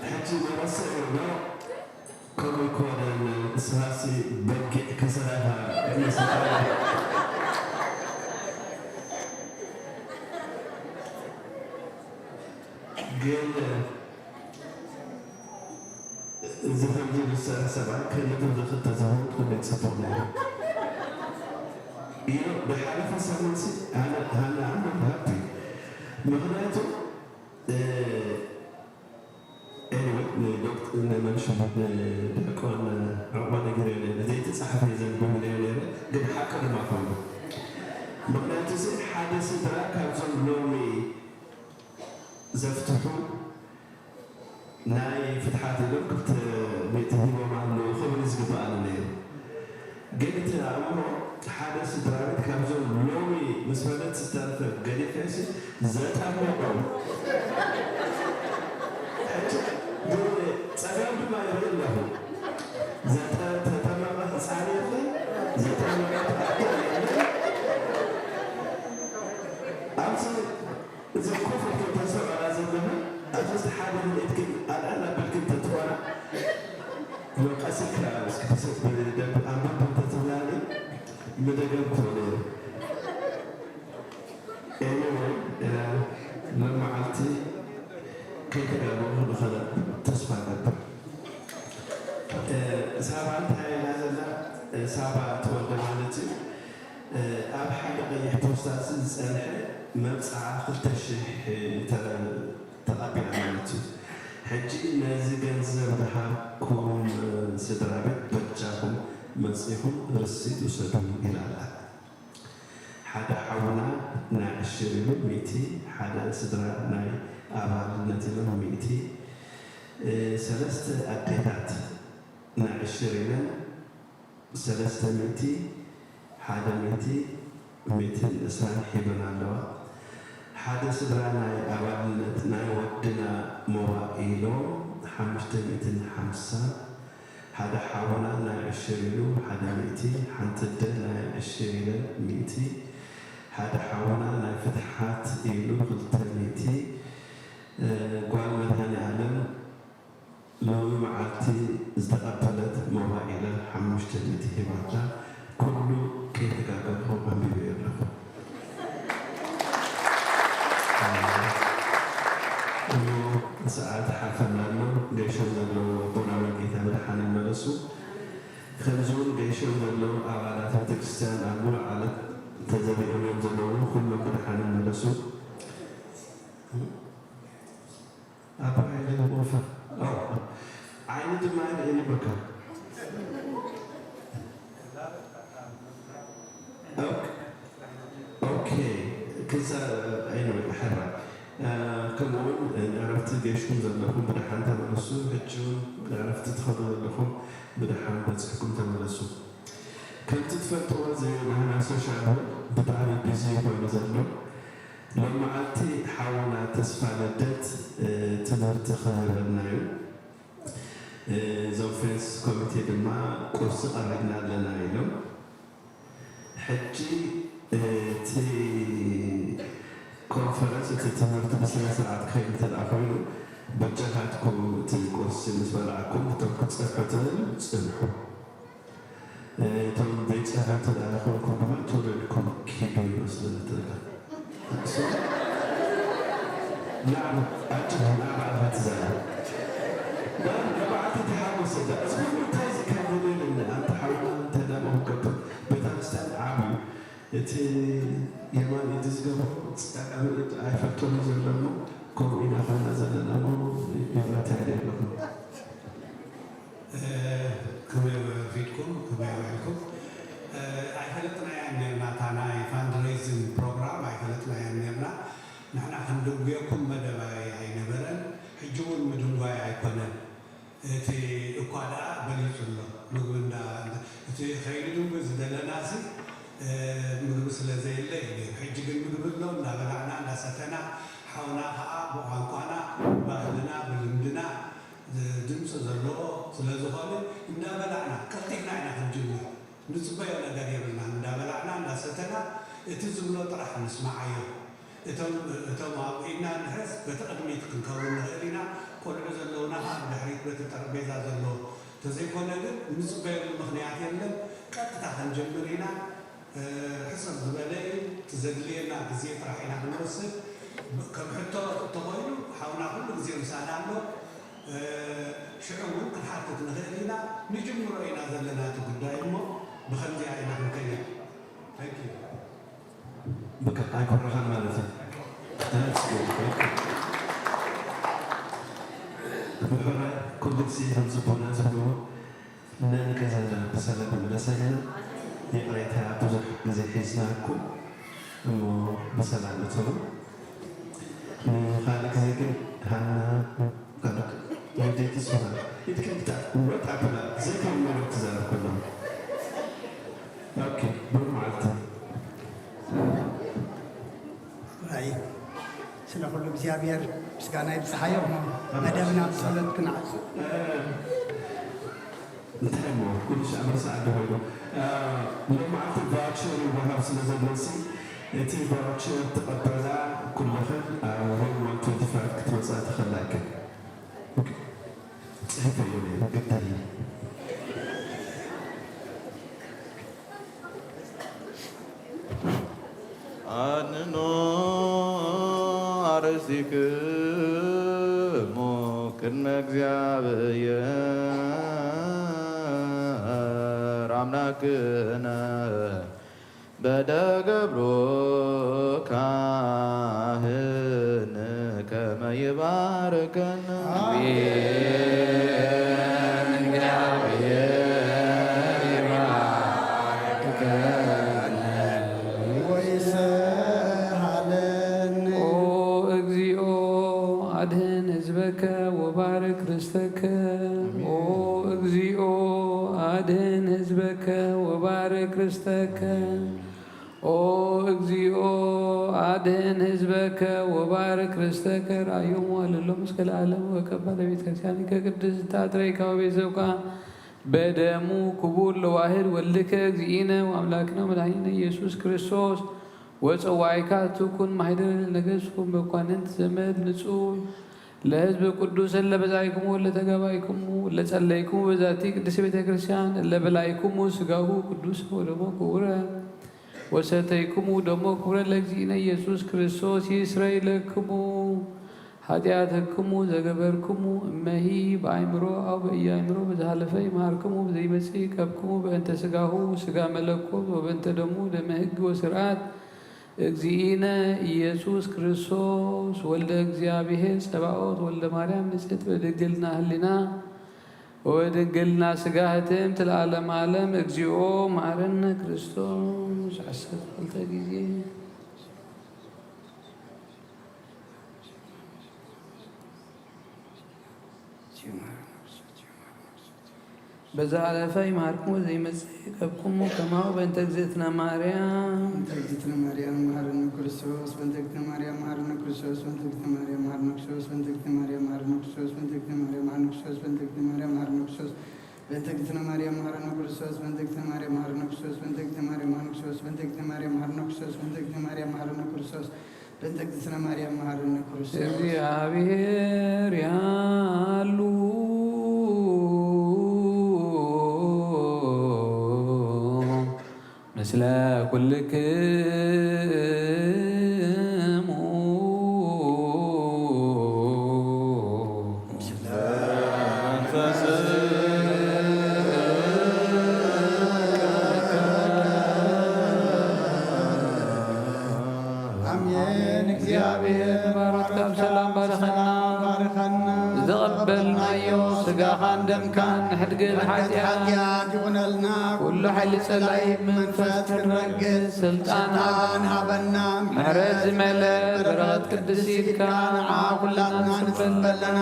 حتى مرسل ما كم يكون السلاسي بقى كسرها مثلا قال زفاف ديال الساعة 7 كان يبدا التزاوج كنا نتصفونا إيه بحالة فصلنسي أنا عندهم هابي مغناته anyway دكتور من شباب دكتور عقبال جرينا زي تصحفي زي ما بقول قد حكى ما فهمه مغناته زي حادث دراك كان نومي زفتحوا ناي فتحات اليوم كنت متهيبه مع انه خبر يسقط على الليل قلت عمره حدث درامي كان زول نومي مسؤولية ستارت قالي فاسي زات عمره دول سلام بما يقول له زات تمام صاريه زات أمس إذا كفرت وتسوى على زمنها أجلس حاجة من إتكن أنا بالكنت توانا لو قاسك رأس كتسوى بالدب أما كنت تولاني مدقم تولي anyway لما عالتي كيف أقول خلا تصفى نبر سابعة هاي لازم سابعة تولد مالتي أب حاجة يحبوستاس السنة مبسعة خلتشح تقابل عملتي حجي نازي جنزر بحاكم سدرابت بجاكم مسيحهم رسيد وسدهم إلى الله حدا حونا نا الشريم ميتي حدا سدرا ناي أبال نتيلهم ميتي سلست أدهات نا الشريم سلست ميتي حدا ميتي ميتين إسران حبنا الله حدا سدرا ناي أبال ناي ودنا موائلو 550 حدا حاونا ناي الشريلو حدا ميتي حنتدى ناي الشريلو ميتي حدا حاونا ناي فتحات إيلو غلطة ميتي قوال مدهاني عالم لو معاتي ازدقبلت موائلة 5 ميتي هباتا كله كيف قابلهم أمبيبي يرلقوا ساعات حافظنا له جيشنا له بنا والكتاب الحان الملسو خرجون جيشنا له أعلى تكستان أقول على تزبي أمين زلوه كل كل حان الملسو أبا عيني الغرفة عيني دماغ عيني بكر أوكي كذا عيني بحرة كمان عرفت جيشكم زلكم بدحان تملسوا هجون عرفت تدخلوا لكم بدحان بتحكم تملسوا كنت تفتوى زي أنا سوشيال بتعرف بيزي وينزلوا لما عدتي حاولنا تسفى لدت تنهرت خيرنا زوفيس كوميتي دما قرص قرقنا لنا يلو حجي تي كونفرنس تنهرت بسنة ساعات خير تلعبوا بجهاتكم تقرص بالنسبة لكم تركض صفحتهم تصلحوا تم بيت ساعات الآخر كلها تولدكم كيلو يوصل لتلك نعم أجل نعم على تزال لا بعد تحاول صدق أسمع تاز كاملين إن أنت حاول أنت لا ممكن بتستعد عامل يتي يمان يتزقوا استعمل عارفتهم زلمو كم إن أفعل زلنا مو يبغى تعرف لكم كما فيكم كما يوعدكم أيفلتنا يعني ناتانا فاندريزن بروجرام أيفلتنا يعني نحن خندوقيكم مدباي نبرن حجون مدنواي أيقنا تي أقادا بليسولو نقولنا تي خيرنا بزدلنا سي نقول زي اللي حجون مدبلو نبلعنا نستنا حونا أبو عنقنا بهلنا بلمدنا دمس زلوا سلازوالي نبلعنا كتينا إحنا خنجوا نسبة ولا قريبنا نبلعنا نستنا اتزملو طرح نسمع أيه اتم إنا نحس بتقدمي تكون هذينا كل زلونا بحريت بتتربيزا زلوا تزيكون هذا نسبة المخنيات يلا كتتا خنجمرينا حسب زبالي تزدلينا بزيت راحينا بنوصل كم حتى تغيروا حاولنا كل زي مساعدة له شعور ممكن حتى تنغيرنا نجم رأينا ذلنا تقول دائما بخلي عينا مكينا. Thank you. بكرة أكون رهان مالتي. That's good. بكرة كل شيء هم سبحانه وتعالى ننكزنا بسلام المسائل يقرأها بزح زي حسناكم وبسلام وتعالى. خالك زي كده هنا قالك يديتي سؤال يمكن تعرف تعبنا زي كم مرة تزار كلهم. أوكي برمعتها. أي سلا كل بزيابير بس كان يبصحيهم مدامنا بسولت كنعس. نتحمل كل شيء أمر سعد هو. لما عرفت الباتشر وبهار سنزل نسي يتي باتشر تقبلها كلها هو 125 كتير ساعة خلاك. أوكي. هيك يومي قدري. أنو أرسيك ممكن مجزابير عملاكنا بدا قبرو كاهن كما يباركنا وبارك رزقك او اغزيو ادهن حزبك وبارك رزقك او اغزيو ادهن حزبك وبارك رزقك رايوم ولله مسك العالم وكبر بيتكسيان كقدس تاتريك وبيزوكا بدمو قبول لواحد ولك اغزينا واملاكنا مدحينا ኢየሱስ ክርስቶስ ወጽዋይካ ትኩን ማህደር ነገስኩም በቋንንት ዘመድ ንጹህ ለሕዝብ ቅዱስ ለበዛይኩሙ ለተገባይኩሙ ለጸለይኩሙ በዛቲ ቅድስት ቤተ ክርስቲያን ለበላይኩሙ ሥጋሁ ቅዱስ ወደሞ ክቡረ ወሰተይኩሙ ደሞ ክቡረ ለእግዚእነ ኢየሱስ ክርስቶስ ይስረይ ለክሙ ኃጢአትክሙ ዘገበርክሙ እመሂ በአእምሮ አው በኢአእምሮ በዘሃለፈ ይምሃርክሙ ዘይመጽእ ይቀብክሙ በእንተ ሥጋሁ ሥጋ መለኮት ወበእንተ ደሙ ደመ ሕግ ወስርዓት እግዚእነ ኢየሱስ ክርስቶስ ወልደ እግዚአብሔር ጸባኦት ወልደ ማርያም ንጽሕት በድንግልና ህሊና ወበድንግልና ሥጋ ህትምት ለዓለመ ዓለም እግዚኦ መሐረነ ክርስቶስ 12 ጊዜ بزعل في ماركم زي مسيكبكم كما بنت اجزتنا مريم بنت اجزتنا مريم مهرنا كريستوس بنت اجزتنا مريم مهرنا كريستوس بنت اجزتنا مريم مهرنا كريستوس بنت اجزتنا مريم مهرنا كريستوس بنت اجزتنا مريم مهرنا كريستوس بنت اجزتنا مريم مهرنا كريستوس بنت اجزتنا مريم مهرنا كريستوس بنت اجزتنا مريم مهرنا كريستوس بنت اجزتنا مريم مهرنا كريستوس بنت اجزتنا مريم مهرنا كريستوس بنت اجزتنا مريم مهرنا كريستوس بنت اجزتنا مريم مهرنا كريستوس እግዚአብሔር ያሉ مثل كلكم አሜን። እግዚአብሔር ባረከብ ሰላም ባረኸና تقبلناዮ ስጋኻን ደምካን ንሕድግን ሓጢኣት ይኹነልና ኩሉ ሓይሊ ጸላይ መንፈስ ክንረግጽ ስልጣናን ሃበና ምሕረት ዝመልአ በረኸት ቅድሲትካ ንዓ ኩላትና ንጽበለና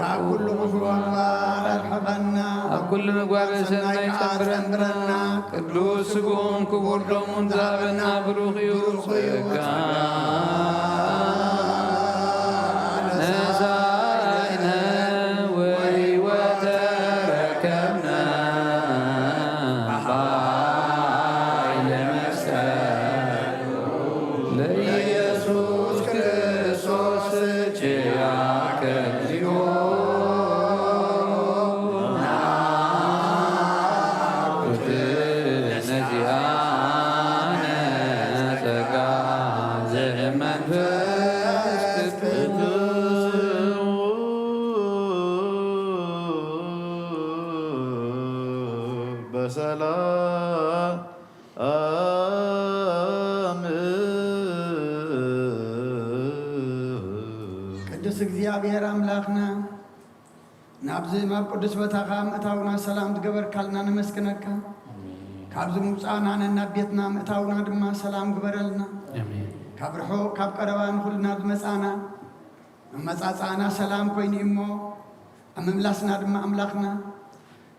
ካብ ኩሉ ክፉእ ምግባር ኣርሕቐና ኣብ ኩሉ ምግባር ሰናይ ጸንብረና ቅዱስ ስጉን ክቡር ደሙን ዝሃበና ብሩኽ እዩ ጸጋ ቅዱስ እግዚአብሔር አምላክና ናብዚ ማብ ቅዱስ ቦታኻ ምእታውና ሰላም ትገበርካልና ንመስክነካ ካብዚ ምውፃእና ናብ ቤትና ምእታውና ድማ ሰላም ግበረልና ካብ ርሑቕ ካብ ቀረባ ንኹልና ዝመፃና መፃፃእና ሰላም ኮይኑ እሞ ኣብ ምምላስና ድማ ኣምላኽና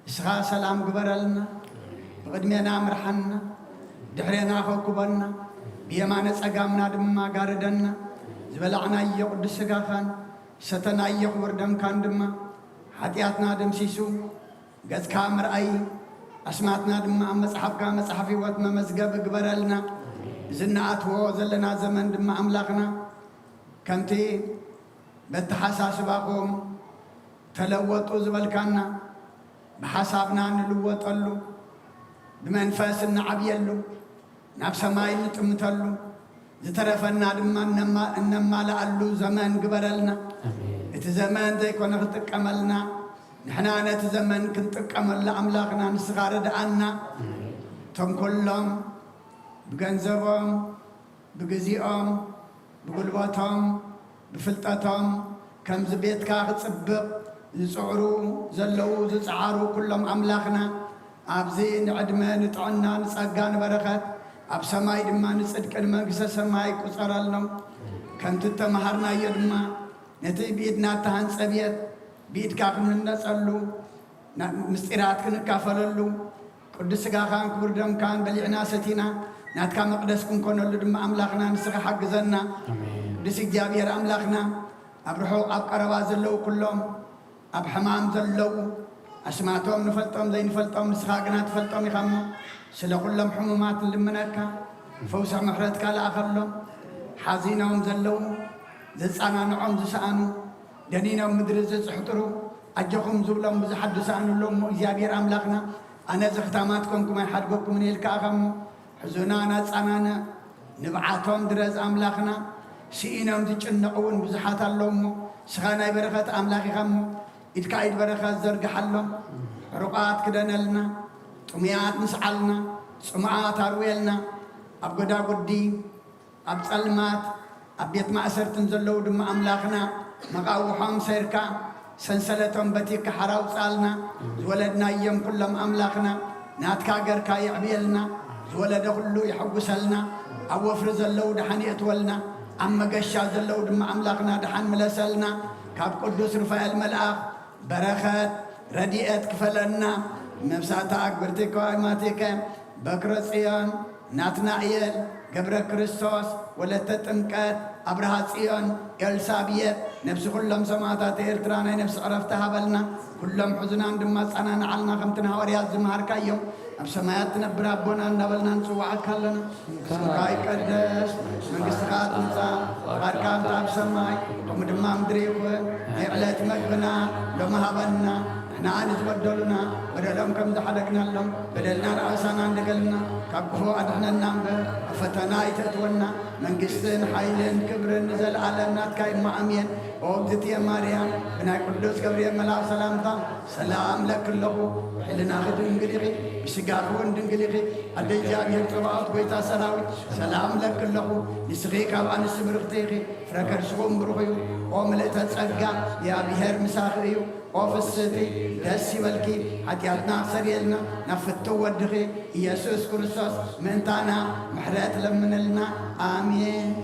እስኻ ሰላም ግበረልና ብቅድሜና ምርሓና ድሕሬና ኸኩበና ብየማነ ፀጋምና ድማ ጋርደና ዝበላዕናዮ ቅዱስ ስጋኻን ሰተናዮ ክቡር ደምካን ድማ ሓጢኣትና ደምሲሱ ገጽካ ምርኣይ ኣስማትና ድማ ኣብ መፅሓፍካ መፅሓፍ ህይወት መመዝገብ ግበረልና እዚ እናኣትዎ ዘለና ዘመን ድማ ኣምላኽና ከምቲ በቲ ሓሳስባኹም ተለወጡ ዝበልካና ብሓሳብና ንልወጠሉ ብመንፈስ እንዓብየሉ ናብ ሰማይ ንጥምተሉ ዝተረፈና ድማ እነማልኣሉ ዘመን ግበረልና እቲ ዘመን ዘይኮነ ክጥቀመልና ንሕና ነቲ ዘመን ክንጥቀመሉ ኣምላኽና ንስኻ ረድኣና እቶም ኩሎም ብገንዘቦም ብግዚኦም ብጉልበቶም ብፍልጠቶም ከምዚ ቤትካ ክፅብቕ ዝፅዕሩ ዘለው ዝፀዓሩ ኩሎም ኣምላኽና ኣብዚ ንዕድመ ንጥዕና ንፀጋ ንበረኸት ኣብ ሰማይ ድማ ንፅድቂ ንመንግስተ ሰማይ ቁፀረሎም ከምቲ ተመሃርናዮ ድማ ነቲ ብኢድና እተሃንፀ ቤት ብኢድካ ክንነፀሉ ምስጢራት ክንካፈለሉ ቅዱስ ስጋኻን ክቡር ደምካን በሊዕና ሰቲና ናትካ መቅደስ ክንኮነሉ ድማ ኣምላኽና ንስኻ ሓግዘና ቅዱስ እግዚኣብሔር ኣምላኽና ኣብ ርሑቕ ኣብ ቀረባ ዘለው ኩሎም ኣብ ሕማም ዘለው ኣስማቶም ንፈልጦም ዘይንፈልጦም ንስኻ ግና ትፈልጦም ኢኻ እሞ ስለ ኩሎም ሕሙማት ንልምነካ ፈውስሕ ምሕረትካ ለኣኸሎም ሓዚኖም ዘለው ዘፃናንዖም ዝሰኣኑ ደኒኖም ምድሪ ዝፅሕጥሩ ኣጀኹም ዝብሎም ብዝሓድሳኣንሎ እሞ እግዚኣብሔር ኣምላኽና ኣነ ዝኽታማት ኮንኩም ኣይሓድገኩምን ኢልካ ኢኻ እሞ ሕዙና ናፃናነ ንብዓቶም ድረዝ ኣምላኽና ስኢኖም ዝጭነቑ እውን ብዙሓት ኣለዉ እሞ ስኻ ናይ በረኸት ኣምላኽ ኢኻ እሞ ኢድካ ኢድ በረኸት ዘርግሓሎም ሩቓት ክደነልና ጥሙያት ንስዓልና ፅሙዓት ኣርዌልና ኣብ ጎዳጉዲ ኣብ ፀልማት ኣብ ቤት ማእሰርትን ዘለው ድማ ኣምላኽና መቃውሖም ሰይርካ ሰንሰለቶም በቲካ ሓራውፃልና ዝወለድናዮም ኩሎም ኣምላኽና ናትካ ገርካ ይዕብየልና ዝወለደ ኩሉ ይሐጉሰልና ኣብ ወፍሪ ዘለው ድሓን የእትወልና ኣብ መገሻ ዘለው ድማ ኣምላኽና ድሓን ምለሰልና ካብ ቅዱስ ሩፋኤል መልኣኽ በረኸት ረዲኤት ክፈለና مبساطة أكبرتك وإماتك بكر صيون ناتنائيل قبر كريستوس ولدت تمكات أبرها صيون إلسابيت نفس كلهم سماتات إرترانا نفس عرفتها بلنا كلهم حزنان دمات أنا نعلنا خمتنا ورياض زمهر كيوم بسمايات نبرا بنا نبلنا نسوعك لنا سمكاي قدس من قصقات نسا غاركان تاب سماي ومدما مدريكوه يعلت مقبنا لما هبنا احنا عانز ودلنا بدلهم كم زحلقنا لهم بدلنا رأسنا نقلنا كبهو أدحنا النامبه فتنا يتتونا من قصين حيلين كبرين نزل عالمنا تكاين معامين وابدت يا مريم بناي قدوس قبريل ملا سلامتا سلام لك له حلنا خد انقلقي بسقاقو انقلقي أدي جابير طبعات بيتا سراوي سلام لك له نسغيك أبان السبرغتيقي فركر سغم بروحيو وملئت تسقى يا بهير مساخريو وفستي دسي بالكي حتياتنا سريلنا نفتو ودخي يسوس كريستوس من تانا محرات لمن لنا آمين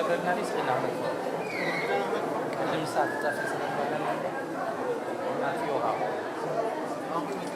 قبلنا ليس إلا على الفضل اللي مساعد تأخذ سنة ما في وغاوة